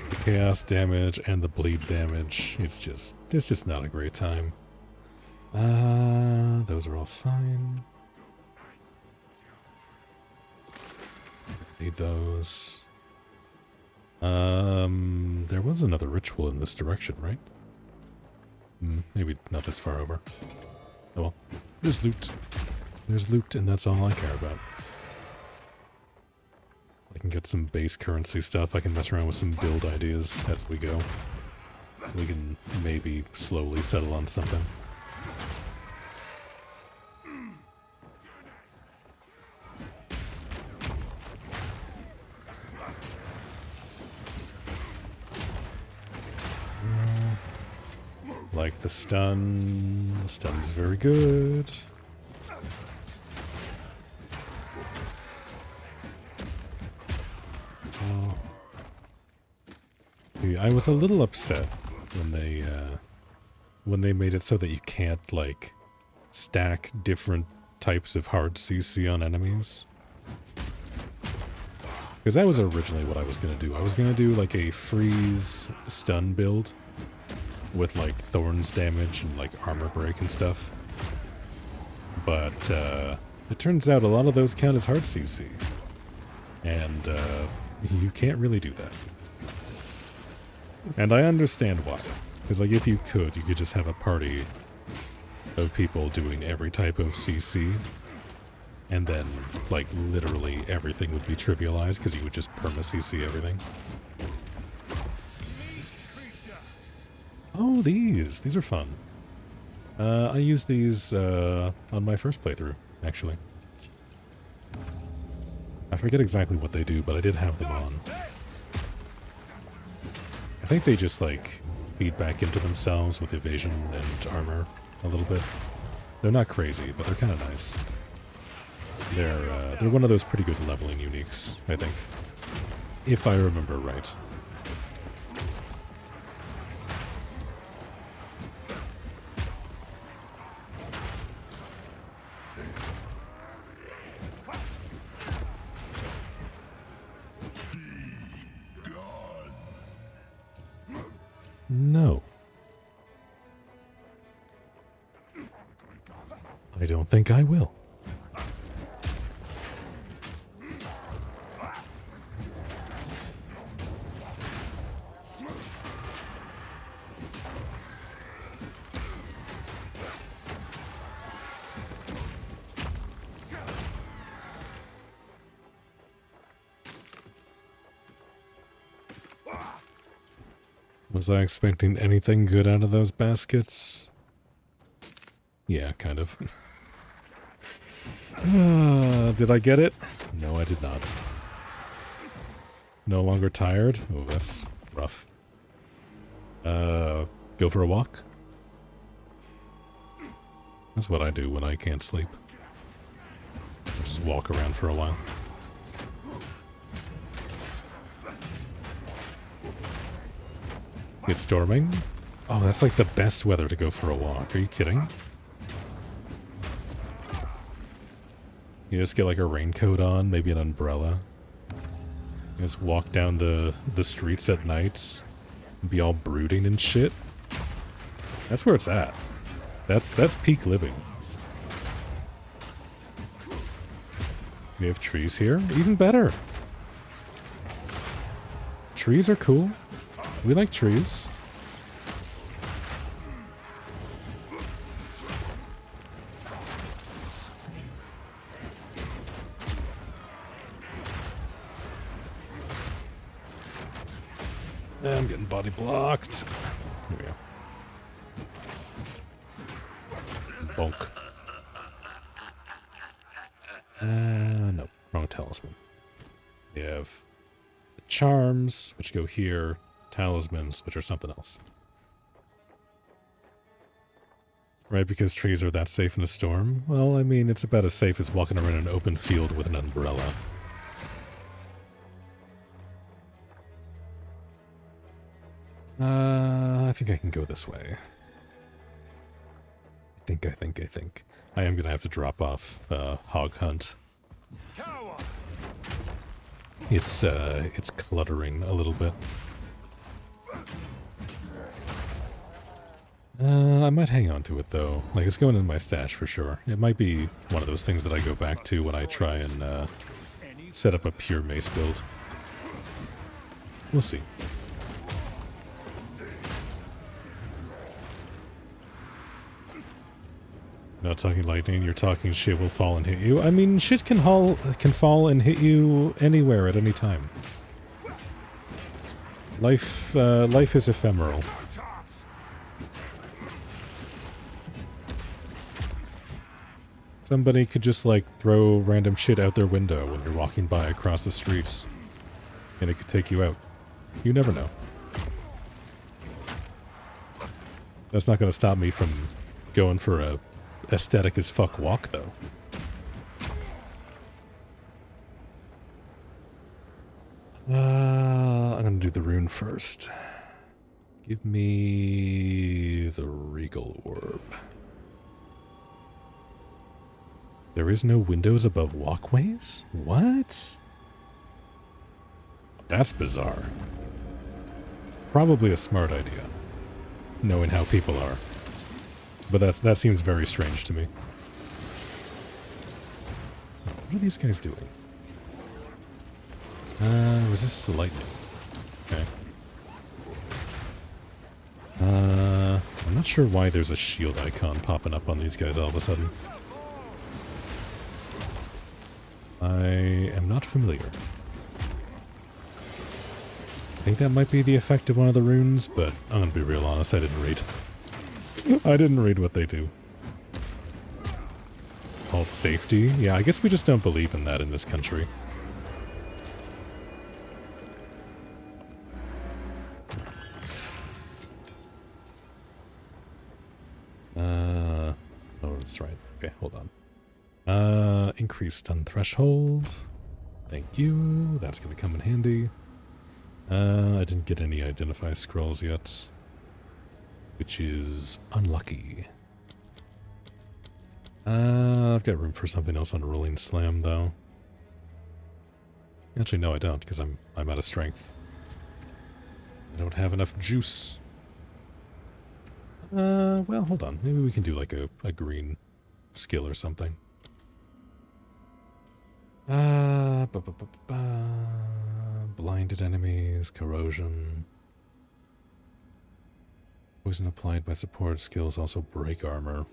A: The chaos damage and the bleed damage, it's just not a great time. Those are all fine. Need those. There was another ritual in this direction, right? Maybe not this far over. Oh well. There's loot. There's loot, and that's all I care about. I can get some base currency stuff. I can mess around with some build ideas as we go. We can maybe slowly settle on something. Like the stun. The stun's very good. Oh. Yeah, I was a little upset when they made it so that you can't, like, stack different types of hard CC on enemies. Because that was originally what I was going to do. I was going to do, like, a freeze stun build with, like, thorns damage and, like, armor break and stuff. But, it turns out a lot of those count as hard CC. And, you can't really do that. And I understand why. Because, like, if you could just have a party of people doing every type of CC, and then, like, literally everything would be trivialized because you would just perma-CC everything. Oh, these are fun. I used these on my first playthrough, actually. I forget exactly what they do, but I did have them on. I think they just, like, feed back into themselves with evasion and armor a little bit. They're not crazy, but they're kind of nice. They're one of those pretty good leveling uniques, I think. If I remember right. No. I don't think I will. Was I expecting anything good out of those baskets? Yeah, kind of. Did I get it? No, I did not. No longer tired? Oh, that's rough. Go for a walk? That's what I do when I can't sleep. I just walk around for a while. It's storming? Oh, that's like the best weather to go for a walk. Are you kidding? You just get like a raincoat on, maybe an umbrella. You just walk down the streets at night and be all brooding and shit. That's where it's at. That's peak living. We have trees here? Even better. Trees are cool. We like trees. I'm getting body blocked. Here we go. Bonk. No, wrong talisman. We have the charms, which go here. Talismans, which are something else. Right, because trees are that safe in a storm? Well, I mean, it's about as safe as walking around an open field with an umbrella. I think I can go this way. I think. I am gonna have to drop off Hog Hunt. It's cluttering a little bit. I might hang on to it though. Like, it's going in my stash for sure. It might be one of those things that I go back to when I try and set up a pure mace build. We'll see. Not talking lightning, you're talking shit will fall and hit you. I mean, shit can fall and hit you anywhere at any time. Life is ephemeral. Somebody could just, like, throw random shit out their window when you're walking by across the street, and it could take you out. You never know. That's not going to stop me from going for a aesthetic as fuck walk, though. I'm going to do the rune first. Give me the Regal Orb. There is no windows above walkways? What? That's bizarre. Probably a smart idea, knowing how people are. But that seems very strange to me. What are these guys doing? Resist the lightning. Okay. I'm not sure why there's a shield icon popping up on these guys all of a sudden. I am not familiar. I think that might be the effect of one of the runes, but I'm gonna be real honest, I didn't read. I didn't read what they do. Alt safety? Yeah, I guess we just don't believe in that in this country. Oh, that's right. Okay, hold on. Increased stun threshold. Thank you. That's gonna come in handy. I didn't get any identify scrolls yet, which is unlucky. I've got room for something else on Rolling Slam, though. Actually, no, I don't, because I'm out of strength. I don't have enough juice. Well, hold on. Maybe we can do like a green skill or something. Blinded enemies, corrosion. Poison applied by support skills also break armor.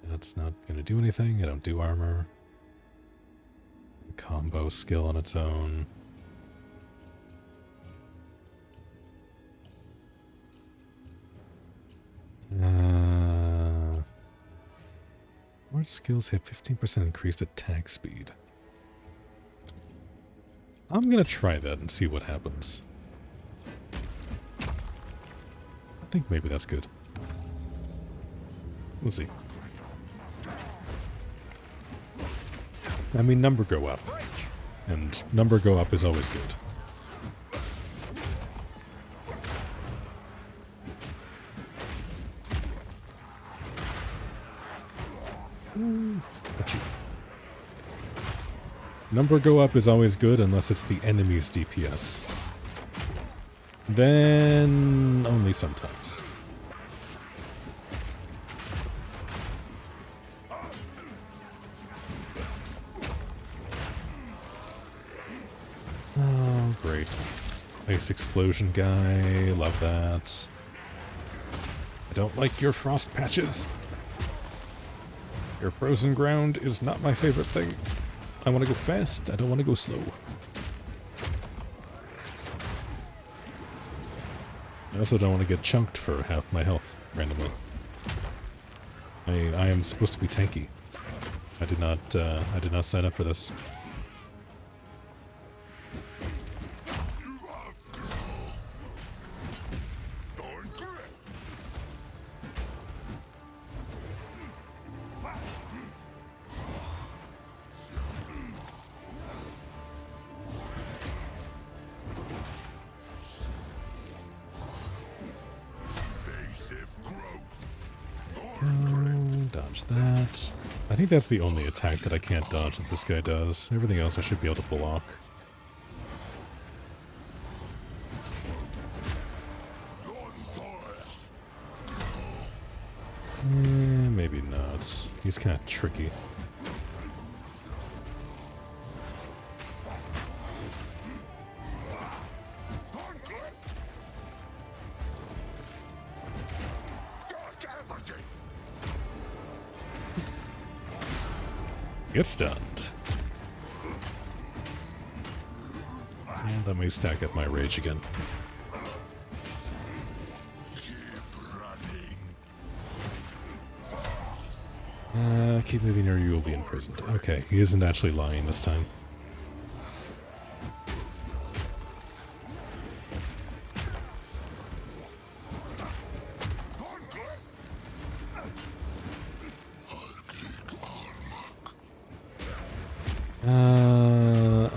A: That's not gonna do anything. I don't do armor. Combo skill on its own. More skills have 15% increased attack speed. I'm gonna try that and see what happens. I think maybe that's good. We'll see. I mean, number go up. And number go up is always good. Number go up is always good unless it's the enemy's DPS. Then only sometimes. Oh, great. Ice explosion guy, love that. I don't like your frost patches. Your frozen ground is not my favorite thing. I want to go fast, I don't want to go slow. I also don't want to get chunked for half my health randomly. I am supposed to be tanky. I did not sign up for this. dodge that. I think that's the only attack that I can't dodge that this guy does. Everything else I should be able to block. Maybe not. He's kind of tricky. Get stunned. And let me stack up my rage again. Keep moving or you will be imprisoned. Okay, he isn't actually lying this time.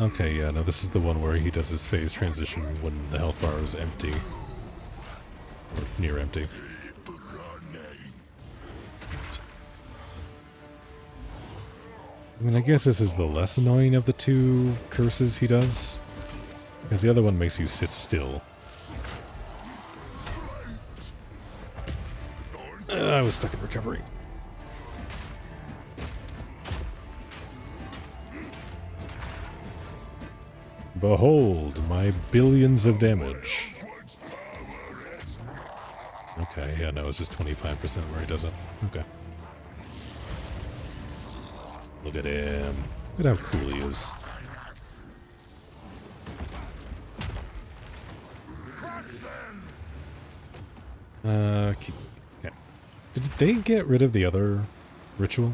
A: Okay, yeah, no, this is the one where he does his phase transition when the health bar is empty. Or near empty. I mean, I guess this is the less annoying of the two curses he does. Because the other one makes you sit still. I was stuck in recovery. Behold, my billions of damage. Okay, yeah, no, it's just 25% where he does it. Okay. Look at him. Look at how cool he is. Okay. Did they get rid of the other ritual?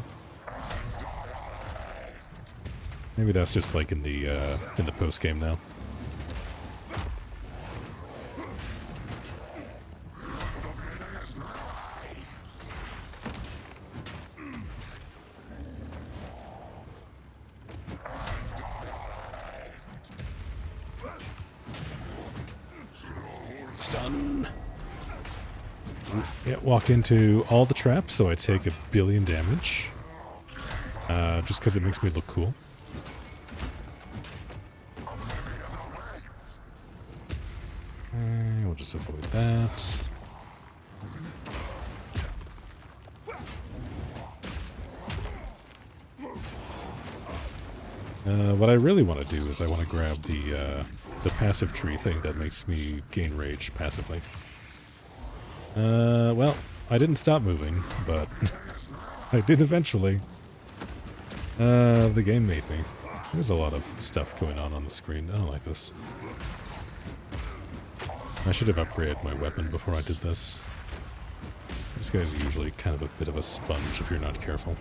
A: Maybe that's just like in the post game now. Stun. Yeah, walk into all the traps, so I take 1 billion damage. Just because it makes me look cool. We'll just avoid that. What I really want to do is I want to grab the passive tree thing that makes me gain rage passively. Well, I didn't stop moving, but I did eventually. The game made me. There's a lot of stuff going on the screen. I don't like this. I should have upgraded my weapon before I did this. This guy's usually kind of a bit of a sponge if you're not careful.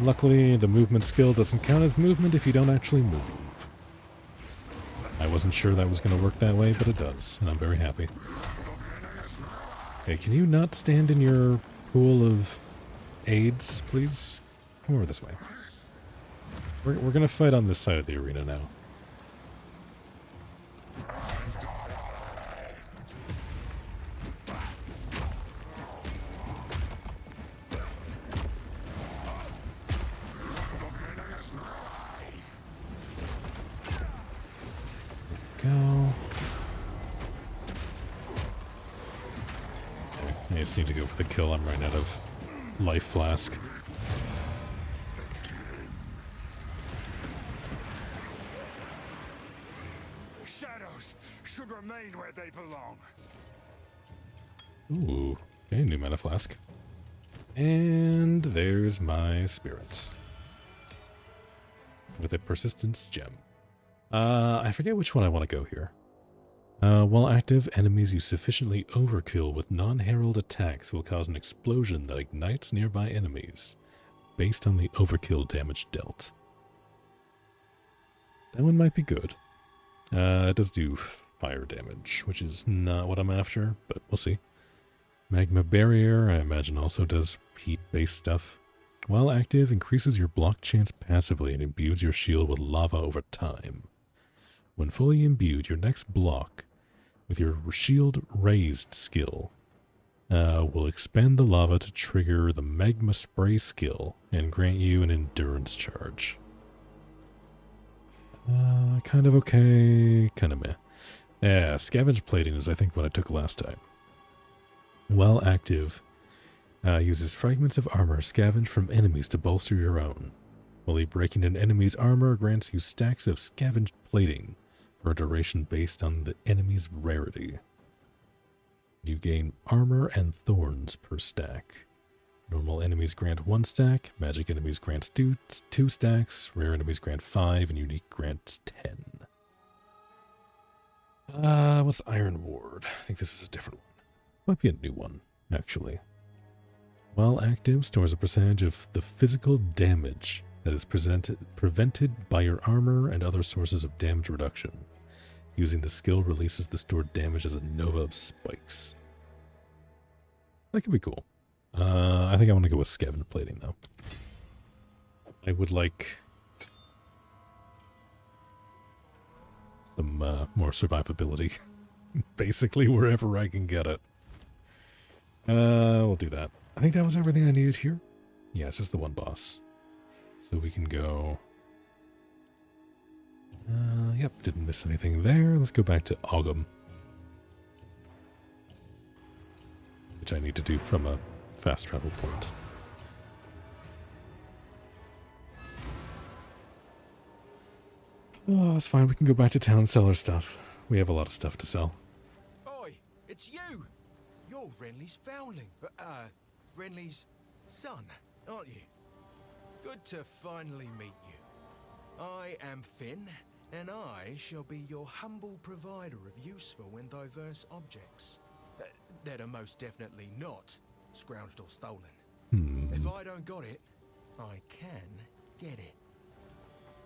A: Luckily, the movement skill doesn't count as movement if you don't actually move. I wasn't sure that was going to work that way, but it does, and I'm very happy. Hey, can you not stand in your pool of aids, please? Come over this way. We're going to fight on this side of the arena now. I just need to go for the kill. I'm running out of life flask.
C: Shadows should remain where they belong.
A: Ooh, okay, new mana flask. And there's my spirit. With a persistence gem. I forget which one I want to go here. While active, enemies you sufficiently overkill with non-herald attacks will cause an explosion that ignites nearby enemies, based on the overkill damage dealt. That one might be good. It does do fire damage, which is not what I'm after, but we'll see. Magma Barrier, I imagine, also does heat-based stuff. While active, increases your block chance passively and imbues your shield with lava over time. When fully imbued, your next block with your shield raised skill will expend the lava to trigger the magma spray skill and grant you an endurance charge. Kind of okay, kind of meh. Yeah, scavenge plating is I think what I took last time. While active, uses fragments of armor scavenged from enemies to bolster your own. Fully breaking an enemy's armor grants you stacks of scavenged plating for a duration based on the enemy's rarity. You gain armor and thorns per stack. Normal enemies grant 1 stack, magic enemies grants 2 stacks, rare enemies grant 5, and unique grants 10. What's Iron Ward? I think this is a different one. Might be a new one, actually. While active, stores a percentage of the physical damage that is prevented by your armor and other sources of damage reduction. Using the skill releases the stored damage as a nova of spikes. That could be cool. I think I want to go with scavenge plating, though. I would like some more survivability. Basically, wherever I can get it. We'll do that. I think that was everything I needed here. Yeah, it's just the one boss. So we can go... Yep, didn't miss anything there. Let's go back to Ogum. Which I need to do from a fast travel point. Oh, it's fine. We can go back to town and sell our stuff. We have a lot of stuff to sell.
K: Oi, it's you! You're Renly's foundling, Renly's son, aren't you? Good to finally meet you. I am Finn, and I shall be your humble provider of useful and diverse objects. That are most definitely not scrounged or stolen. If I don't got it, I can get it.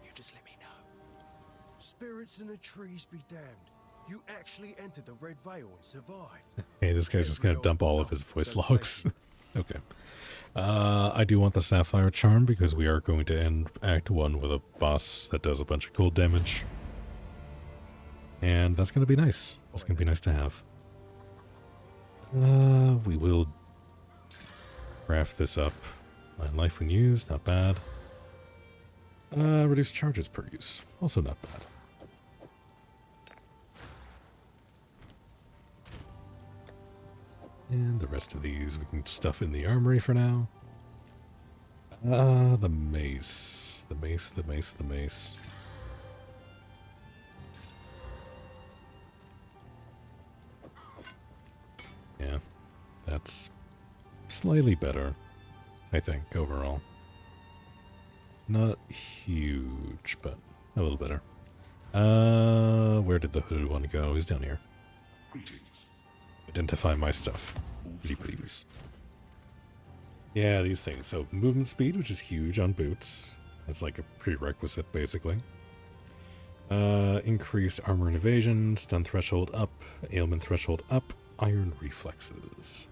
K: You just let me know.
F: Spirits in the trees be damned. You actually entered the Red Veil and survived.
A: Hey, this guy's just gonna dump all of his voice logs. Okay. I do want the Sapphire Charm because we are going to end Act 1 with a boss that does a bunch of cold damage. And that's gonna be nice. That's gonna be nice to have. We will craft this up. My life when used, not bad. Reduce charges per use, also not bad. And the rest of these we can stuff in the armory for now. The mace. The mace, the mace, the mace. Yeah, that's slightly better, I think, overall. Not huge, but a little better. Where did the hood one go? He's down here.
M: Greetings.
A: Identify my stuff, please. Yeah, these things. So movement speed, which is huge on boots. That's like a prerequisite, basically. Increased armor and evasion, stun threshold up, ailment threshold up, iron reflexes.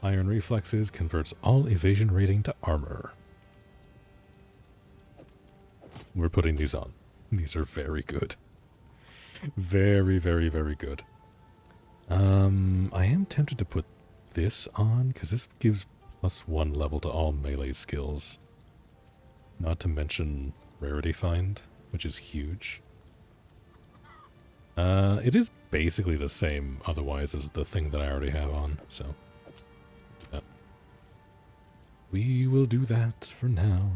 A: Iron reflexes converts all evasion rating to armor. We're putting these on. These are very good. Very, very, very good. I am tempted to put this on, because this gives +1 level to all melee skills. Not to mention Rarity Find, which is huge. It is basically the same otherwise as the thing that I already have on, so... we will do that for now.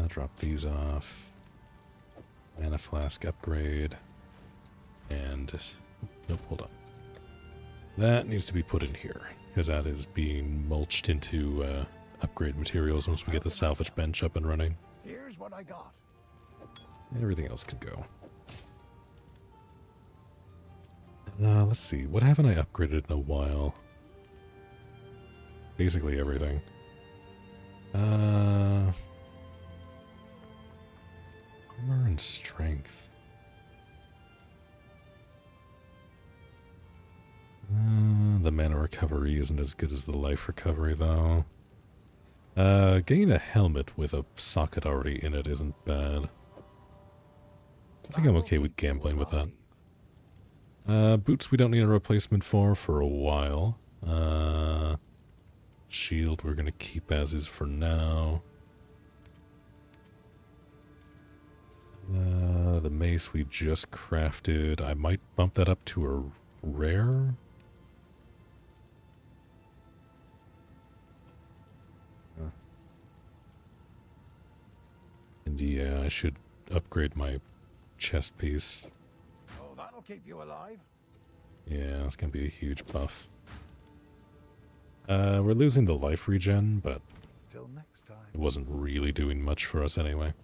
A: Drop these off. Mana flask upgrade. And... nope, hold on. That needs to be put in here, because that is being mulched into upgrade materials once we get the salvage bench up and running.
D: Here's what I got.
A: Everything else can go. Let's see. What haven't I upgraded in a while? Basically everything. Armor and strength. The mana recovery isn't as good as the life recovery, though. Getting a helmet with a socket already in it isn't bad. I think I'm okay with gambling with that. Boots we don't need a replacement for a while. Shield we're gonna keep as is for now. The mace we just crafted. I might bump that up to a rare. And yeah, I should upgrade my chest piece.
D: Oh, that'll keep you alive.
A: Yeah, it's gonna be a huge buff. We're losing the life regen, but
D: Till next time.
A: it wasn't really doing much for us anyway.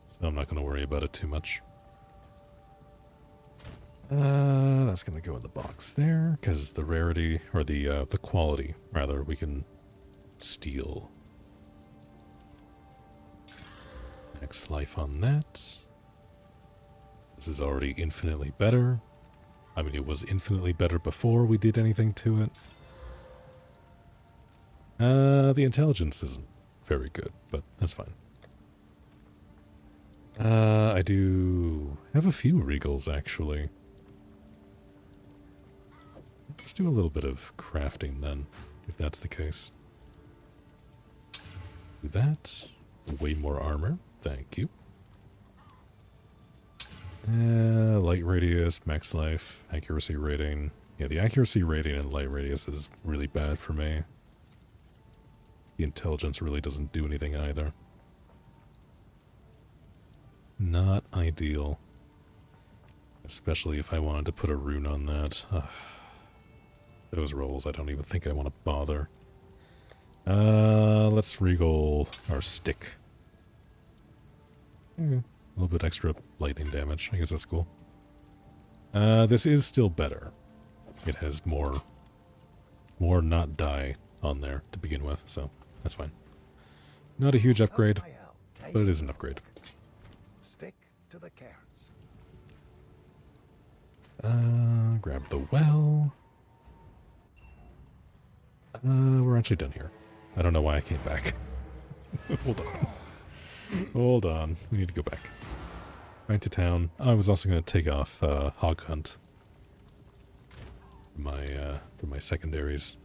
A: So I'm not gonna worry about it too much. That's gonna go in the box there, because the rarity, or the quality, rather, we can steal. Max life on that. This is already infinitely better. I mean, it was infinitely better before we did anything to it. The intelligence isn't very good, but that's fine. I do have a few regals, actually. Let's do a little bit of crafting, then, if that's the case. Do that. Way more armor. Thank you. Light radius, max life, accuracy rating. Yeah, the accuracy rating and light radius is really bad for me. The intelligence really doesn't do anything either. Not ideal. Especially if I wanted to put a rune on that. Those rolls, I don't even think I want to bother. Let's regal our stick. A little bit extra lightning damage. I guess that's cool. This is still better. It has more not die on there to begin with, so that's fine. Not a huge upgrade, but it is an upgrade.
D: Stick to the carrots.
A: Grab the well. We're actually done here. I don't know why I came back. Hold on. Hold on. We need to go back. Back to town. I was also going to take off Hog Hunt. For my secondaries.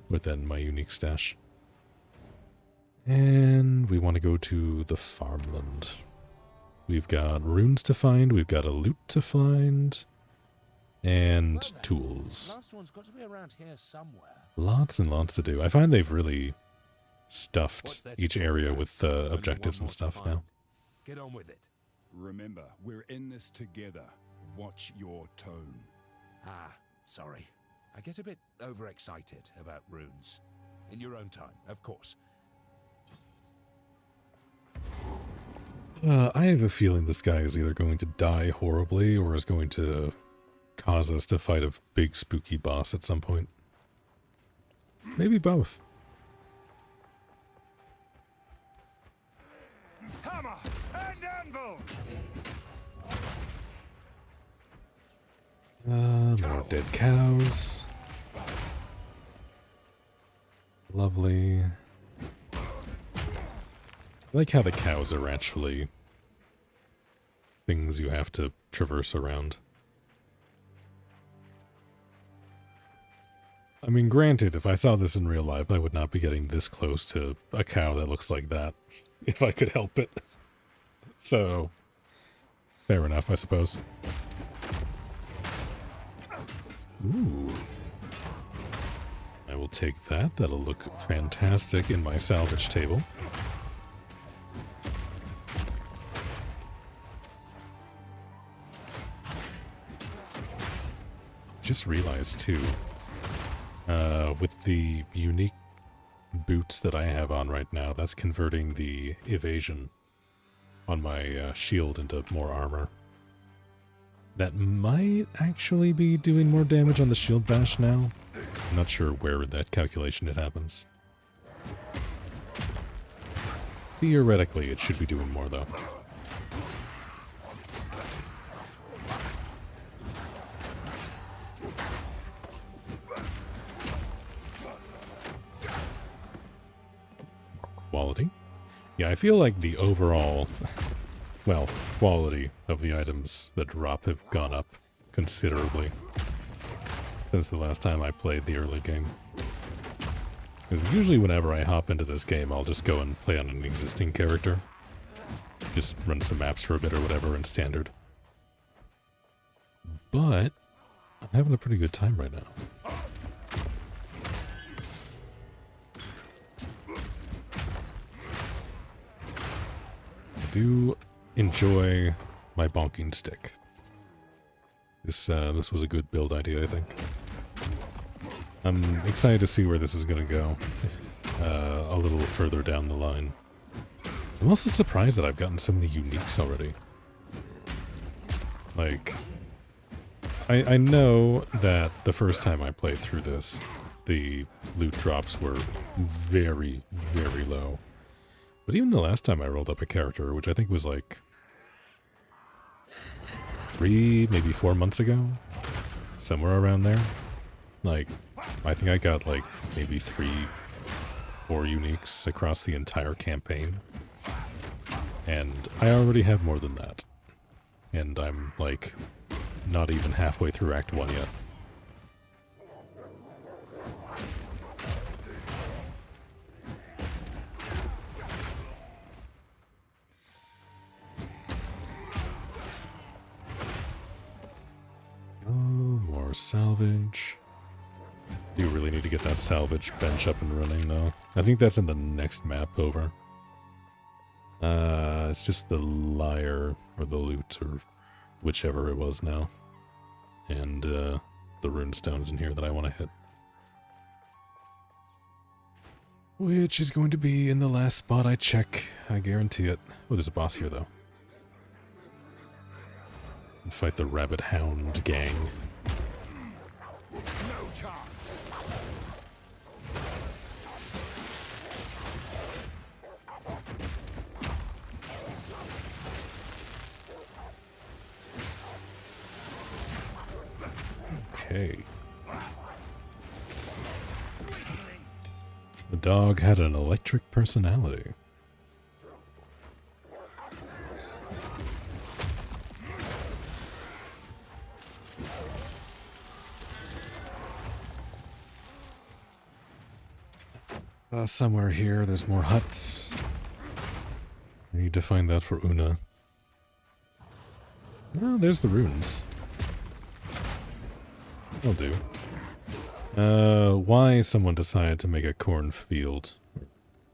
A: Within my unique stash. And we want to go to the farmland. We've got runes to find, we've got a loot to find, and tools.
F: Last one's got to be around here somewhere.
A: Lots and lots to do. I find they've really stuffed each area with objectives and stuff now.
F: Get on with it.
C: Remember, we're in this together. Watch your tone.
F: Ah, sorry. I get a bit overexcited about runes. In your own time, of course.
A: I have a feeling this guy is either going to die horribly or is going to cause us to fight a big spooky boss at some point. Maybe both.
F: Hammer and anvil!
A: More dead cows. Lovely. I like how the cows are actually things you have to traverse around. I mean, granted, if I saw this in real life, I would not be getting this close to a cow that looks like that, if I could help it. So, fair enough, I suppose. Ooh. I will take that. That'll look fantastic in my salvage table. Just realized, too, with the unique boots that I have on right now, that's converting the evasion on my shield into more armor. That might actually be doing more damage on the shield bash now. I'm not sure where that calculation it happens. Theoretically, it should be doing more, though. quality. Yeah, I feel like the overall, well, quality of the items that drop have gone up considerably since the last time I played the early game. Because usually whenever I hop into this game, I'll just go and play on an existing character. Just run some maps for a bit or whatever in standard. But I'm having a pretty good time right now. I do enjoy my bonking stick. This was a good build idea, I think. I'm excited to see where this is going to go a little further down the line. I'm also surprised that I've gotten so many uniques already. Like, I know that the first time I played through this, the loot drops were very, very low. But even the last time I rolled up a character, which I think was like 3, maybe 4 months ago, somewhere around there, like, I think I got like maybe 3, 4 uniques across the entire campaign. And I already have more than that. And I'm like not even halfway through Act 1 yet. Oh, more salvage. Do really need to get that salvage bench up and running, though. I think that's in the next map over. It's just the lyre, or the loot, or whichever it was now. And, the runestones in here that I want to hit. Which is going to be in the last spot I check, I guarantee it. Oh, there's a boss here, though. And fight the rabbit hound gang. Okay. The dog had an electric personality. Somewhere here, there's more huts. I need to find that for Una. Oh, there's the runes. Will do. Why someone decided to make a cornfield.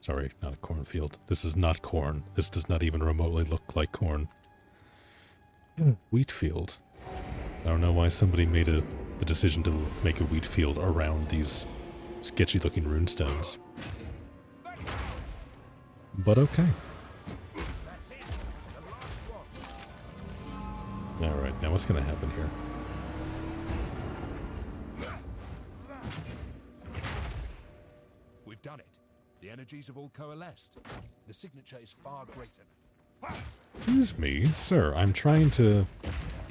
A: Sorry, not a cornfield. This is not corn. This does not even remotely look like corn. Wheat field. I don't know why somebody made the decision to make a wheat field around these sketchy looking runestones. But okay. Alright, now what's gonna happen here?
F: We've done it. The energies have all coalesced. The signature is far greater.
A: Excuse me, sir, I'm trying to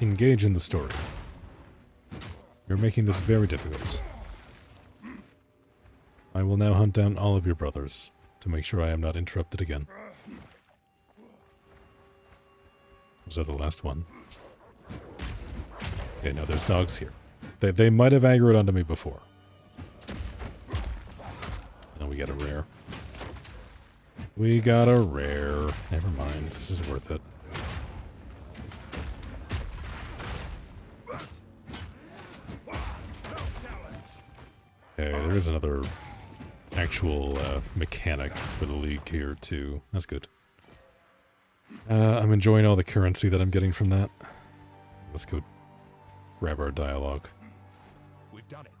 A: engage in the story. You're making this very difficult. I will now hunt down all of your brothers to make sure I am not interrupted again. Was that the last one? Okay, no, there's dogs here. They might have aggroed onto me before. Now we got a rare. We got a rare. Never mind, this is worth it. Okay, there is another actual mechanic for the league here too. That's good. I'm enjoying all the currency that I'm getting from that. Let's go grab our dialogue.
F: We've done it.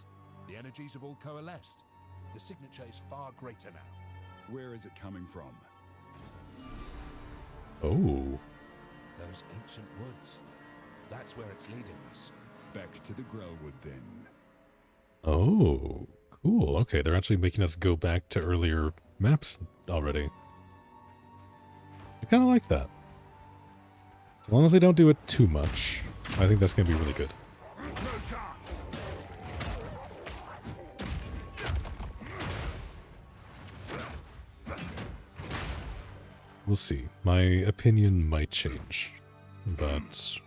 F: The energies have all coalesced. The signature is far greater now.
L: Where is it coming from?
A: Oh.
F: Those ancient woods. That's where it's leading us.
L: Back to the Grellwood then.
A: Oh, cool. Okay, they're actually making us go back to earlier maps already. I kind of like that. As long as they don't do it too much, I think that's going to be really good. We'll see. My opinion might change. But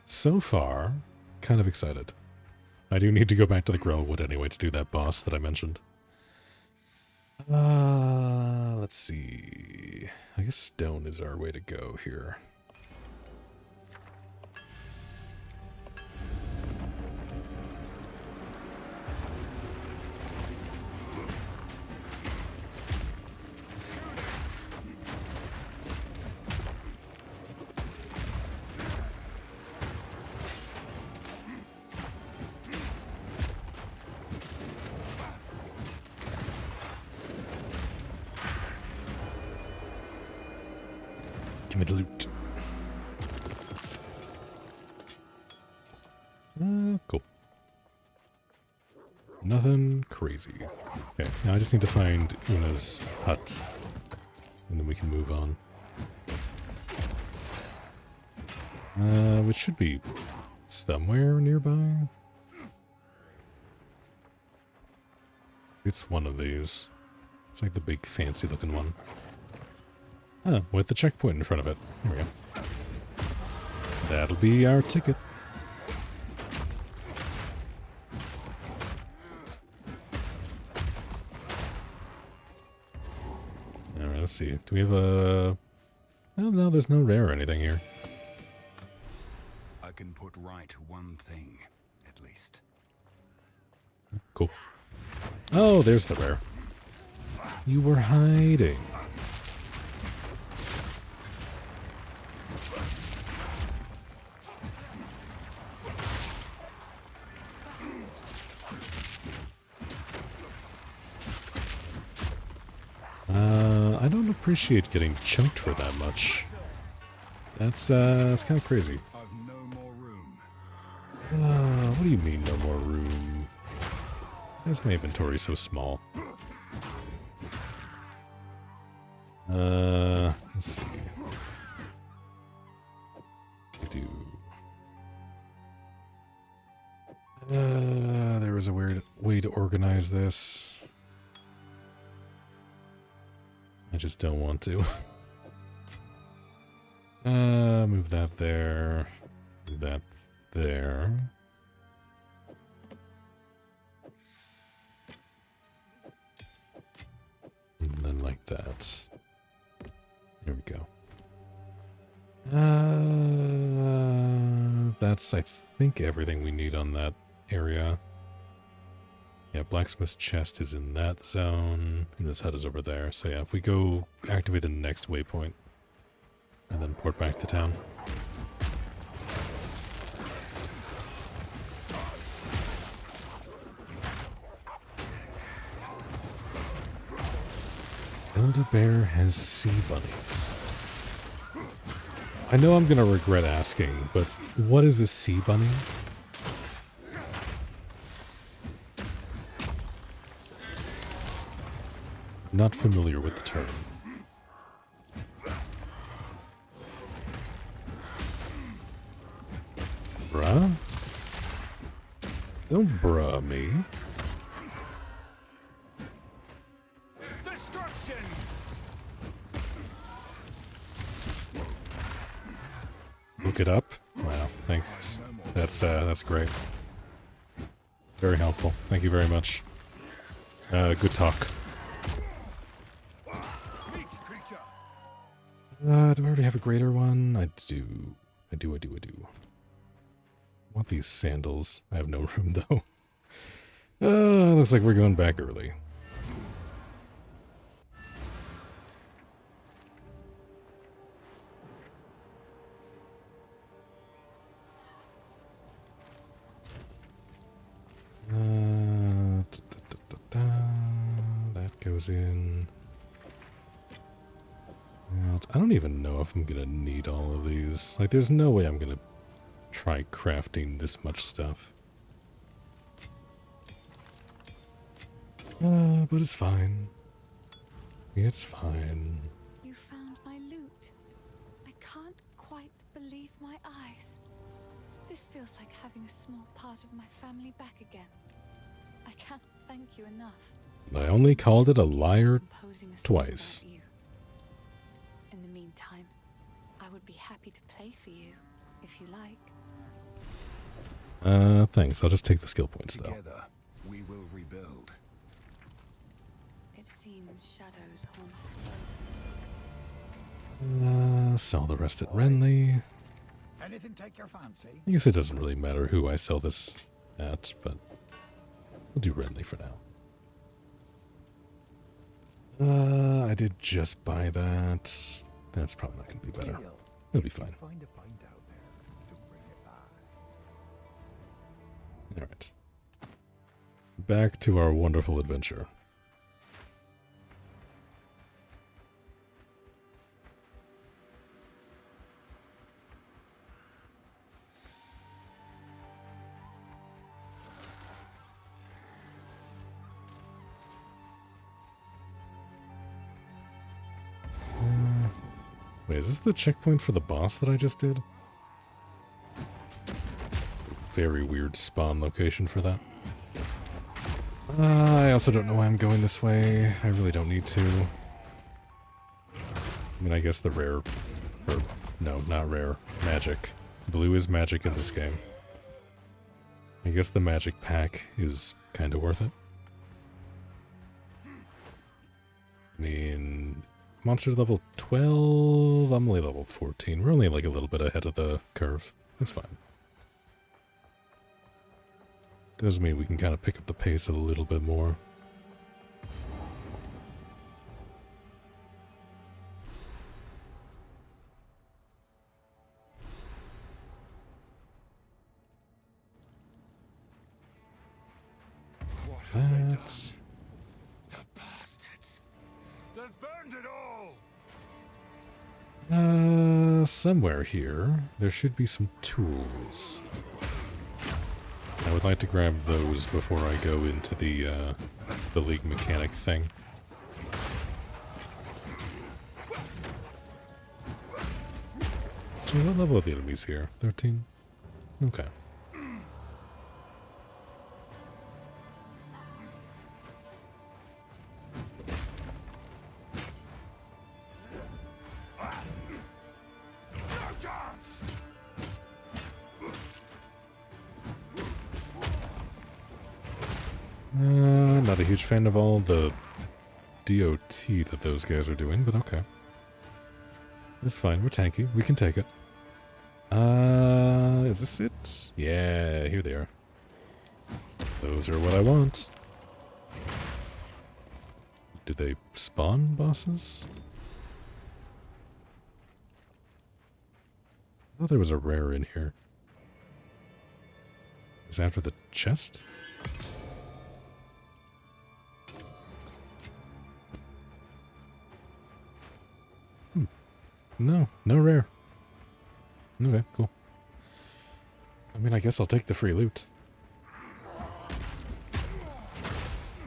A: so far, kind of excited. I do need to go back to the Grellwood anyway to do that boss that I mentioned. Let's see. I guess stone is our way to go here. Give me the loot. Cool. Nothing crazy. Okay, now I just need to find Una's hut. And then we can move on. Which should be somewhere nearby. It's one of these. It's like the big fancy looking one. Oh, with the checkpoint in front of it. There we go. That'll be our ticket. Alright, let's see. Do we have a... Oh, no, there's no rare or anything here.
L: I can put right one thing, at least.
A: Cool. Oh, there's the rare. You were hiding. I don't appreciate getting chunked for that much. That's kind of crazy.
L: I've no more room.
A: What do you mean no more room? Why is my inventory so small? Let's see. I do. There was a weird way to organize this. I just don't want to. Move that there. Move that there. And then like that. There we go. That's, I think, everything we need on that area. Yeah, blacksmith's chest is in that zone, and his hut is over there. So yeah, if we go activate the next waypoint, and then port back to town. Build-A-Bear has sea bunnies. I know I'm gonna regret asking, but what is a sea bunny? Not familiar with the term. Bruh? Don't bruh me.
C: Destruction!
A: Look it up? Wow, thanks. That's great. Very helpful. Thank you very much. Good talk. Do I already have a greater one? I do. I do. I want these sandals. I have no room, though. Looks like we're going back early. That goes in. I don't even know if I'm gonna need all of these. Like, there's no way I'm gonna try crafting this much stuff. But it's fine. It's fine.
E: You found my loot. I can't quite believe my eyes. This feels like having a small part of my family back again. I can't thank you enough.
A: I only called it a liar twice.
E: In the meantime, I would be happy to play for you, if you like.
A: Thanks. I'll just take the skill points, though.
L: Together, we will rebuild.
E: It seems shadows haunt us both.
A: Sell the rest at Renly.
D: Anything take your fancy?
A: I guess it doesn't really matter who I sell this at, but we'll do Renly for now. I did just buy that. That's probably not going to be better. It'll be fine.
D: Find a pint out there, don't bring it back.
A: Alright. Back to our wonderful adventure. Wait, is this the checkpoint for the boss that I just did? Very weird spawn location for that. I also don't know why I'm going this way. I really don't need to. I mean, I guess the rare... Or, no, not rare. Magic. Blue is magic in this game. I guess the magic pack is kind of worth it. I mean... Monster's level 12, I'm only level 14. We're only like a little bit ahead of the curve. That's fine. Does mean we can kind of pick up the pace a little bit more. That's... Somewhere here, there should be some tools. I would like to grab those before I go into the League mechanic thing. So what level are the enemies here? 13? Okay. Not a huge fan of all the DOT that those guys are doing, but okay. It's fine, we're tanky, we can take it. Is this it? Yeah, here they are. Those are what I want. Do they spawn bosses? I thought there was a rare in here. Is that after the chest? No, no rare. Okay, cool. I mean, I guess I'll take the free loot.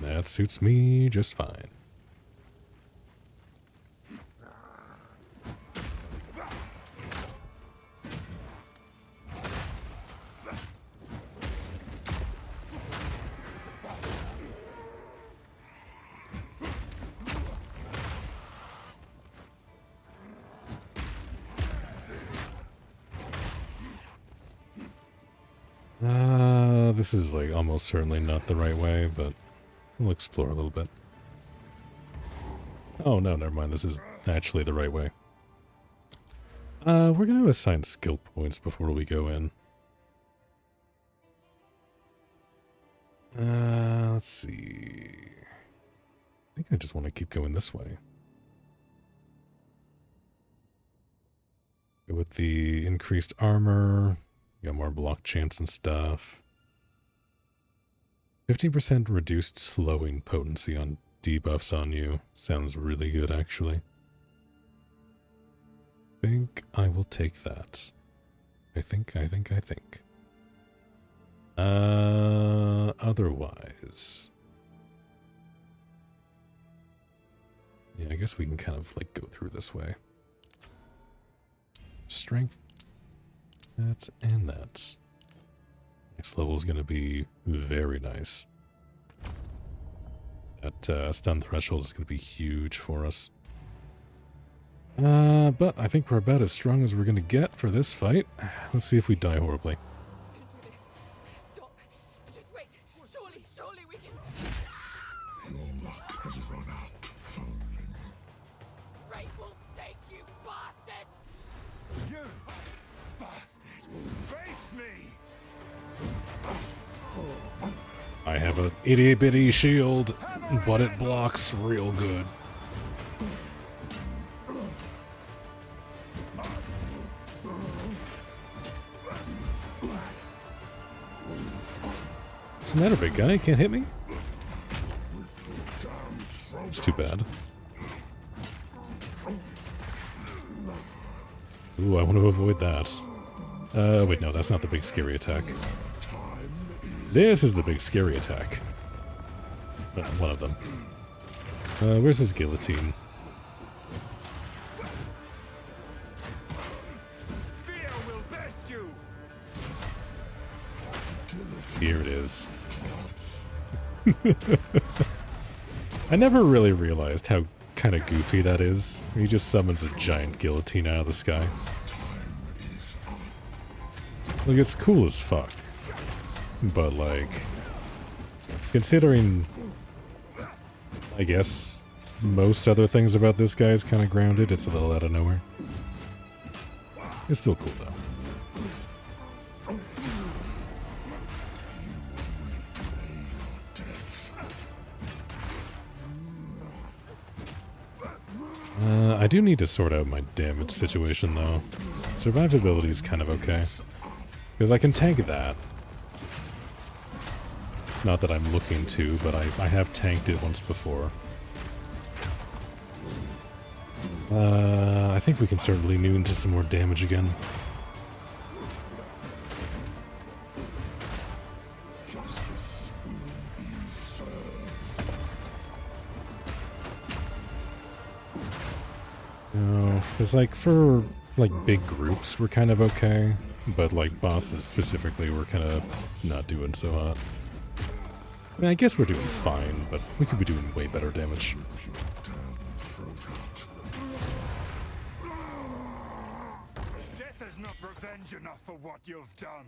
A: That suits me just fine. This is like almost certainly not the right way, but we'll explore a little bit. Oh no, never mind, this is actually the right way. We're gonna assign skill points before we go in. Let's see. I think I just want to keep going this way. Go with the increased armor. Got more block chance and stuff. 15% reduced slowing potency on debuffs on you. Sounds really good, actually. I think I will take that. I think. Otherwise... Yeah, I guess we can kind of, like, go through this way. Strength. That and that. Next level is going to be very nice. That stun threshold is going to be huge for us. But I think we're about as strong as we're gonna get for this fight. Let's see if we die horribly.
E: Don't do this. Stop. Just wait. Surely we can.
M: Your luck has run out, foundling.
E: Great Wolf, take you, bastard!
C: You bastard! Face me!
A: I have a itty bitty shield, but it blocks real good. What's the matter, big guy? Can't hit me? It's too bad. Ooh, I want to avoid that. Wait, no, that's not the big scary attack. This is the big scary attack. One of them. Where's his guillotine?
C: Fear will best you!
A: Here it is. I never really realized how kind of goofy that is. He just summons a giant guillotine out of the sky. Like, it's cool as fuck. But, like, considering, I guess, most other things about this guy is kind of grounded, it's a little out of nowhere. It's still cool, though. I do need to sort out my damage situation, though. Survivability is kind of okay. Because I can tank that. Not that I'm looking to, but I have tanked it once before. I think we can start leaning into some more damage again.
M: Justice will be served.
A: No, because like for like big groups we're kind of okay, but like bosses specifically we're kind of not doing so hot. I mean, I guess we're doing fine, but we could be doing way better damage.
C: Death is not revenge enough for what you've done.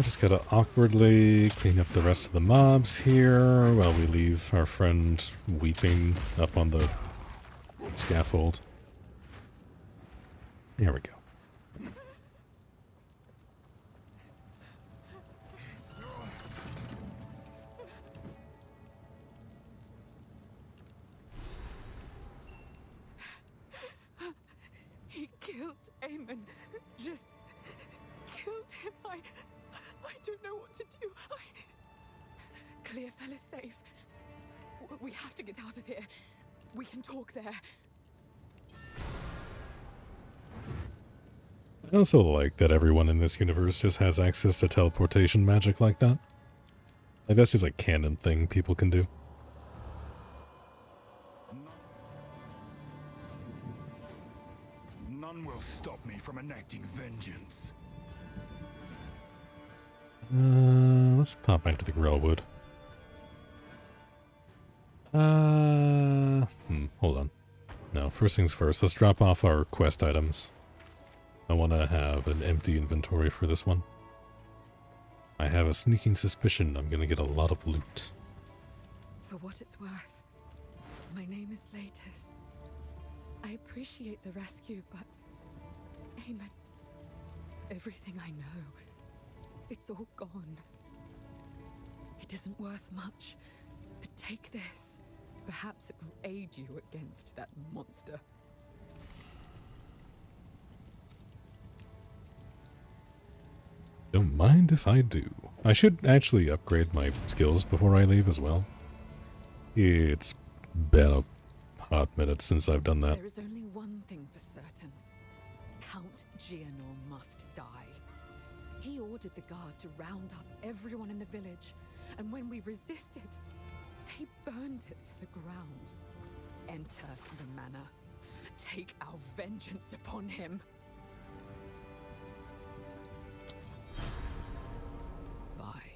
A: Just gotta awkwardly clean up the rest of the mobs here while we leave our friend weeping up on the scaffold. There we go.
E: He killed Aemon. Just killed him. I don't know what to do. Clearfell is safe. We have to get out of here. We can talk there.
A: I also like that everyone in this universe just has access to teleportation magic like that. Like, that's just a canon thing people can do.
C: None will stop me from enacting vengeance.
A: Let's pop back to the Grellwood. Hold on. No, first things first, let's drop off our quest items. I want to have an empty inventory for this one. I have a sneaking suspicion I'm going to get a lot of loot.
E: For what it's worth, my name is Latus. I appreciate the rescue, but Aemon, everything I know, it's all gone. It isn't worth much, but take this. Perhaps it will aid you against that monster.
A: Don't mind if I do. I should actually upgrade my skills before I leave as well. It's been a hot minute since I've done that.
E: There is only one thing for certain. Count Gianor must die. He ordered the guard to round up everyone in the village, and when we resisted,
N: They burned it to the ground. Enter the manor. Take our vengeance upon him. Bye.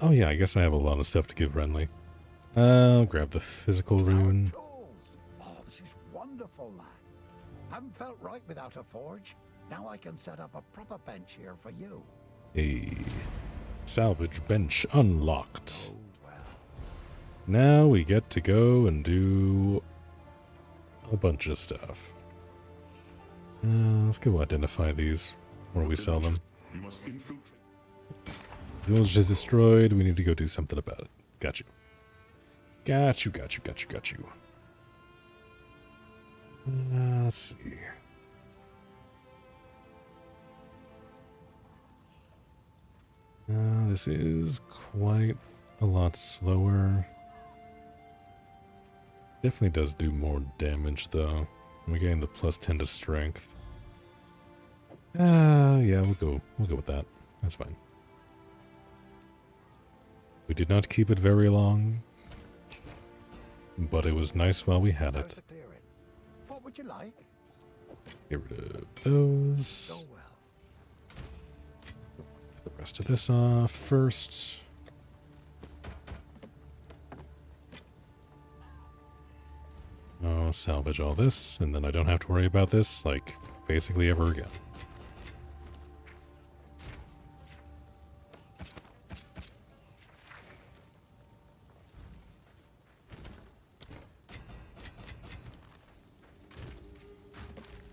A: Oh yeah, I guess I have a lot of stuff to give Renly. I'll grab the physical rune.
D: Oh, this is wonderful, lad. Haven't felt right without a forge. Now I can set up a proper bench here for you.
A: A salvage bench unlocked. Now we get to go and do a bunch of stuff. Let's go identify these before we sell them.
M: You must infiltrate.
A: Village is destroyed. We need to go do something about it. Got you. Got you, got you, got you, got you. Let's see. This is quite a lot slower. Definitely does do more damage though. We gain the +10 to strength. Yeah, we'll go with that. That's fine. We did not keep it very long, but it was nice while we had it.
D: What would you like?
A: Get rid of those. The rest of this off first. Oh, salvage all this, and then I don't have to worry about this, like, basically ever again.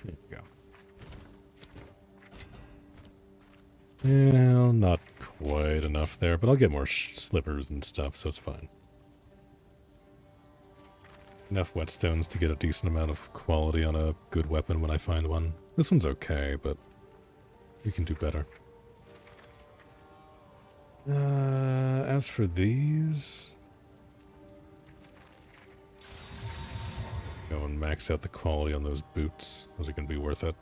A: There we go. Well, not quite enough there, but I'll get more slivers and stuff, so it's fine. Enough whetstones to get a decent amount of quality on a good weapon when I find one. This one's okay, but we can do better. As for these, go and max out the quality on those boots. Those are going to be worth it.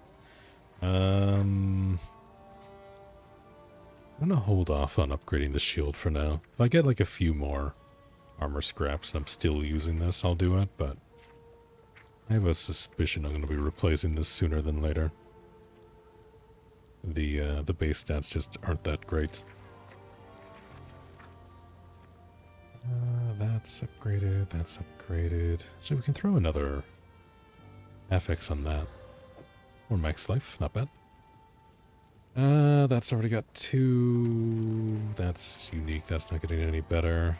A: I'm going to hold off on upgrading the shield for now. If I get like a few more armor scraps and I'm still using this, I'll do it, but I have a suspicion I'm going to be replacing this sooner than later. The base stats just aren't that great. That's upgraded, that's upgraded. So we can throw another FX on that. Or max life, not bad. That's already got 2. That's unique, that's not getting any better.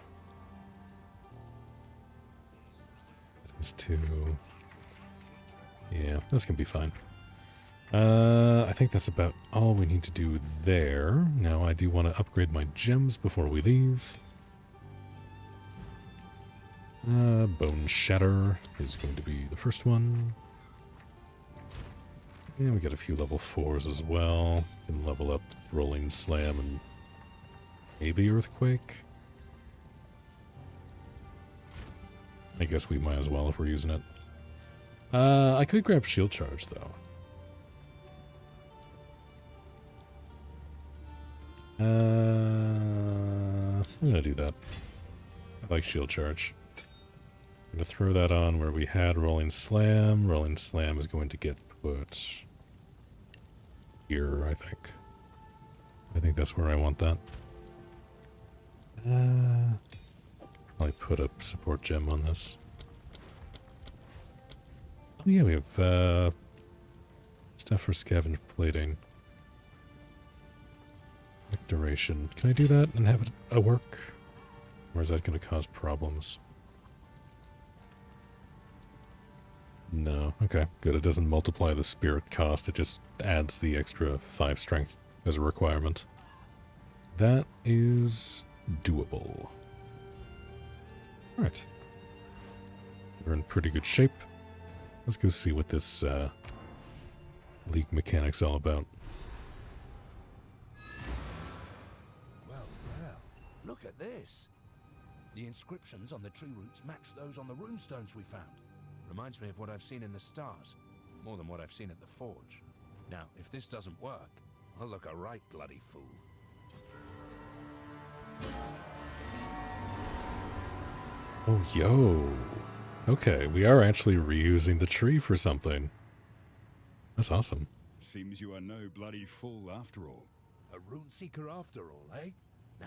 A: That is 2. Yeah, that's gonna be fine. I think that's about all we need to do there. Now I do want to upgrade my gems before we leave. Bone Shatter is going to be the first one. And we got a few level 4s as well. Can level up Rolling Slam and maybe Earthquake. I guess we might as well if we're using it. I could grab Shield Charge though. I'm gonna do that. I like Shield Charge. I'm going to throw that on where we had Rolling Slam. Rolling Slam is going to get put here, I think. I think that's where I want that. Probably put a support gem on this. Oh yeah, we have stuff for scavenge plating. Duration. Can I do that and have it work? Or is that going to cause problems? No. Okay, good. It doesn't multiply the spirit cost. It just adds the extra 5 strength as a requirement. That is doable. Alright. We're in pretty good shape. Let's go see what this league mechanic's all about.
F: Well, well, look at this. The inscriptions on the tree roots match those on the runestones we found. Reminds me of what I've seen in the stars, more than what I've seen at the forge. Now, if this doesn't work, I'll look a right bloody fool.
A: Oh, yo. Okay, we are actually reusing the tree for something. That's awesome.
L: Seems you are no bloody fool after all.
F: A rune seeker after all, eh? Now,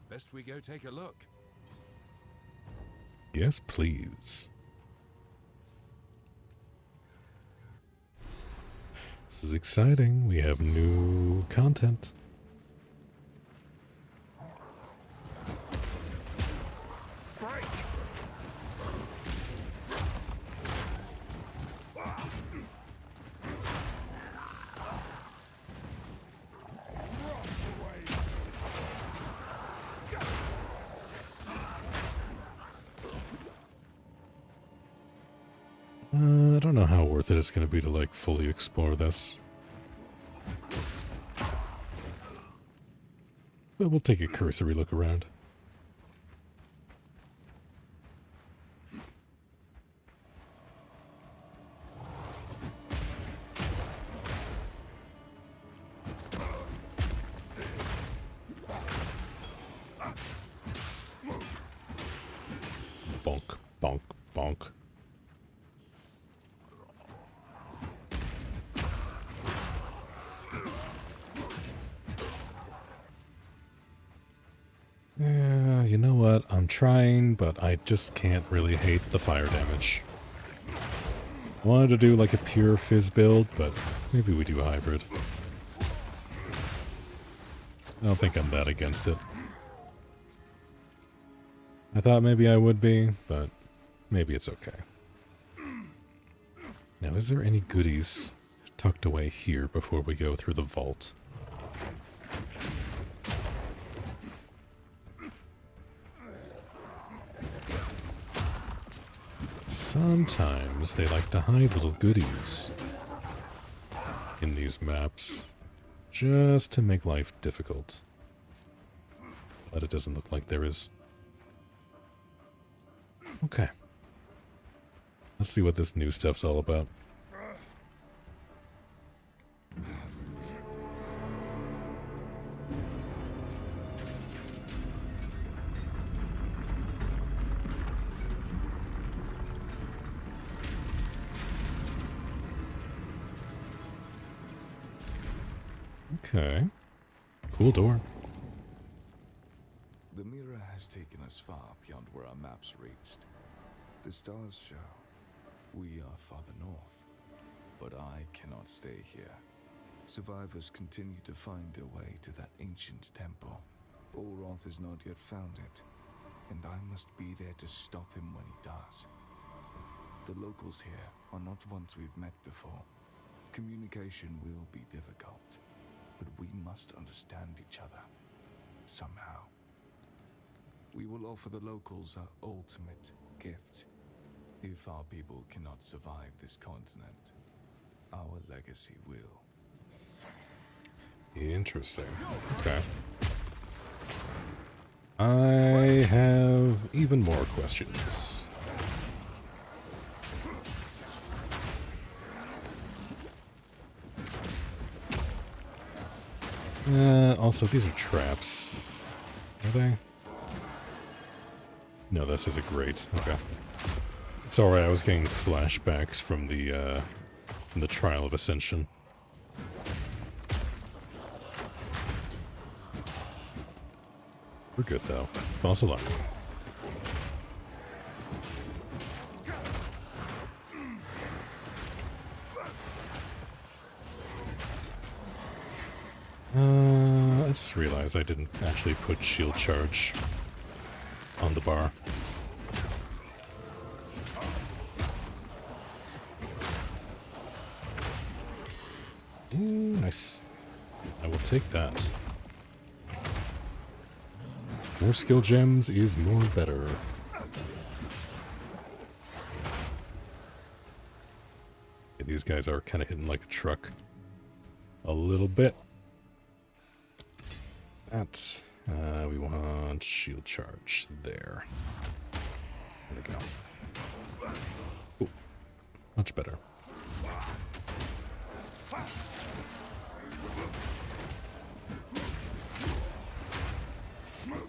F: best we go take a look.
A: Yes, please. This is exciting. We have new content. I don't know how worth it it's going to be to, like, fully explore this. But we'll take a cursory look around. Bonk, bonk, bonk. Yeah, you know what? I'm trying, but I just can't really hate the fire damage. I wanted to do like a pure fizz build, but maybe we do a hybrid. I don't think I'm that against it. I thought maybe I would be, but maybe it's okay. Now, is there any goodies tucked away here before we go through the vault? Sometimes they like to hide little goodies in these maps, just to make life difficult. But it doesn't look like there is. Okay. Let's see what this new stuff's all about. Okay. Cool door.
O: The mirror has taken us far beyond where our maps reached. The stars show we are farther north, but I cannot stay here. Survivors continue to find their way to that ancient temple. Olroth has not yet found it, and I must be there to stop him when he does. The locals here are not ones we've met before. Communication will be difficult, but we must understand each other, somehow. We will offer the locals our ultimate gift. If our people cannot survive this continent, our legacy will.
A: Interesting. Okay. I have even more questions. Also, these are traps. Are they? No, this is a grate. Okay. It's alright, I was getting flashbacks from the Trial of Ascension. We're good, though. Boss of luck. I just realized I didn't actually put shield charge on the bar. Ooh, nice. I will take that. More skill gems is more better. Yeah, these guys are kind of hitting like a truck. A little bit. That, we want shield charge there. There we go. Ooh, much better.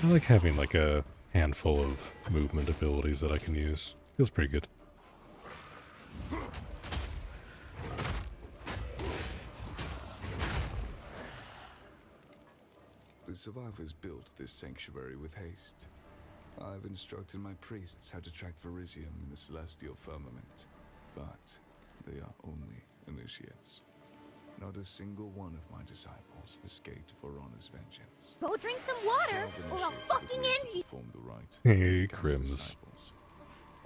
A: I like having like a handful of movement abilities that I can use. Feels pretty good.
O: The survivors built this sanctuary with haste. I've instructed my priests how to track Verisium in the celestial firmament, but they are only initiates. Not a single one of my disciples escaped Verana's vengeance.
P: Go drink some water, or I'll fucking end you.
O: Perform the rite.
A: Hey, Crims.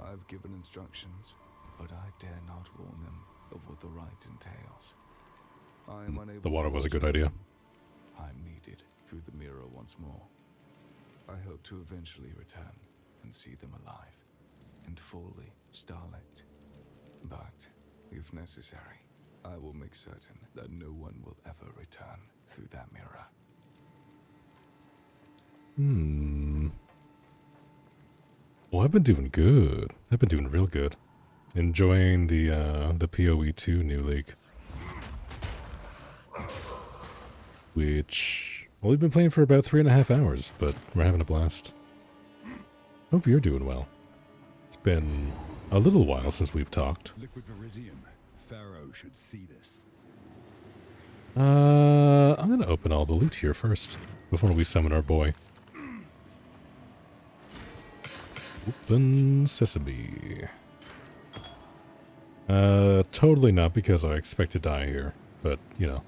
O: I've given instructions, but I dare not warn them of what the rite entails. I am unable.
A: The water
O: to
A: was a good
O: watch
A: idea.
O: them. I'm needed through the mirror once more. I hope to eventually return and see them alive and fully starlit. But, if necessary, I will make certain that no one will ever return through that mirror.
A: Well, I've been doing good. I've been doing real good. Enjoying the PoE2 new league. Which, well, we've been playing for about 3.5 hours, but we're having a blast. Hope you're doing well. It's been a little while since we've talked.
L: Liquid Verisium. Pharaoh should see this.
A: I'm gonna open all the loot here first, before we summon our boy. Open sesame. Totally not because I expect to die here, but, you know.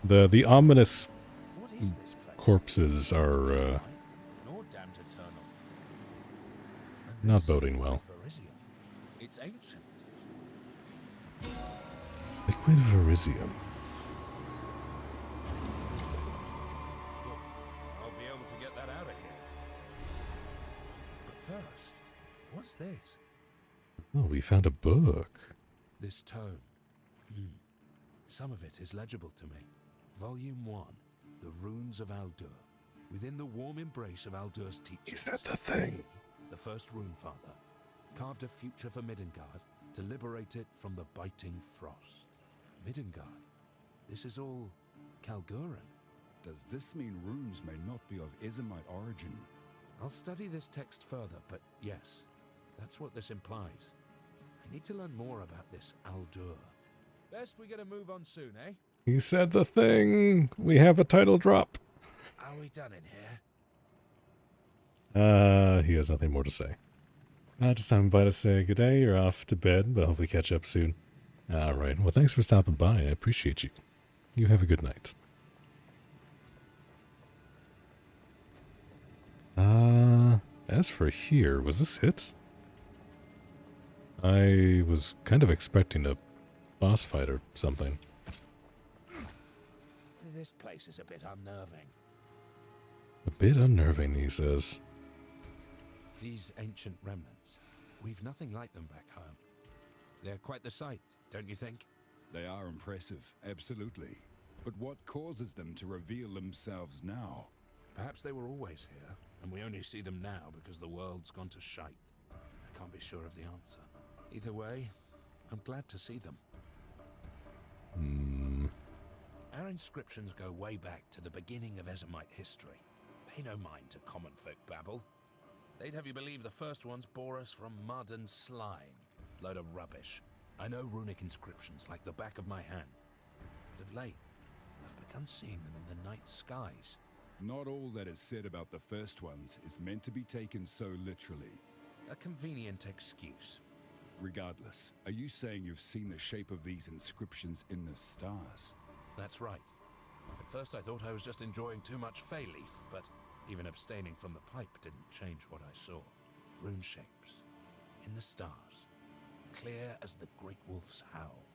A: The ominous corpses are, not boding well.
F: It's ancient.
A: Liquid Verisium.
F: I'll be able to get that out of here. But first, what's this?
A: Oh, we found a book.
F: This tome. Some of it is legible to me. Volume 1, The Runes of Aldur. Within the warm embrace of Aldur's teachers.
A: Is that the thing?
F: The first rune father carved a future for Midgard to liberate it from the biting frost. Midgard, this is all Kalguran.
L: Does this mean runes may not be of Izimite origin?
F: I'll study this text further, but yes, that's what this implies. I need to learn more about this Aldur. Best we get a move on soon, eh?
A: He said the thing. We have a title drop.
F: Are we done in here?
A: He has nothing more to say. Just time by to say good day. You're off to bed, but hopefully catch up soon. Alright, well thanks for stopping by. I appreciate you. You have a good night. As for here, was this it? I was kind of expecting a boss fight or something.
F: This place is a bit unnerving.
A: A bit unnerving, he says.
F: These ancient remnants, we've nothing like them back home. They're quite the sight, don't you think?
L: They are impressive, absolutely. But what causes them to reveal themselves now?
F: Perhaps they were always here, and we only see them now because the world's gone to shite. I can't be sure of the answer. Either way, I'm glad to see them. Our inscriptions go way back to the beginning of Ezomite history. Pay no mind to common folk babble. They'd have you believe the first ones bore us from mud and slime. Load of rubbish. I know runic inscriptions like the back of my hand. But of late, I've begun seeing them in the night skies.
L: Not all that is said about the first ones is meant to be taken so literally.
F: A convenient excuse.
L: Regardless, are you saying you've seen the shape of these inscriptions in the stars?
F: That's right. At first I thought I was just enjoying too much fay leaf, but even abstaining from the pipe didn't change what I saw. Rune shapes. In the stars. Clear as the great wolf's howl.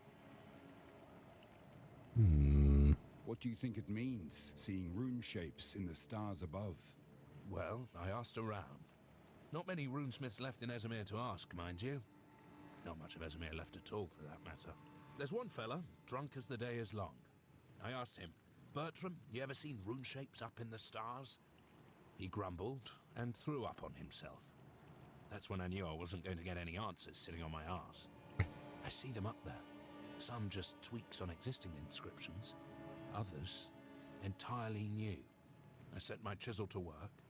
L: What do you think it means, seeing rune shapes in the stars above?
F: Well, I asked around. Not many runesmiths left in Ezimir to ask, mind you. Not much of Ezimir left at all, for that matter. There's one fella, drunk as the day is long. I asked him, Bertram, you ever seen rune shapes up in the stars? He grumbled and threw up on himself. That's when I knew I wasn't going to get any answers sitting on my arse. I see them up there. Some just tweaks on existing inscriptions. Others entirely new. I set my chisel to work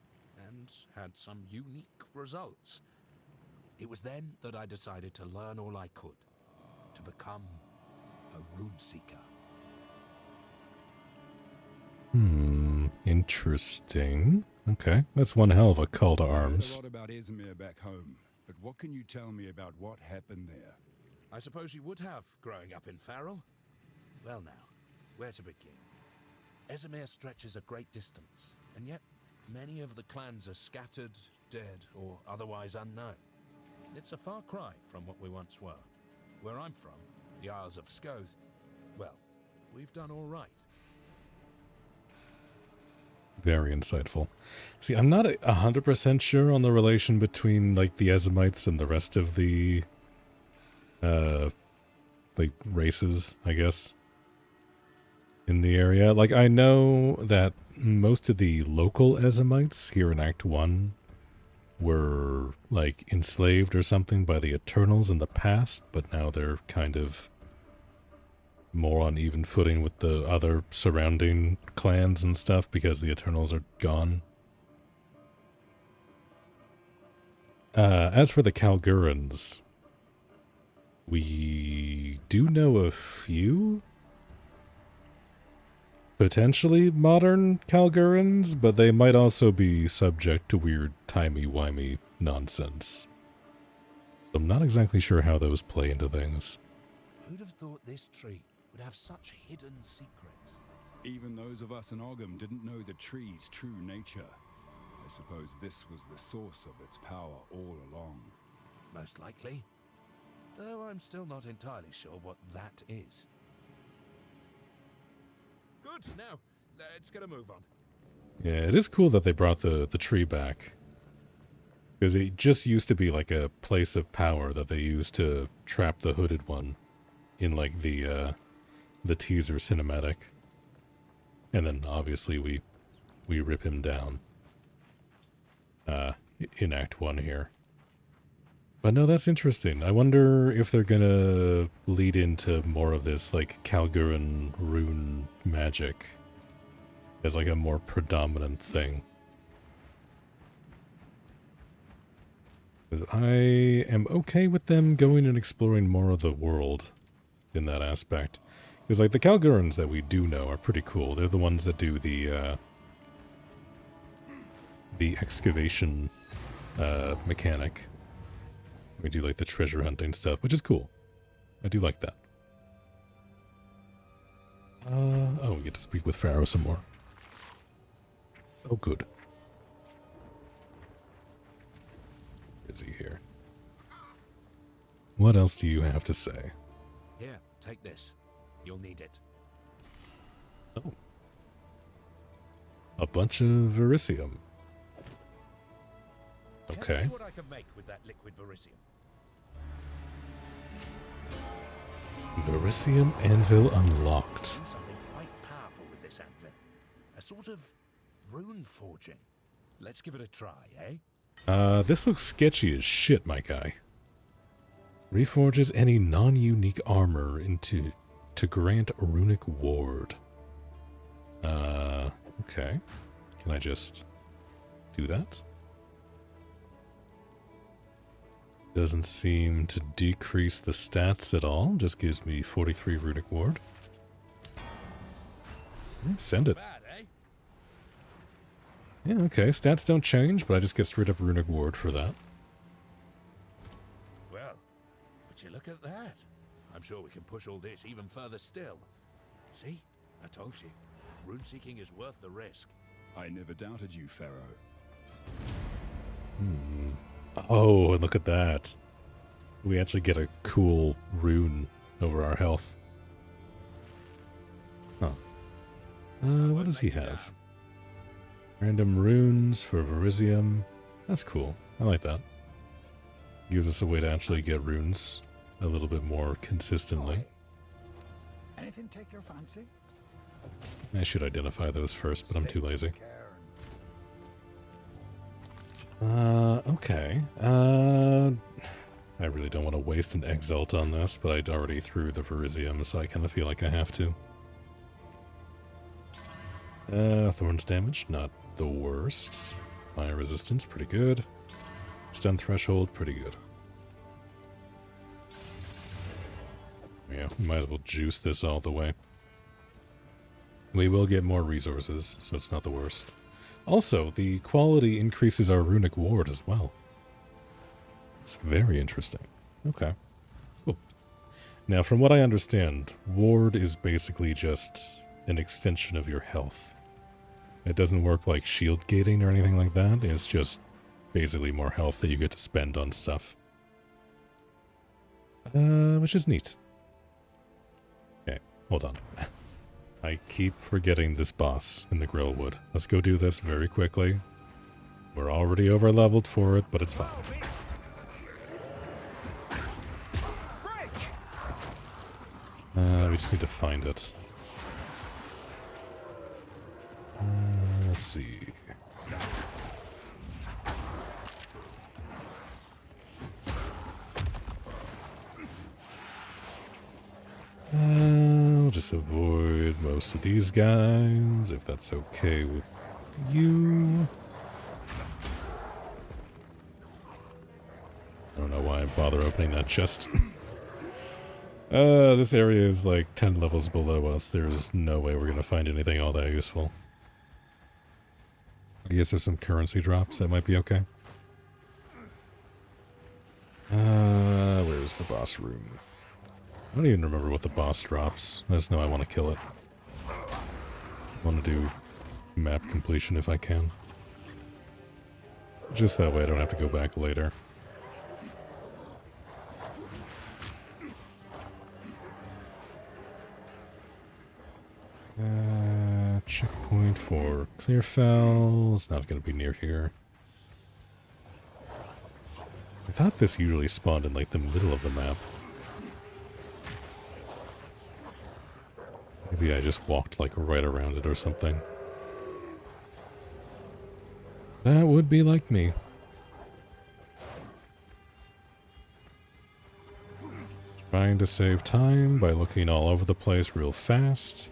F: and had some unique results. It was then that I decided to learn all I could, to become a rune seeker.
A: Interesting. Okay, that's one hell of a call to
L: I heard
A: arms.
L: a lot about Izmir back home, but what can you tell me about what happened there?
F: I suppose you would have, growing up in Farrell? Well now, where to begin? Izmir stretches a great distance, and yet many of the clans are scattered, dead, or otherwise unknown. It's a far cry from what we once were. Where I'm from, the Isles of Scoth, well, we've done all right.
A: Very insightful. See, I'm not 100% sure on the relation between, like, the Ezamites and the rest of the, like, races, I guess, in the area. Like, I know that most of the local Ezamites here in Act 1 were, like, enslaved or something by the Eternals in the past, but now they're kind of more on even footing with the other surrounding clans and stuff because the Eternals are gone. As for the Kalgurans, we do know a few potentially modern Kalgurans, but they might also be subject to weird timey-wimey nonsense. So I'm not exactly sure how those play into things.
F: Who'd have thought this tree would have such hidden secrets?
L: Even those of us in Ogham didn't know the tree's true nature. I suppose this was the source of its power all along.
F: Most likely. Though I'm still not entirely sure what that is. Good, now, let's get a move on.
A: Yeah, it is cool that they brought the tree back. Because it just used to be like a place of power that they used to trap the hooded one in like the teaser cinematic. And then obviously we rip him down in Act 1 here. But no, that's interesting. I wonder if they're gonna lead into more of this like Kalguran rune magic as like a more predominant thing. Because I am okay with them going and exploring more of the world in that aspect. Because like the Kalgurans that we do know are pretty cool. They're the ones that do the excavation mechanic. We do like the treasure hunting stuff, which is cool. I do like that. Oh, we get to speak with Pharaoh some more. Oh, good. Is he here? What else do you have to say?
F: Here, take this. You'll need it.
A: Oh. A bunch of verisium. Okay.
F: Let's see what I can make with that liquid verisium.
A: Verisium anvil unlocked.
F: Do something quite powerful with this anvil. A sort of rune forging. Let's give it a try, eh?
A: This looks sketchy as shit, my guy. Reforges any non-unique armor to grant runic ward. Okay. Can I just do that? Doesn't seem to decrease the stats at all. Just gives me 43 runic ward. Send it. Yeah, okay. Stats don't change, but I just get straight up runic ward for that.
F: Well, would you look at that? I'm sure we can push all this even further still. See? I told you. Rune seeking is worth the risk.
L: I never doubted you, Pharaoh.
A: Oh, and look at that. We actually get a cool rune over our health. Huh. What does he have? Random runes for verisium. That's cool. I like that. Gives us a way to actually get runes a little bit more consistently.
D: Anything take your fancy?
A: I should identify those first, but I'm too lazy. Okay. I really don't want to waste an exalt on this, but I'd already threw the verisium, so I kind of feel like I have to. Thorns damage, not the worst. Fire resistance, pretty good. Stun threshold, pretty good. Yeah, might as well juice this all the way. We will get more resources, so it's not the worst. Also, the quality increases our runic ward as well. It's very interesting. Okay. Cool. Now, from what I understand, ward is basically just an extension of your health. It doesn't work like shield gating or anything like that. It's just basically more health that you get to spend on stuff. Which is neat. Okay, hold on. I keep forgetting this boss in the Grillwood. Let's go do this very quickly. We're already over-leveled for it, but it's fine. We just need to find it. Let's see. We'll just avoid most of these guys, if that's okay with you. I don't know why I bother opening that chest. This area is like 10 levels below us. There's no way we're gonna find anything all that useful. I guess there's some currency drops that might be okay. Where's the boss room? I don't even remember what the boss drops. I just know I want to kill it. I want to do map completion if I can. Just that way I don't have to go back later. Checkpoint for Clearfell. It's not going to be near here. I thought this usually spawned in like the middle of the map. Maybe I just walked like right around it or something. That would be like me. Trying to save time by looking all over the place real fast.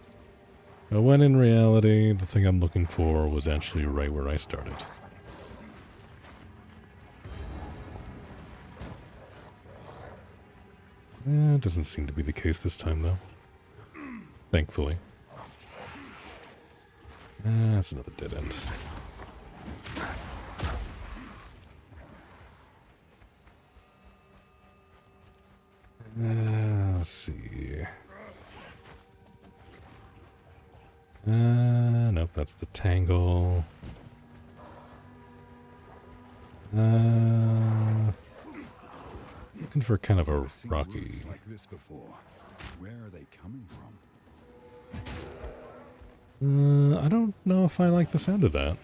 A: But when in reality, the thing I'm looking for was actually right where I started. It doesn't seem to be the case this time, though. Thankfully. That's another dead end. Let's see. Nope, that's the tangle. Looking for kind of a rocky.
L: Like this before. Where are they coming from?
A: I don't know if I like the sound of that.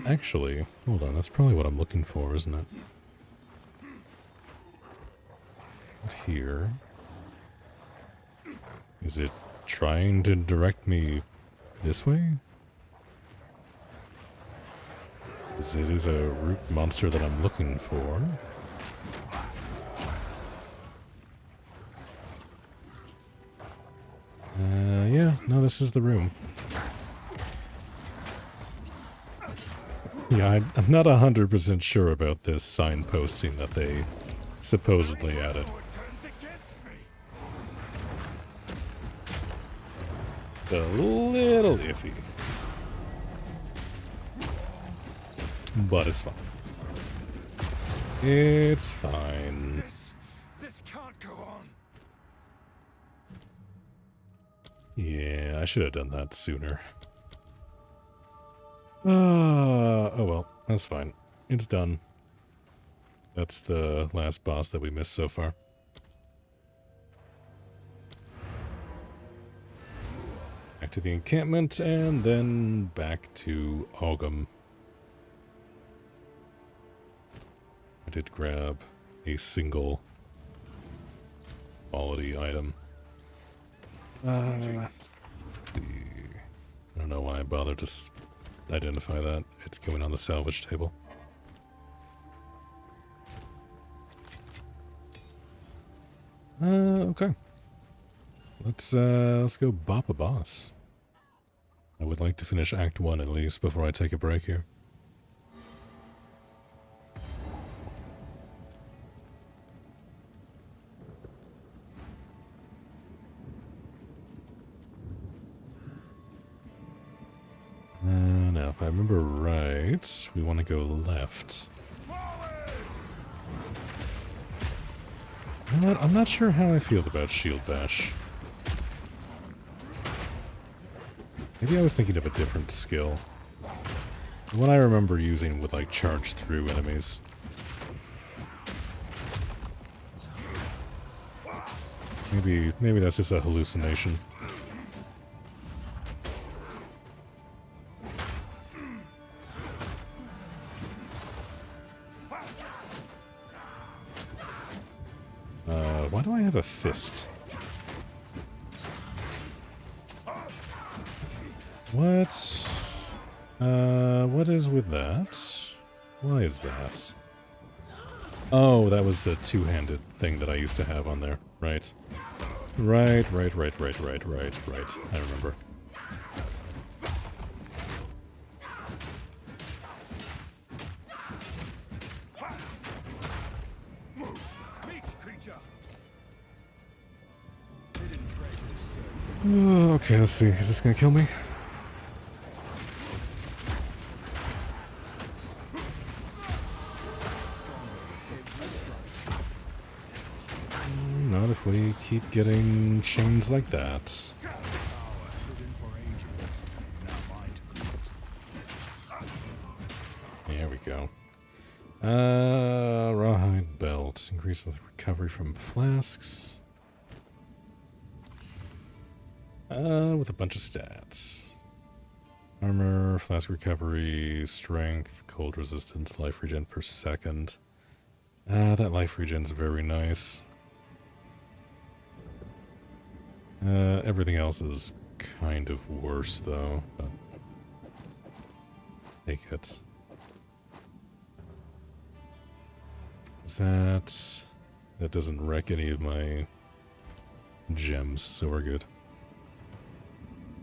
A: Actually, hold on, that's probably what I'm looking for, isn't it? Not here. Is it trying to direct me this way? Because it is a root monster that I'm looking for. Yeah, no, this is the room. Yeah, I'm not 100% sure about this signposting that they supposedly added. It's a little iffy. But it's fine. It's fine.
B: This can't go on.
A: Yeah, I should have done that sooner. Oh well, that's fine. It's done. That's the last boss that we missed so far. Back to the encampment, and then back to Ogum. I did grab a single quality item. I don't know why I bothered to identify that. It's going on the salvage table. Okay. Let's go bop a boss. I would like to finish Act 1 at least before I take a break here. Now, if I remember right, we want to go left. You know what? I'm not sure how I feel about Shield Bash. Maybe I was thinking of a different skill. The one I remember using would, like, charge through enemies. Maybe that's just a hallucination. Why do I have a fist? What? What is with that? Why is that? Oh, that was the two-handed thing that I used to have on there. Right. Right. I remember. Okay, let's see. Is this gonna kill me? Not if we keep getting chains like that. There we go. Rawhide belt. Increases recovery from flasks. With a bunch of stats. Armor, flask recovery, strength, cold resistance, life regen per second. That life regen's very nice. Everything else is kind of worse, though. But take it. Is that... That doesn't wreck any of my gems, so we're good.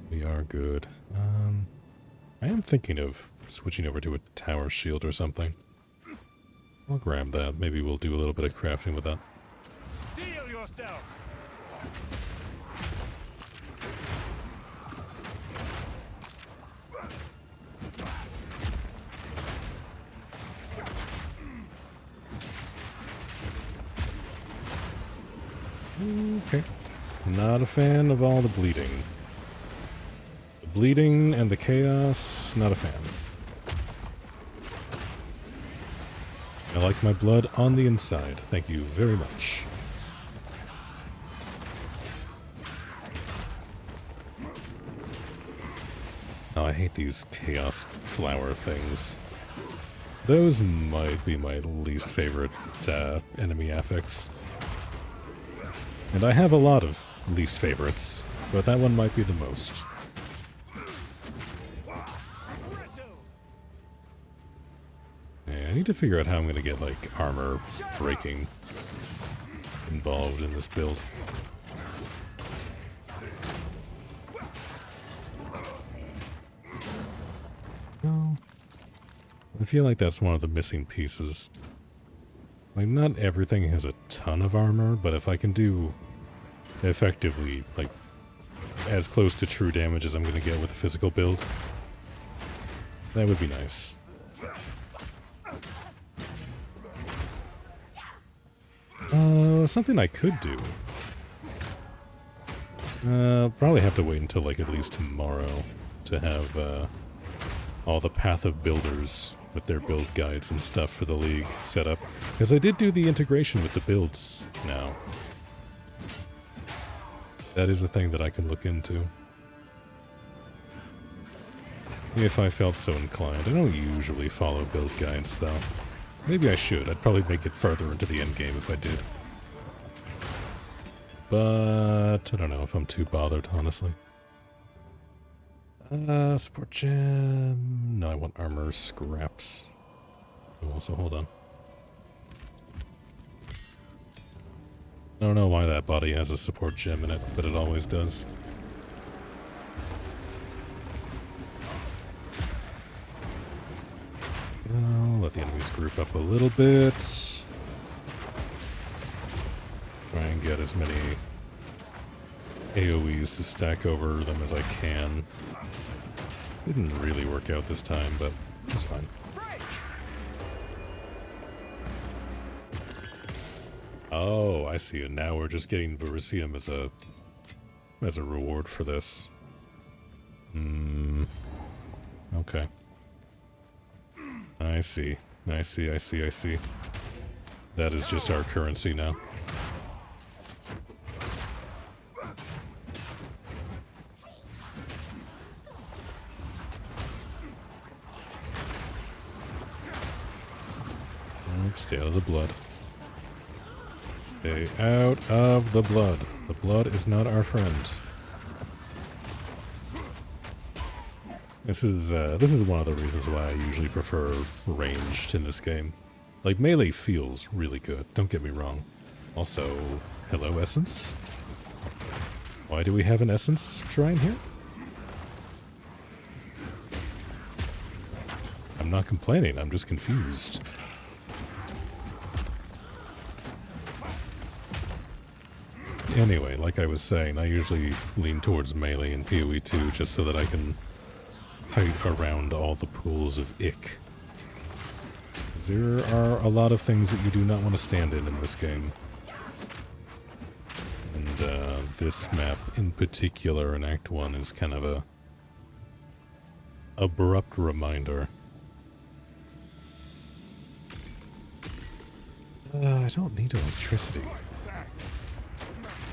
A: We are good. I am thinking of switching over to a tower shield or something. I'll grab that. Maybe we'll do a little bit of crafting with that.
C: Steel yourself!
A: Okay. Not a fan of all the bleeding. The bleeding and the chaos, not a fan. I like my blood on the inside. Thank you very much. Oh, I hate these chaos flower things. Those might be my least favorite enemy affix. And I have a lot of least favorites, but that one might be the most. Yeah, I need to figure out how I'm going to get, like, armor breaking involved in this build. No. I feel like that's one of the missing pieces. Like, not everything has a ton of armor, but if I can do effectively, like, as close to true damage as I'm going to get with a physical build, that would be nice. Something I could do. Probably have to wait until, like, at least tomorrow to have, all the Path of Builders with their build guides and stuff for the League set up. Because I did do the integration with the builds now. That is a thing that I can look into. If I felt so inclined. I don't usually follow build guides, though. Maybe I should. I'd probably make it further into the endgame if I did. But I don't know if I'm too bothered, honestly. Support gem. No, I want armor scraps. Oh, also, hold on. I don't know why that body has a support gem in it, but it always does. I'll let the enemies group up a little bit. Try and get as many AoEs to stack over them as I can. Didn't really work out this time, but it's fine. Oh, I see it. Now we're just getting Verisium as a reward for this. Okay. I see. I see. That is just our currency now. Stay out of the blood. Stay out of the blood. The blood is not our friend. This is one of the reasons why I usually prefer ranged in this game. Like, melee feels really good, don't get me wrong. Also, hello Essence. Why do we have an Essence shrine here? I'm not complaining, I'm just confused. Anyway, like I was saying, I usually lean towards melee in PoE 2 just so that I can hide around all the pools of ick. There are a lot of things that you do not want to stand in this game. And this map in particular in Act 1 is kind of a abrupt reminder. I don't need electricity.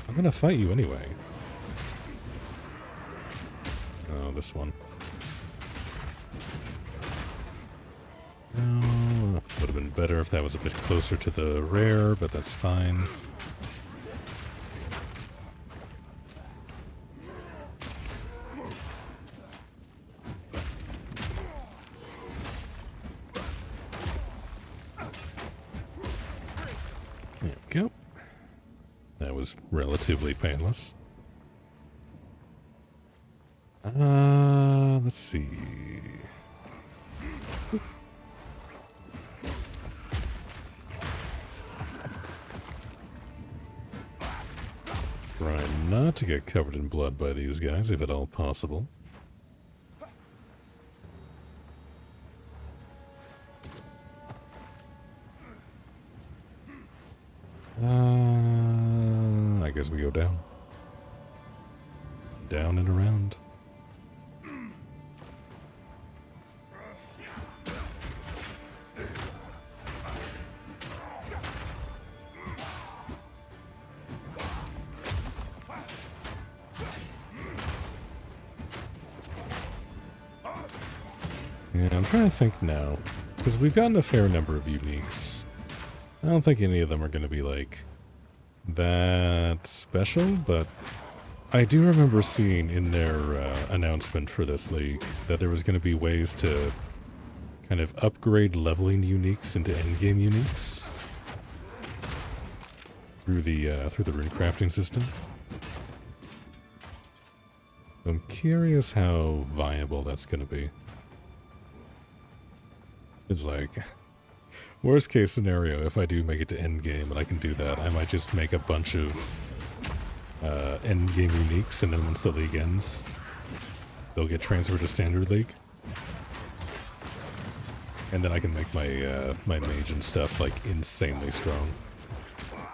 A: I'm gonna fight you anyway. Oh, this one. Oh, would have been better if that was a bit closer to the rare, but that's fine. There we go. That was relatively painless. Let's see. Try not to get covered in blood by these guys, if at all possible. I guess we go down. Down and around. Yeah, I'm trying to think now, because we've gotten a fair number of uniques. I don't think any of them are going to be, like, that special, but I do remember seeing in their announcement for this league that there was going to be ways to kind of upgrade leveling uniques into endgame uniques through the rune crafting system. I'm curious how viable that's going to be. It's like, worst case scenario, if I do make it to endgame and I can do that, I might just make a bunch of endgame uniques, and then once the league ends, they'll get transferred to standard league. And then I can make my my mage and stuff like insanely strong. I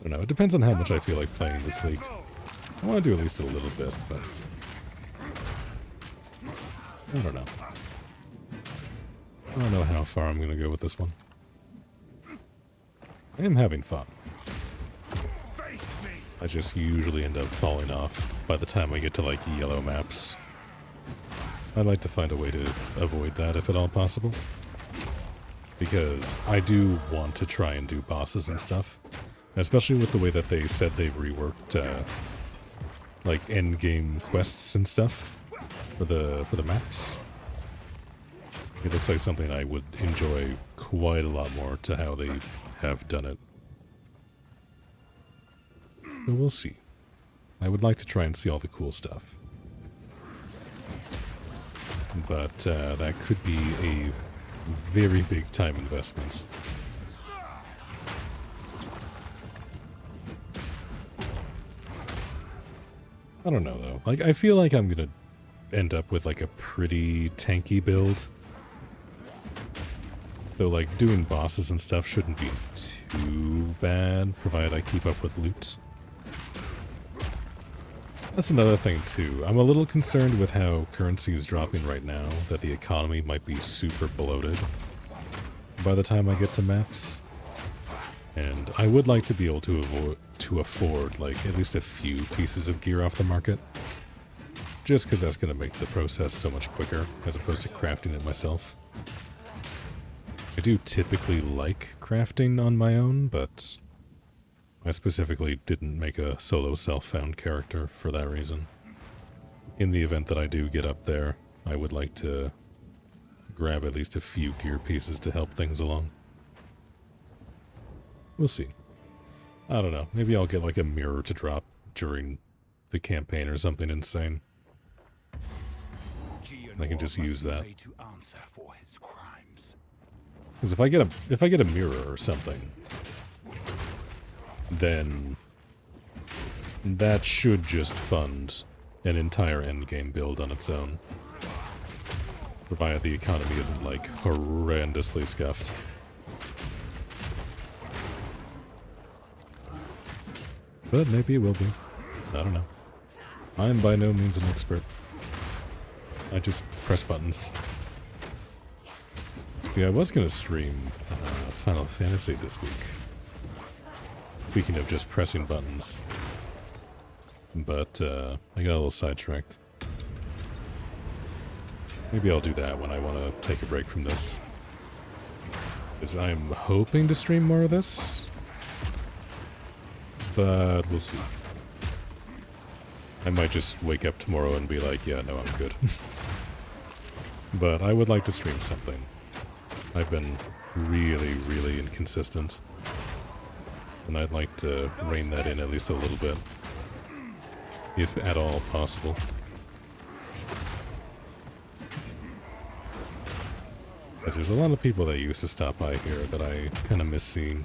A: don't know, it depends on how much I feel like playing this league. I want to do at least a little bit, but I don't know. I don't know how far I'm going to go with this one. I am having fun. I just usually end up falling off by the time I get to, like, yellow maps. I'd like to find a way to avoid that if at all possible. Because I do want to try and do bosses and stuff. Especially with the way that they said they've reworked, like, endgame quests and stuff for the maps. It looks like something I would enjoy quite a lot more to how they have done it. So we'll see. I would like to try and see all the cool stuff. But that could be a very big time investment. I don't know though. Like, I feel like I'm gonna end up with like a pretty tanky build. So like doing bosses and stuff shouldn't be too bad, provided I keep up with loot. That's another thing too. I'm a little concerned with how currency is dropping right now, that the economy might be super bloated by the time I get to maps. And I would like to be able to afford like at least a few pieces of gear off the market. Just because that's going to make the process so much quicker, as opposed to crafting it myself. I do typically like crafting on my own, but I specifically didn't make a solo self-found character for that reason. In the event that I do get up there, I would like to grab at least a few gear pieces to help things along. We'll see. I don't know. Maybe I'll get like a mirror to drop during the campaign or something insane. I can just use that. Because if I get a mirror or something, then that should just fund an entire endgame build on its own. Provided the economy isn't like horrendously scuffed. But maybe it will be. I don't know. I am by no means an expert. I just press buttons. Yeah, I was going to stream Final Fantasy this week. Speaking of just pressing buttons. But I got a little sidetracked. Maybe I'll do that when I want to take a break from this. Because I'm hoping to stream more of this. But we'll see. I might just wake up tomorrow and be like, yeah, no, I'm good. But I would like to stream something. I've been really, really inconsistent. And I'd like to rein that in at least a little bit. If at all possible. Because there's a lot of people that used to stop by here that I kind of miss seeing.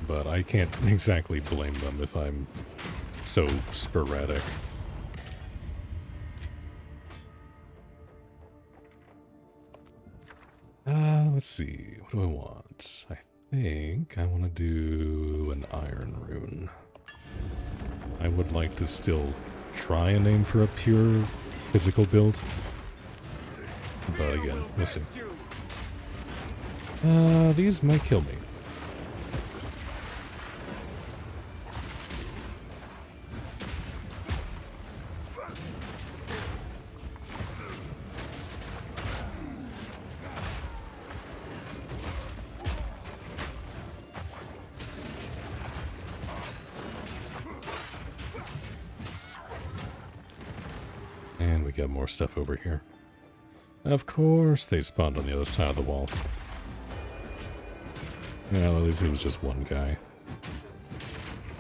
A: But I can't exactly blame them if I'm so sporadic. Let's see. What do I want? I think I want to do an iron rune. I would like to still try and aim for a pure physical build. But again, we'll see. These might kill me. And we got more stuff over here. Of course they spawned on the other side of the wall. Well, at least it was just one guy.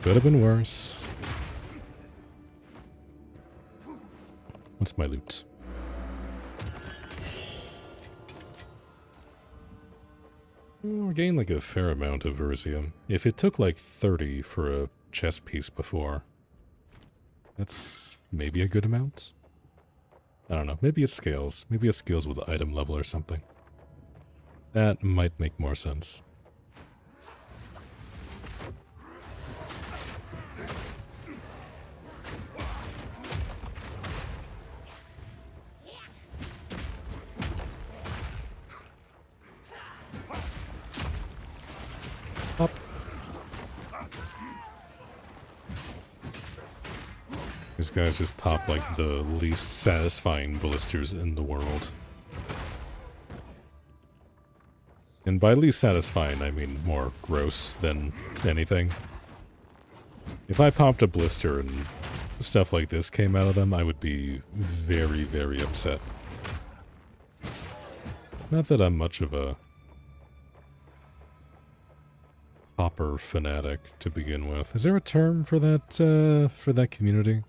A: Could have been worse. What's my loot? We're getting like a fair amount of Urzium. If it took like 30 for a chest piece before, that's maybe a good amount? I don't know, maybe it scales. Maybe it scales with item level or something. That might make more sense. Up. These guys just pop like the least satisfying blisters in the world. And by least satisfying, I mean more gross than anything. If I popped a blister and stuff like this came out of them, I would be very, very upset. Not that I'm much of a proper fanatic to begin with. Is there a term for that community?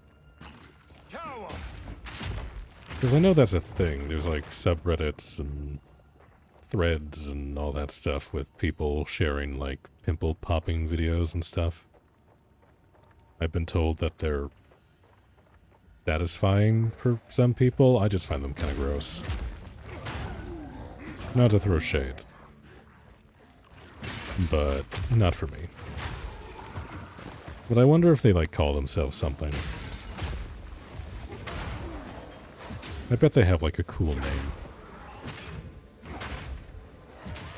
A: Because I know that's a thing. There's like subreddits and threads and all that stuff with people sharing like pimple popping videos and stuff. I've been told that they're satisfying for some people. I just find them kind of gross. Not to throw shade, but not for me. But I wonder if they like call themselves something. I bet they have like a cool name.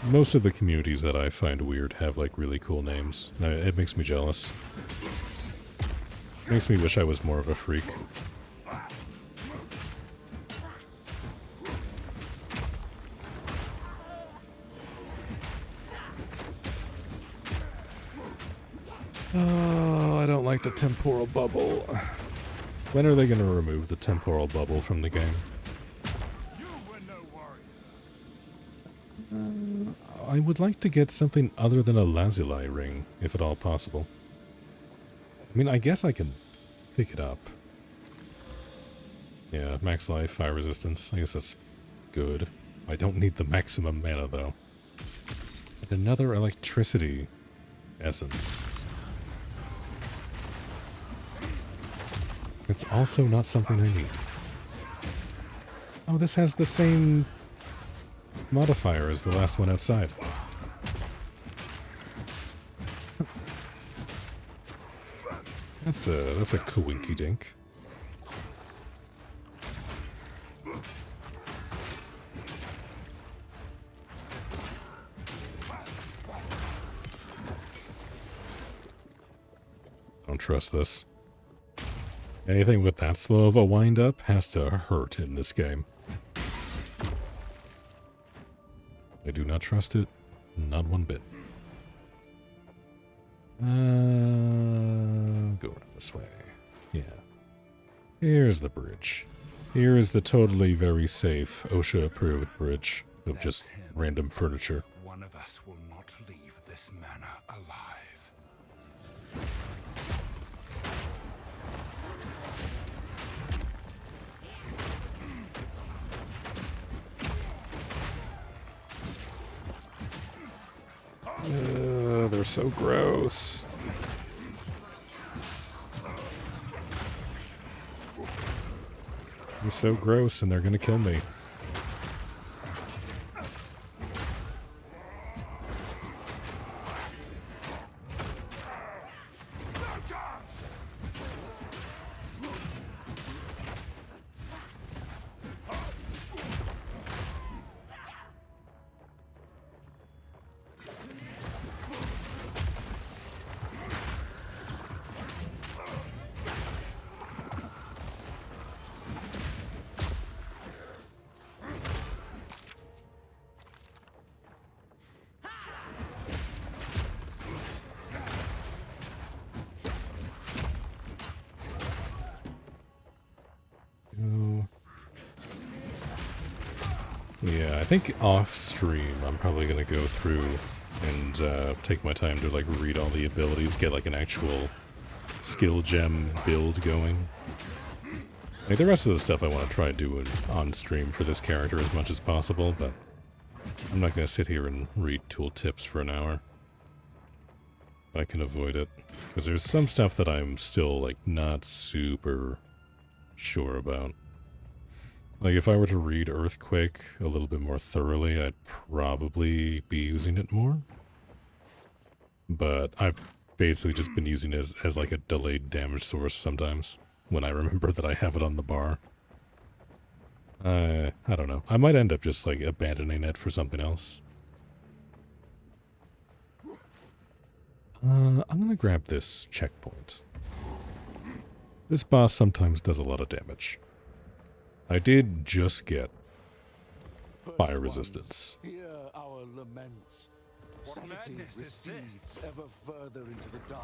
A: Most of the communities that I find weird have like really cool names. It makes me jealous. Makes me wish I was more of a freak. Oh, I don't like the temporal bubble. When are they going to remove the temporal bubble from the game? I would like to get something other than a lazuli ring, if at all possible. I mean, I guess I can pick it up. Yeah, max life, fire resistance. I guess that's good. I don't need the maximum mana, though. And another electricity essence. It's also not something I need. Oh, this has the same modifier as the last one outside. That's a coinky dink. Don't trust this. Anything with that slow of a wind-up has to hurt in this game. I do not trust it, not one bit. Go around this way. Yeah. Here's the bridge. Here is the totally very safe, OSHA-approved bridge of just random furniture.
F: One of us will not leave this manor alive.
A: They're so gross. They're so gross and they're gonna kill me. Yeah, I think off stream I'm probably gonna go through and take my time to like read all the abilities, get like an actual skill gem build going. Like the rest of the stuff I want to try doing on stream for this character as much as possible, but I'm not gonna sit here and read tool tips for an hour. I can avoid it, because there's some stuff that I'm still like not super sure about. Like, if I were to read Earthquake a little bit more thoroughly, I'd probably be using it more. But I've basically just been using it as like a delayed damage source sometimes, when I remember that I have it on the bar. I don't know. I might end up just, like, abandoning it for something else. I'm gonna grab this checkpoint. This boss sometimes does a lot of damage. I did just get fire resistance.
B: Hear our laments. Sanity recedes ever further into the dark.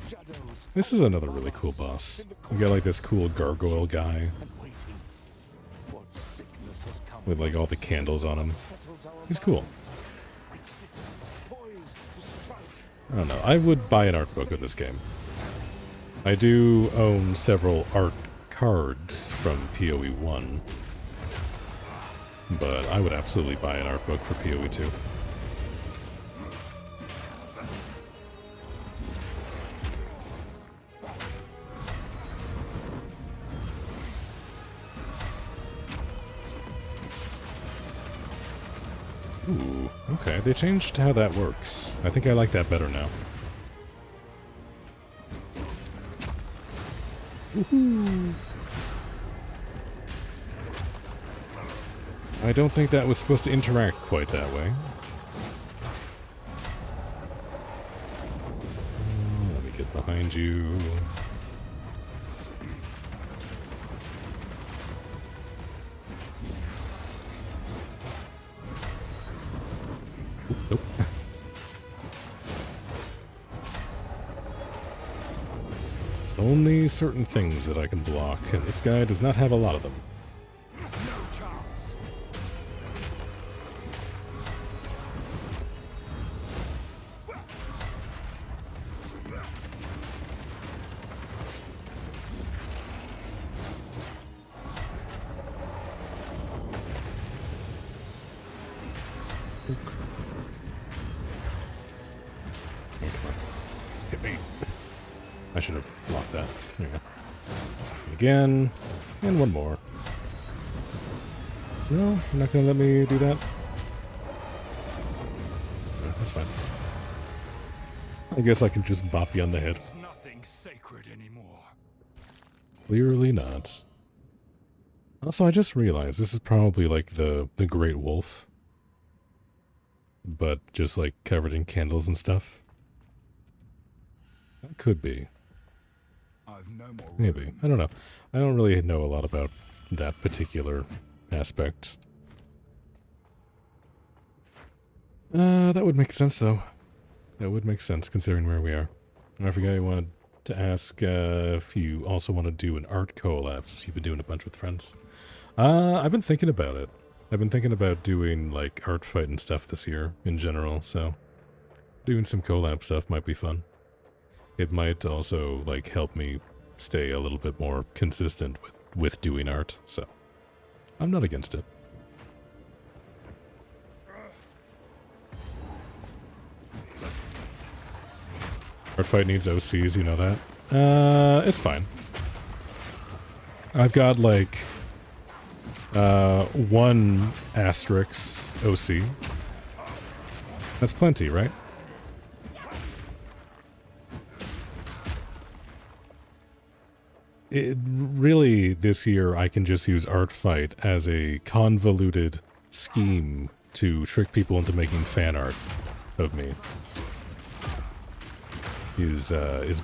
B: Shadows.
A: This is another really cool boss. We got like this cool gargoyle guy with like all the candles on him. He's cool.
B: It sits poised to strike.
A: I don't know. I would buy an art book of this game. I do own several art cards from PoE 1. But I would absolutely buy an art book for PoE 2. Ooh, okay, they changed how that works. I think I like that better now. Woohoo! I don't think that was supposed to interact quite that way. Let me get behind you. Nope. It's only certain things that I can block, and this guy does not have a lot of them. I should have blocked that. There you go. Again, and one more. No, you're not gonna let me do that? No, that's fine. I guess I can just bop you on the head.
B: Nothing sacred anymore.
A: Clearly not. Also, I just realized this is probably like the Great Wolf. But just like covered in candles and stuff. That could be. Maybe. I don't know. I don't really know a lot about that particular aspect. That would make sense, though. That would make sense, considering where we are. I forgot I wanted to ask if you also want to do an art collab, since you've been doing a bunch with friends. I've been thinking about it. I've been thinking about doing, like, art fight and stuff this year, in general, so... doing some collab stuff might be fun. It might also, like, help me stay a little bit more consistent with doing art, so I'm not against it. Art fight needs OCs, you know that? It's fine. I've got like 1 asterisk OC. That's plenty, right? Really, this year, I can just use art fight as a convoluted scheme to trick people into making fan art of me. Is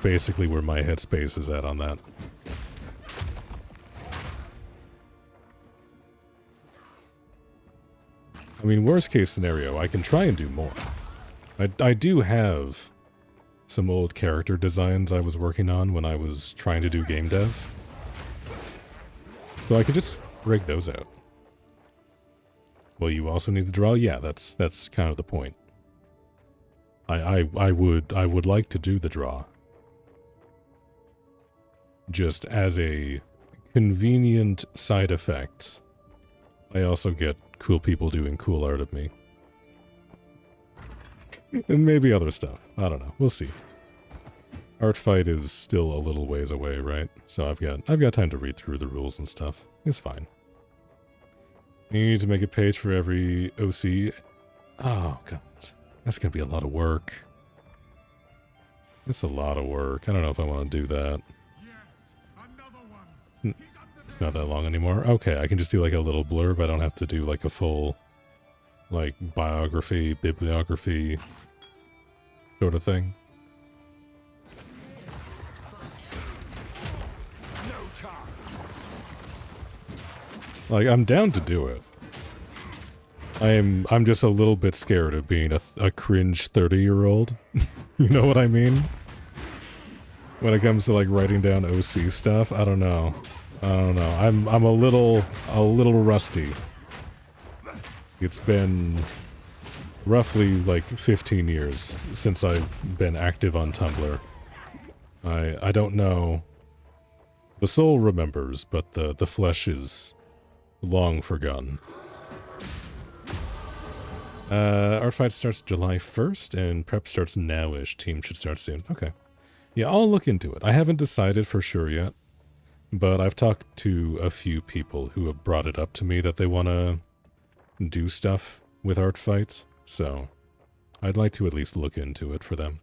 A: basically where my headspace is at on that. I mean, worst case scenario, I can try and do more. I do have some old character designs I was working on when I was trying to do game dev. So I could just rig those out. Well, you also need to draw? Yeah, that's kind of the point. I would like to do the draw. Just as a convenient side effect, I also get cool people doing cool art of me. And maybe other stuff. I don't know. We'll see. Art fight is still a little ways away, right? So I've got time to read through the rules and stuff. It's fine. You need to make a page for every OC. Oh god. That's gonna be a lot of work. It's a lot of work. I don't know if I want to do that. It's not that long anymore. Okay, I can just do like a little blurb. I don't have to do like a full like biography, bibliography sort of thing. Like, I'm down to do it. I'm just a little bit scared of being a cringe 30-year-old. You know what I mean? When it comes to like writing down OC stuff, I don't know. I'm a little rusty. It's been roughly like 15 years since I've been active on Tumblr. I don't know. The soul remembers, but the flesh is long forgotten. Art fight starts July 1st, and prep starts now-ish. Team should start soon. Okay. Yeah, I'll look into it. I haven't decided for sure yet, but I've talked to a few people who have brought it up to me that they want to do stuff with art fights, so I'd like to at least look into it for them.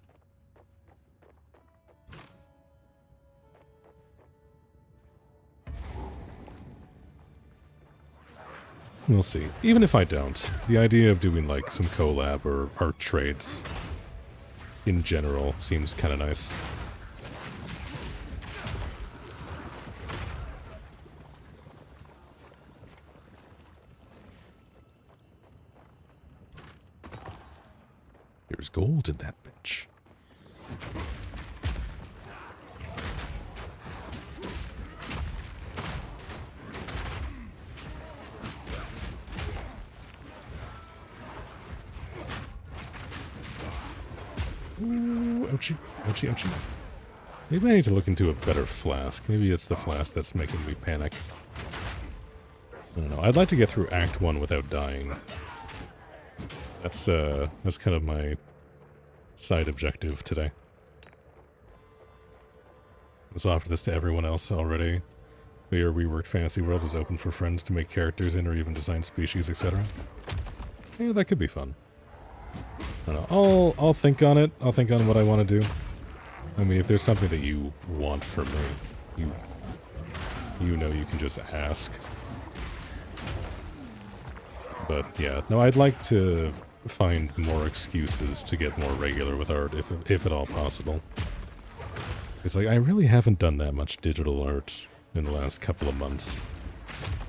A: We'll see. Even if I don't, the idea of doing like some collab or art trades in general seems kind of nice. There's gold in that bitch. Ooh, ouchie, ouchie, ouchie. Maybe I need to look into a better flask. Maybe it's the flask that's making me panic. I don't know. I'd like to get through Act 1 without dying. That's kind of my side objective today. Let's offer this to everyone else already. Your reworked fantasy world is open for friends to make characters in or even design species, etc. Yeah, that could be fun. I don't know. I'll think on it. I'll think on what I want to do. I mean, if there's something that you want from me, you know you can just ask. But yeah, no, I'd like to find more excuses to get more regular with art, if at all possible. It's like, I really haven't done that much digital art in the last couple of months.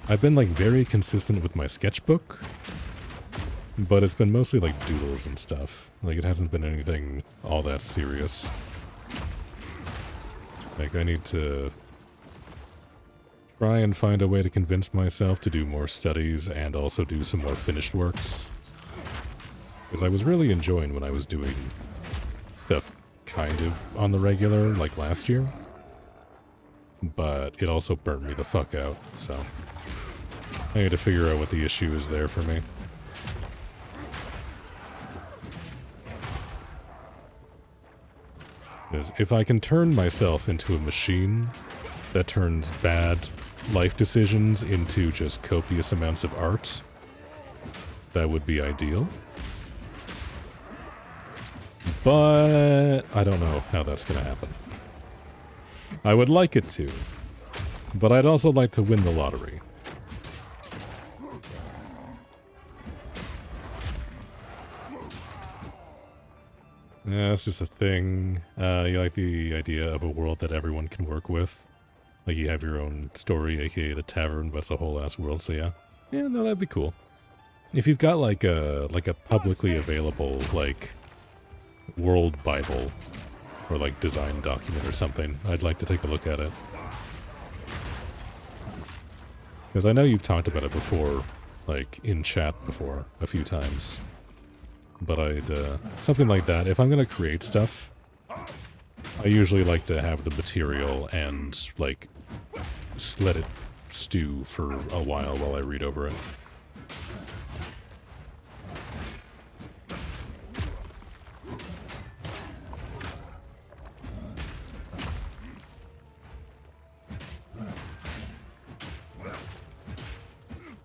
A: I've been like very consistent with my sketchbook, but it's been mostly like doodles and stuff. Like, it hasn't been anything all that serious. Like, I need to try and find a way to convince myself to do more studies and also do some more finished works. Because I was really enjoying when I was doing stuff kind of on the regular, like last year. But it also burnt me the fuck out, so I need to figure out what the issue is there for me. Because if I can turn myself into a machine that turns bad life decisions into just copious amounts of art, that would be ideal. But I don't know how that's going to happen. I would like it to, but I'd also like to win the lottery. Yeah, it's just a thing. You like the idea of a world that everyone can work with? Like, you have your own story, aka the tavern, but it's a whole ass world, so yeah. Yeah, no, that'd be cool. If you've got like a publicly available, like, world bible, or like design document or something, I'd like to take a look at it. Because I know you've talked about it before, like, in chat before, a few times. But I'd, something like that. If I'm gonna create stuff, I usually like to have the material and, like, let it stew for a while I read over it.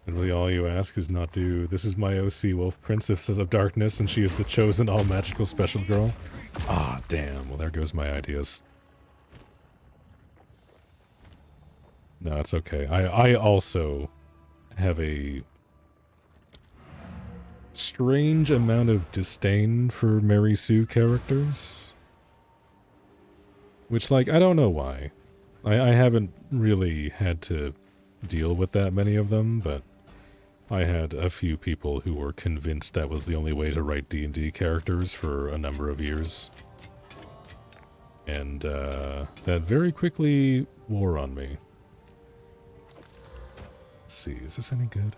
A: And really all you ask is not to, this is my OC Wolf Princess of Darkness, and she is the chosen all-magical special girl. Ah, damn. Well, there goes my ideas. No, it's okay. I also have a strange amount of disdain for Mary Sue characters. Which, like, I don't know why. I haven't really had to deal with that many of them, but I had a few people who were convinced that was the only way to write D&D characters for a number of years. And that very quickly wore on me. Let's see, is this any good?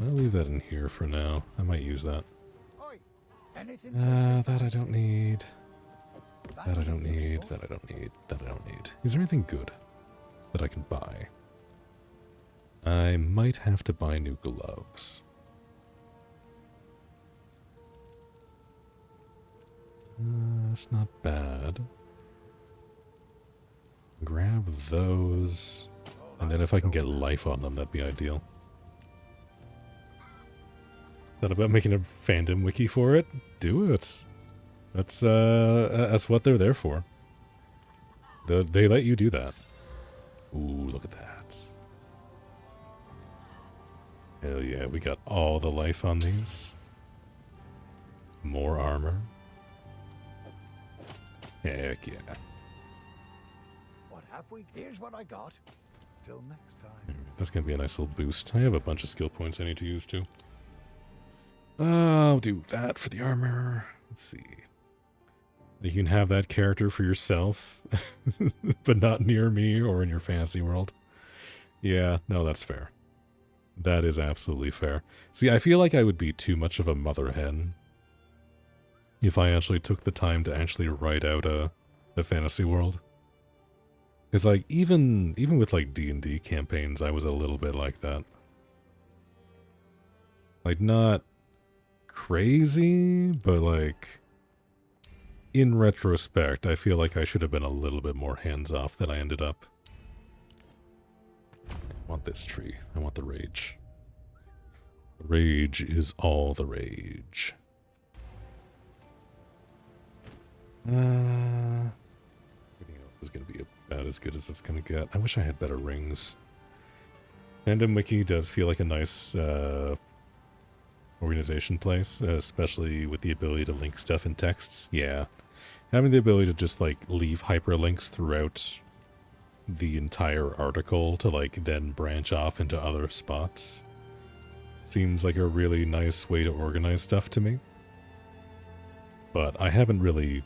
A: I'll leave that in here for now. I might use that.
D: Anything
A: That I don't need. That I don't need. That I don't need. That I don't need. Is there anything good that I can buy? I might have to buy new gloves. That's not bad. Grab those. And then if I can get life on them, that'd be ideal. That about making a fandom wiki for it? Do it. That's what they're there for. They let you do that. Ooh, look at that. Hell yeah, we got all the life on these. More armor. Heck yeah.
D: What have we? Here's what I got. Till next time.
A: That's gonna be a nice little boost. I have a bunch of skill points I need to use too. I'll do that for the armor. Let's see. You can have that character for yourself, but not near me or in your fantasy world. Yeah, no, that's fair. That is absolutely fair. See, I feel like I would be too much of a mother hen if I actually took the time to actually write out a fantasy world. Because, like, even with, like, D&D campaigns, I was a little bit like that. Like, not crazy, but, like, in retrospect, I feel like I should have been a little bit more hands-off than I ended up. I want this tree. I want the rage. The rage is all the rage. Everything else is going to be about as good as it's going to get. I wish I had better rings. Fandom Wiki does feel like a nice organization place, especially with the ability to link stuff in texts. Yeah. Having the ability to just, like, leave hyperlinks throughout the entire article to, like, then branch off into other spots seems like a really nice way to organize stuff to me. But I haven't really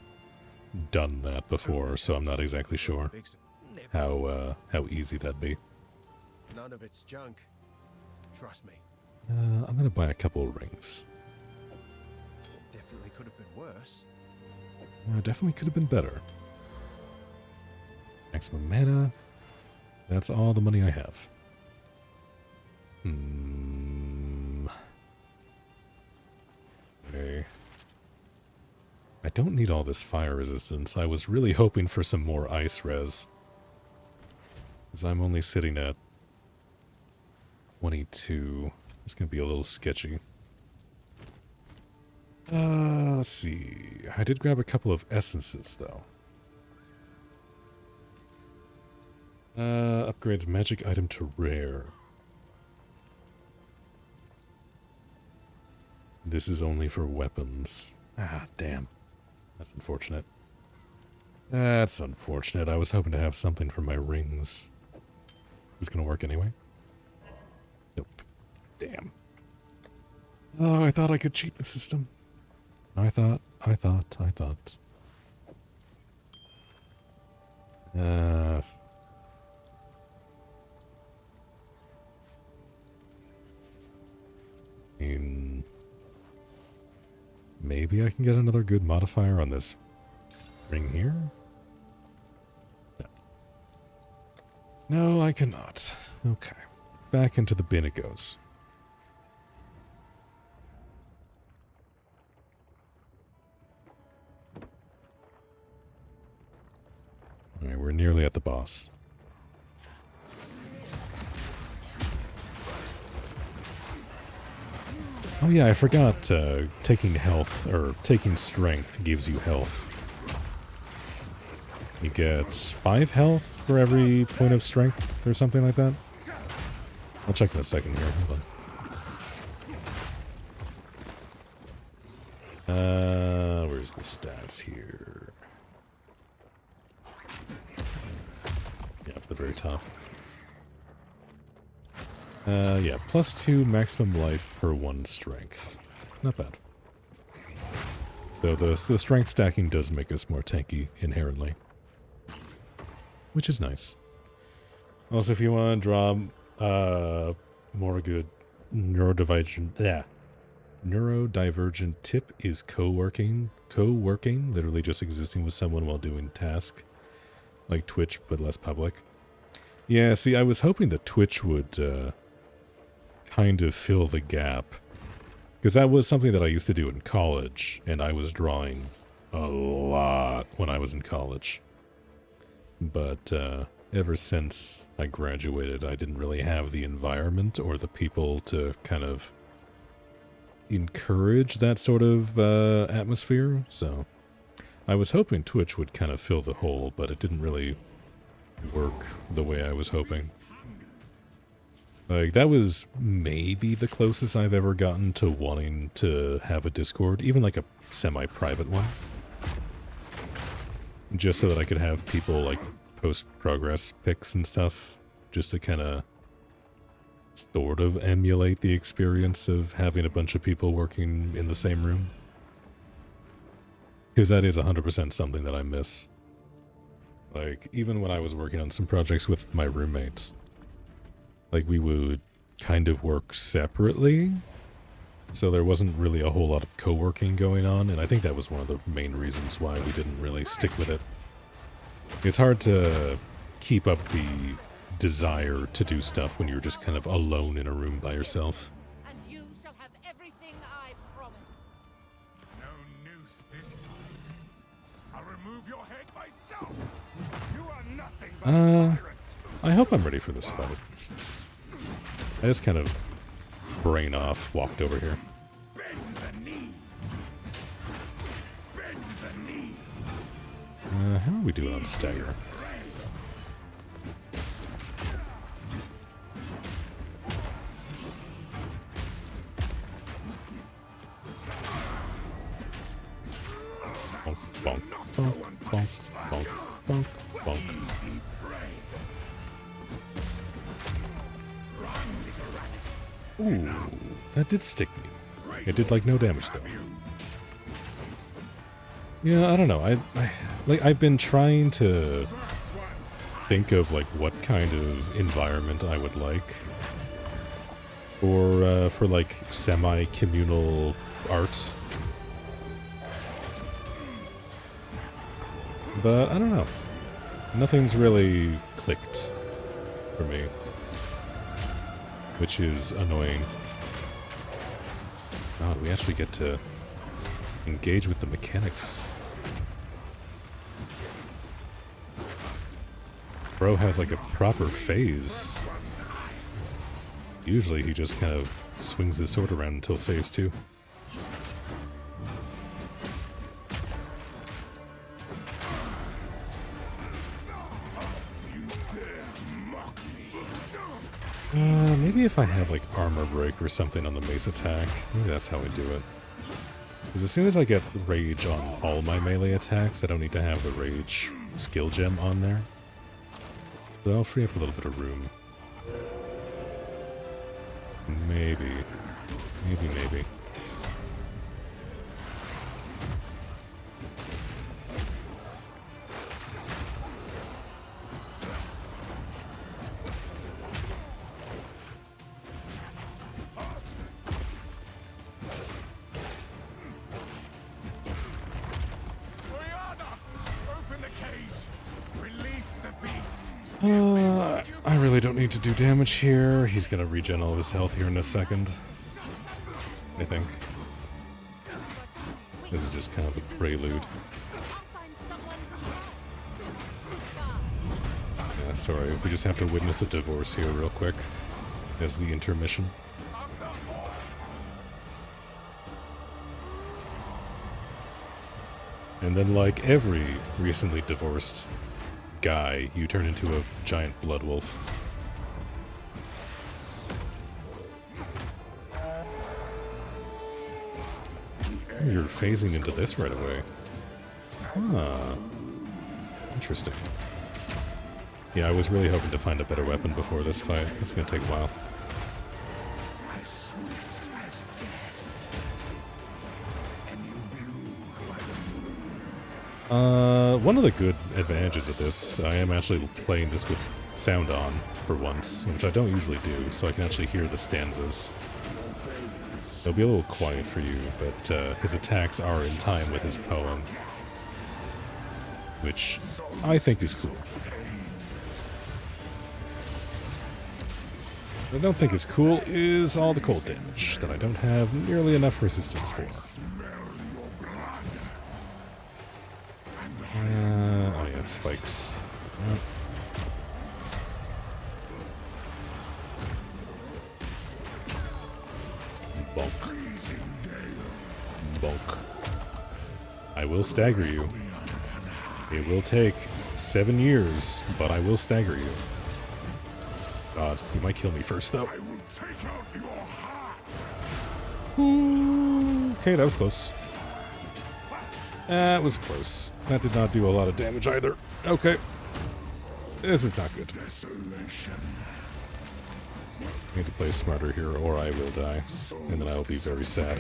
A: done that before, so I'm not exactly sure how easy that'd be.
K: None of it's junk. Trust me.
A: I'm gonna buy a couple of rings.
K: Definitely could have been worse.
A: Definitely could have been better. Maximum mana. That's all the money I have. Okay. I don't need all this fire resistance. I was really hoping for some more ice res. Because I'm only sitting at 22. It's going to be a little sketchy. Let's see. I did grab a couple of essences, though. Upgrades magic item to rare. This is only for weapons. Ah, damn. That's unfortunate. That's unfortunate. I was hoping to have something for my rings. Is this gonna work anyway? Nope. Damn. Oh, I thought I could cheat the system. I thought. Maybe I can get another good modifier on this ring here? No, I cannot. Okay. Back into the bin it goes. Alright, we're nearly at the boss. Oh yeah, I forgot taking health, or taking strength gives you health. You get 5 health for every point of strength, or something like that. I'll check in a second here, hold on. Where's the stats here? Yeah, at the very top. Yeah, +2 maximum life per 1 strength. Not bad. So the strength stacking does make us more tanky inherently. Which is nice. Also, if you want to draw more good neurodivergent tip is co-working. Co-working, literally just existing with someone while doing task, like Twitch, but less public. Yeah, see, I was hoping that Twitch would kind of fill the gap, because that was something that I used to do in college, and I was drawing a lot when I was in college. But ever since I graduated, I didn't really have the environment or the people to kind of encourage that sort of atmosphere, so I was hoping Twitch would kind of fill the hole, but it didn't really work the way I was hoping. Like, that was maybe the closest I've ever gotten to wanting to have a Discord, even like a semi-private one. Just so that I could have people, like, post progress pics and stuff, just to kind of sort of emulate the experience of having a bunch of people working in the same room. Because that is 100% something that I miss. Like, even when I was working on some projects with my roommates, like, we would kind of work separately, so there wasn't really a whole lot of co-working going on, and I think that was one of the main reasons why we didn't really stick with it. It's hard to keep up the desire to do stuff when you're just kind of alone in a room by yourself.
H: And you shall have everything I promise.
C: No noose this time. I'll remove your head myself. You are nothing but a tyrant.
A: I hope I'm ready for this fight. I just kind of brain off walked over here.
C: Bend the knee. Bend the knee.
A: How are we doing on stagger? Bonk, bonk, bonk, bonk, bonk, bonk, bonk. Ooh, that did stick me. It did like no damage though. Yeah, I don't know. I've been trying to think of like what kind of environment I would like, or for like semi-communal art. But I don't know. Nothing's really clicked for me, which is annoying. God, we actually get to engage with the mechanics. Bro has like a proper phase. Usually he just kind of swings his sword around until phase 2. Maybe if I have like armor break or something on the mace attack, maybe that's how I do it. Because as soon as I get rage on all my melee attacks, I don't need to have the rage skill gem on there. So I'll free up a little bit of room. Maybe. Maybe. I really don't need to do damage here. He's gonna regen all of his health here in a second, I think. This is just kind of a prelude. Yeah, sorry, we just have to witness a divorce here real quick as the intermission. And then, like every recently divorced guy, you turn into a giant blood wolf. Oh, you're phasing into this right away. Huh. Interesting. Yeah, I was really hoping to find a better weapon before this fight. It's gonna take a while.
C: As swift as death. And you blew by the moon.
A: One of the good advantages of this, I am actually playing this with sound on for once, which I don't usually do, so I can actually hear the stanzas. It'll be a little quiet for you, but his attacks are in time with his poem, which I think is cool. What I don't think is cool is all the cold damage that I don't have nearly enough resistance for. Oh yeah, spikes. Yep. Bonk. Bonk. I will stagger you. It will take 7 years, but I will stagger you. God, you might kill me first, though. Ooh, okay, that was close. That was close. That did not do a lot of damage either. Okay. This is not good. I need to play smarter here, or I will die. And then I will be very sad.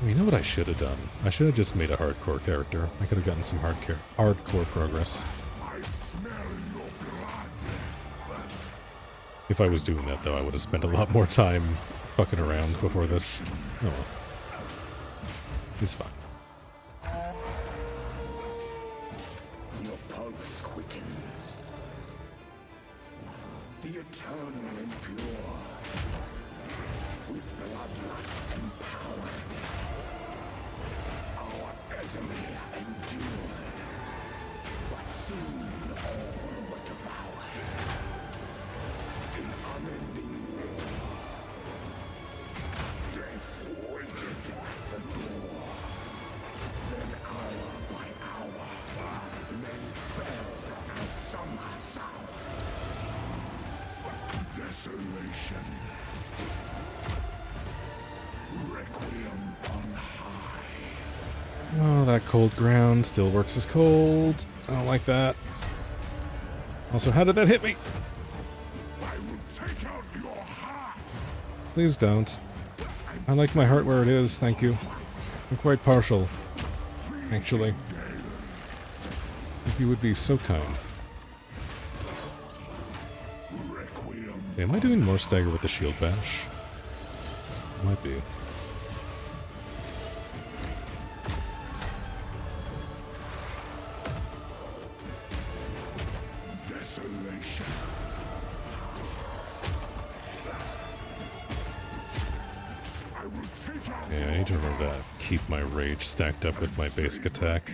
A: You know what I should have done? I should have just made a hardcore character. I could have gotten some hardcore progress. If I was doing that, though, I would have spent a lot more time fucking around before this. Oh well. It's fine.
F: Your pulse quickens. The eternal and pure, with bloodlust empowered. Our Exile endured, but soon all were devoured. In unending war, death waited at the door. Then hour by hour, men fell as summer sour. Desolation. Requiem on high.
A: Oh, that cold ground still works as cold. I don't like that. Also, how did that hit me?
F: I will take out your heart.
A: Please don't. I like my heart where it is, thank you. I'm quite partial, actually. If you would be so kind. Am I doing more stagger with the shield bash? Might be.
F: Desolation. I will take out.
A: Yeah, I need to remember that. Keep my rage stacked up with my basic attack.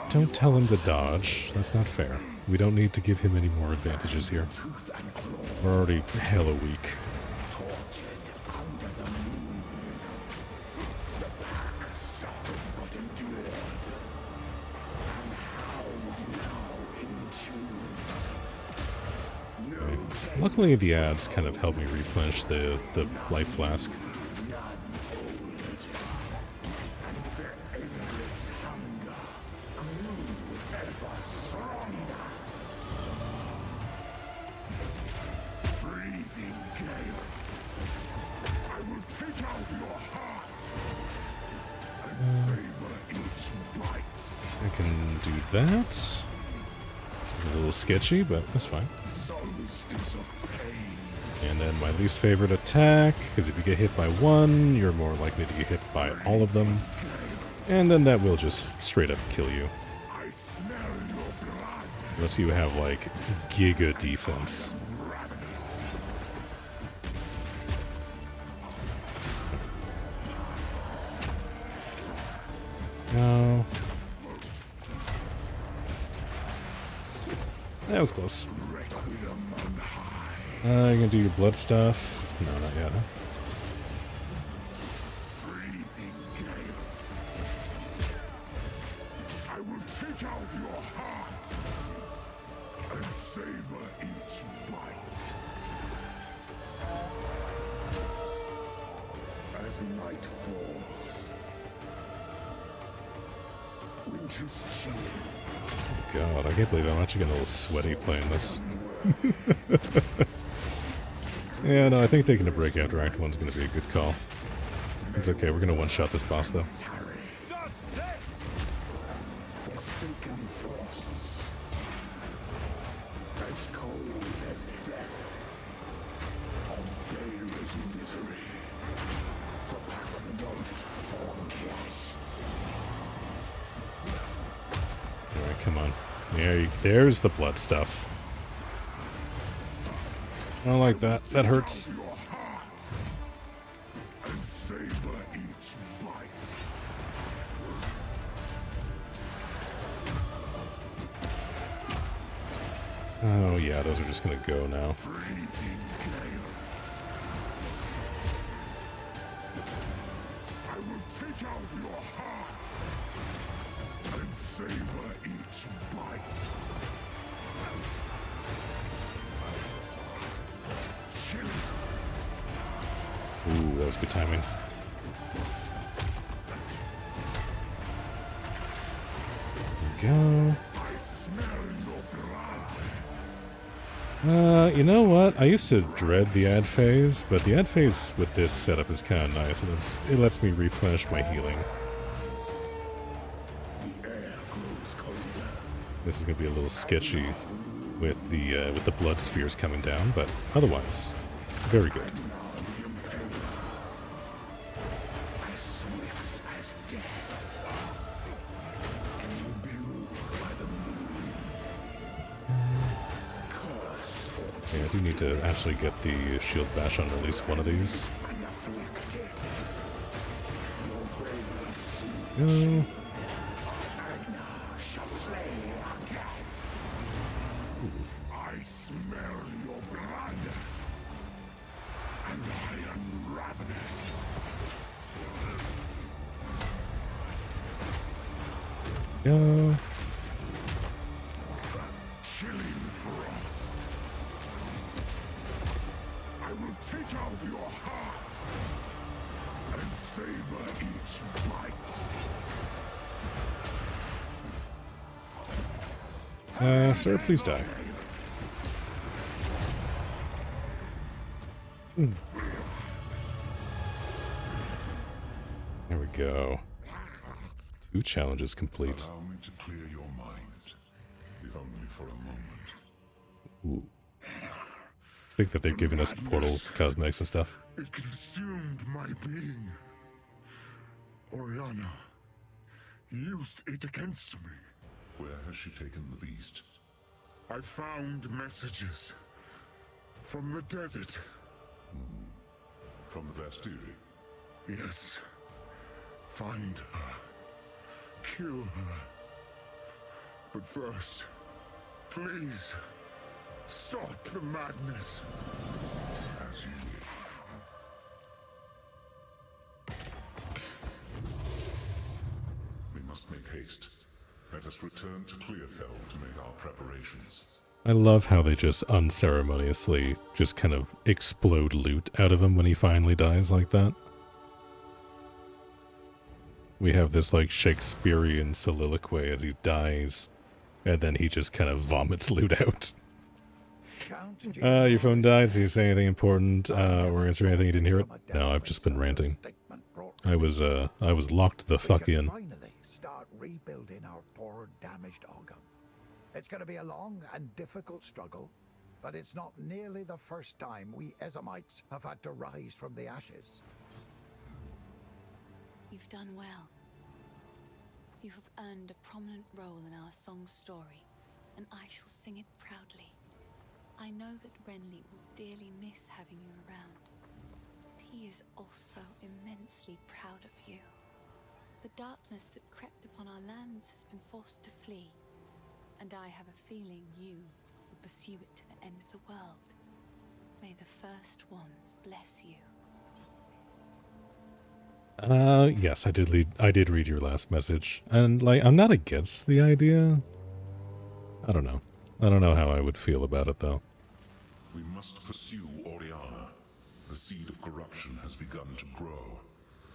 A: Don't tell him to dodge. That's not fair. We don't need to give him any more advantages here. We're already hella weak. Luckily, the ads kind of help me replenish the life flask. I can do that. It's a little sketchy, but that's fine. And then my least favorite attack, because if you get hit by one, you're more likely to get hit by all of them. And then that will just straight up kill you. Unless you have, like, giga defense. No. That was close. You gonna do your blood stuff? No, not yet. Huh?
F: I will take out your heart and savor each bite. As night falls, winter's chill.
A: God, I can't believe I'm actually getting a little sweaty playing this. Yeah, no, I think taking a break after Act 1 is going to be a good call. It's okay, we're going to one-shot this boss, though.
M: frosts, as cold as death, of baleless misery, the paranoid forecast.
A: Alright, come on. There's the blood stuff. I don't like that. That hurts.
M: And savor each bite.
A: Oh yeah, those are just gonna go now.
M: Freezing gale. I will take out your heart and savor each bite.
A: Ooh, that was good timing. There we go.
M: I smell your blood.
A: You know what? I used to dread the ad phase, but the ad phase with this setup is kind of nice. It lets me replenish my healing.
M: The air grows colder.
A: This is gonna be a little sketchy with the blood spears coming down, but otherwise, very good.
M: As swift as death. Imbued by the moon. Cursed or
A: Yeah, I do need to actually get the shield bash on at least one of these.
M: unafflicted. Your veins see
A: No.
M: Agna shall slay again. I smell your blood. And I am ravenous.
A: Go.
M: Chilling frost. I will take out your heart and savor each bite.
A: Sir, please die. There we go. 2 challenges complete.
M: Allow me to clear your mind, if only for a moment.
A: Ooh. I think that they're giving us portal cosmetics and stuff.
M: It consumed my being. Oriana used it against me. Where has she taken the beast? I found messages from the desert. From the Vastiri? Yes. Find her. Kill her. But first, please, stop the madness. As you wish. We must make haste. Let us return to Clearfell to make our preparations.
A: I love how they just unceremoniously just kind of explode loot out of him when he finally dies like that. We have this like Shakespearean soliloquy as he dies, and then he just kind of vomits loot out. Your phone died, so you say anything important, or answer anything you didn't hear it? No, I've just been ranting. I was locked the fuck in.
D: Finally start rebuilding our poor damaged Ogham. It's going to be a long and difficult struggle, but it's not nearly the first time we Ezamites have had to rise from the ashes.
E: You've done well. You have earned a prominent role in our song's story, and I shall sing it proudly. I know that Renly will dearly miss having you around. He is also immensely proud of you. The darkness that crept upon our lands has been forced to flee, and I have a feeling you will pursue it to the end of the world. May the first ones bless you.
A: Yes, I did read your last message, and like I'm not against the idea. I don't know how I would feel about it though.
M: We must pursue Oriana. The seed of corruption has begun to grow,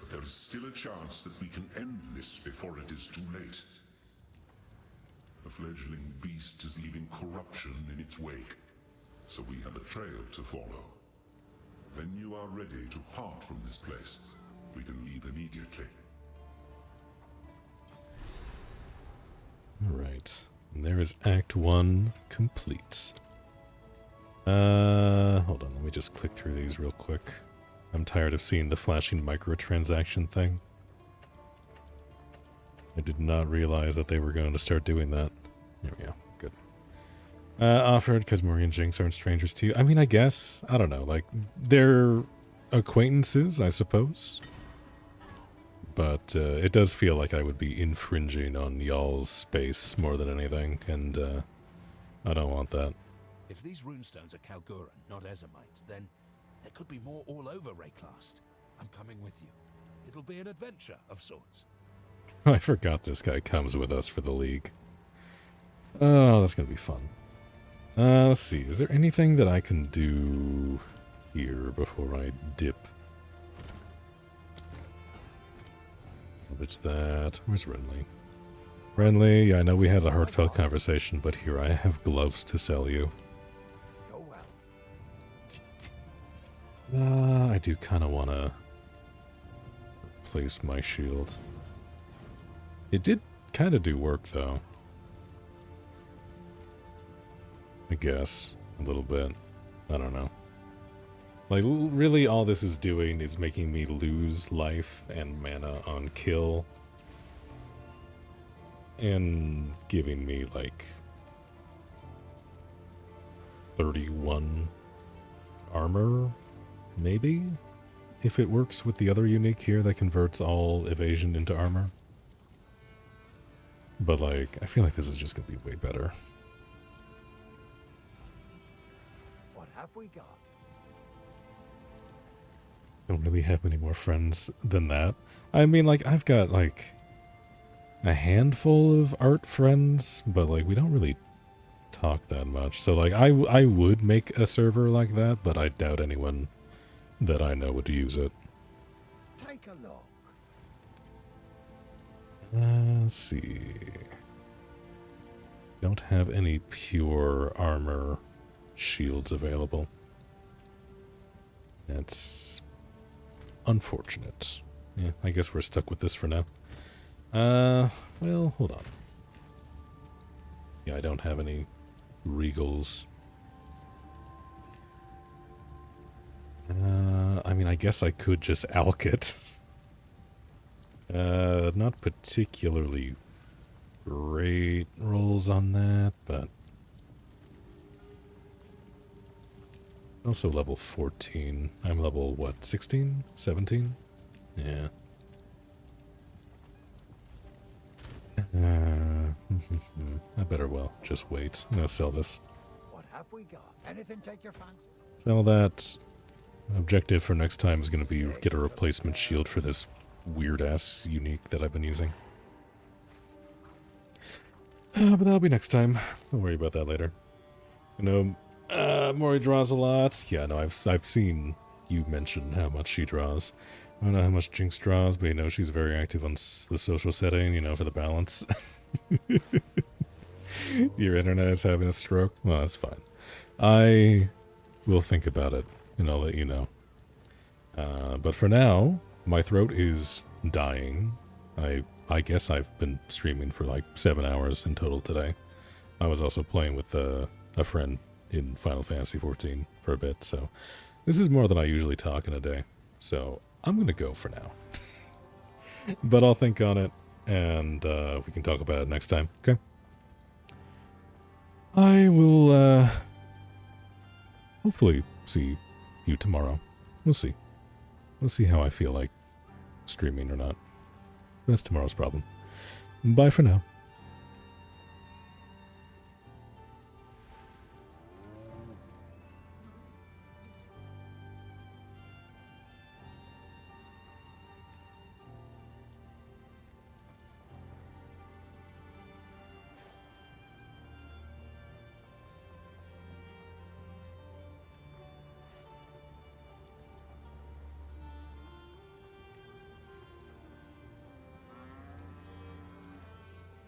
M: but there is still a chance that we can end this before it is too late. The fledgling beast is leaving corruption in its wake, so we have a trail to follow. When you are ready to part from this place, we can leave immediately.
A: Alright. And there is Act 1 complete. Hold on, let me just click through these real quick. I'm tired of seeing the flashing microtransaction thing. I did not realize that they were going to start doing that. There we go. Good. Offered because Mori and Jinx aren't strangers to you. I mean, I guess. I don't know. Like, they're acquaintances, I suppose. But it does feel like I would be infringing on y'all's space more than anything, and I don't want that.
F: If these runestones are Kalguran, not Ezamites, then there could be more all over Rayclast. I'm coming with you. It'll be an adventure of sorts.
A: I forgot this guy comes with us for the League. Oh, that's gonna be fun. Let's see. Is there anything that I can do here before I dip? Which that? Where's Renly? Renly, I know we had a heartfelt conversation, but here I have gloves to sell you.
D: Go well.
A: I do kind of want to replace my shield. It did kind of do work, though. I guess. A little bit. I don't know. Like, really all this is doing is making me lose life and mana on kill. And giving me, like, 31 armor, maybe? If it works with the other unique here that converts all evasion into armor. But, like, I feel like this is just gonna be way better.
D: What have we got?
A: Don't really have many more friends than that. I mean, like, I've got, like, a handful of art friends, but, like, we don't really talk that much. So, like, I would make a server like that, but I doubt anyone that I know would use it.
D: Take a look.
A: Let's see. Don't have any pure armor shields available. That's unfortunate. Yeah, I guess we're stuck with this for now. Well, hold on. Yeah, I don't have any regals. I mean, I guess I could just alch it. Not particularly great rolls on that, but also level 14. I'm level, what, 16? 17? Yeah. I better, well, just wait. I'm gonna sell this.
D: What have we got? Anything take your fancy?
A: Sell that. Objective for next time is gonna be get a replacement shield for this weird-ass unique that I've been using. But that'll be next time. Don't worry about that later. You know, Mori draws a lot. Yeah, no, I've seen you mention how much she draws. I don't know how much Jinx draws, but you know, she's very active on the social setting, you know, for the balance. Your internet is having a stroke? Well, that's fine. I will think about it, and I'll let you know. But for now, my throat is dying. I guess I've been streaming for like 7 hours in total today. I was also playing with a friend in Final Fantasy XIV for a bit, so this is more than I usually talk in a day. So I'm gonna go for now. But I'll think on it, and we can talk about it next time, okay? I will hopefully see you tomorrow. We'll see. We'll see how I feel like streaming or not. That's tomorrow's problem. Bye for now.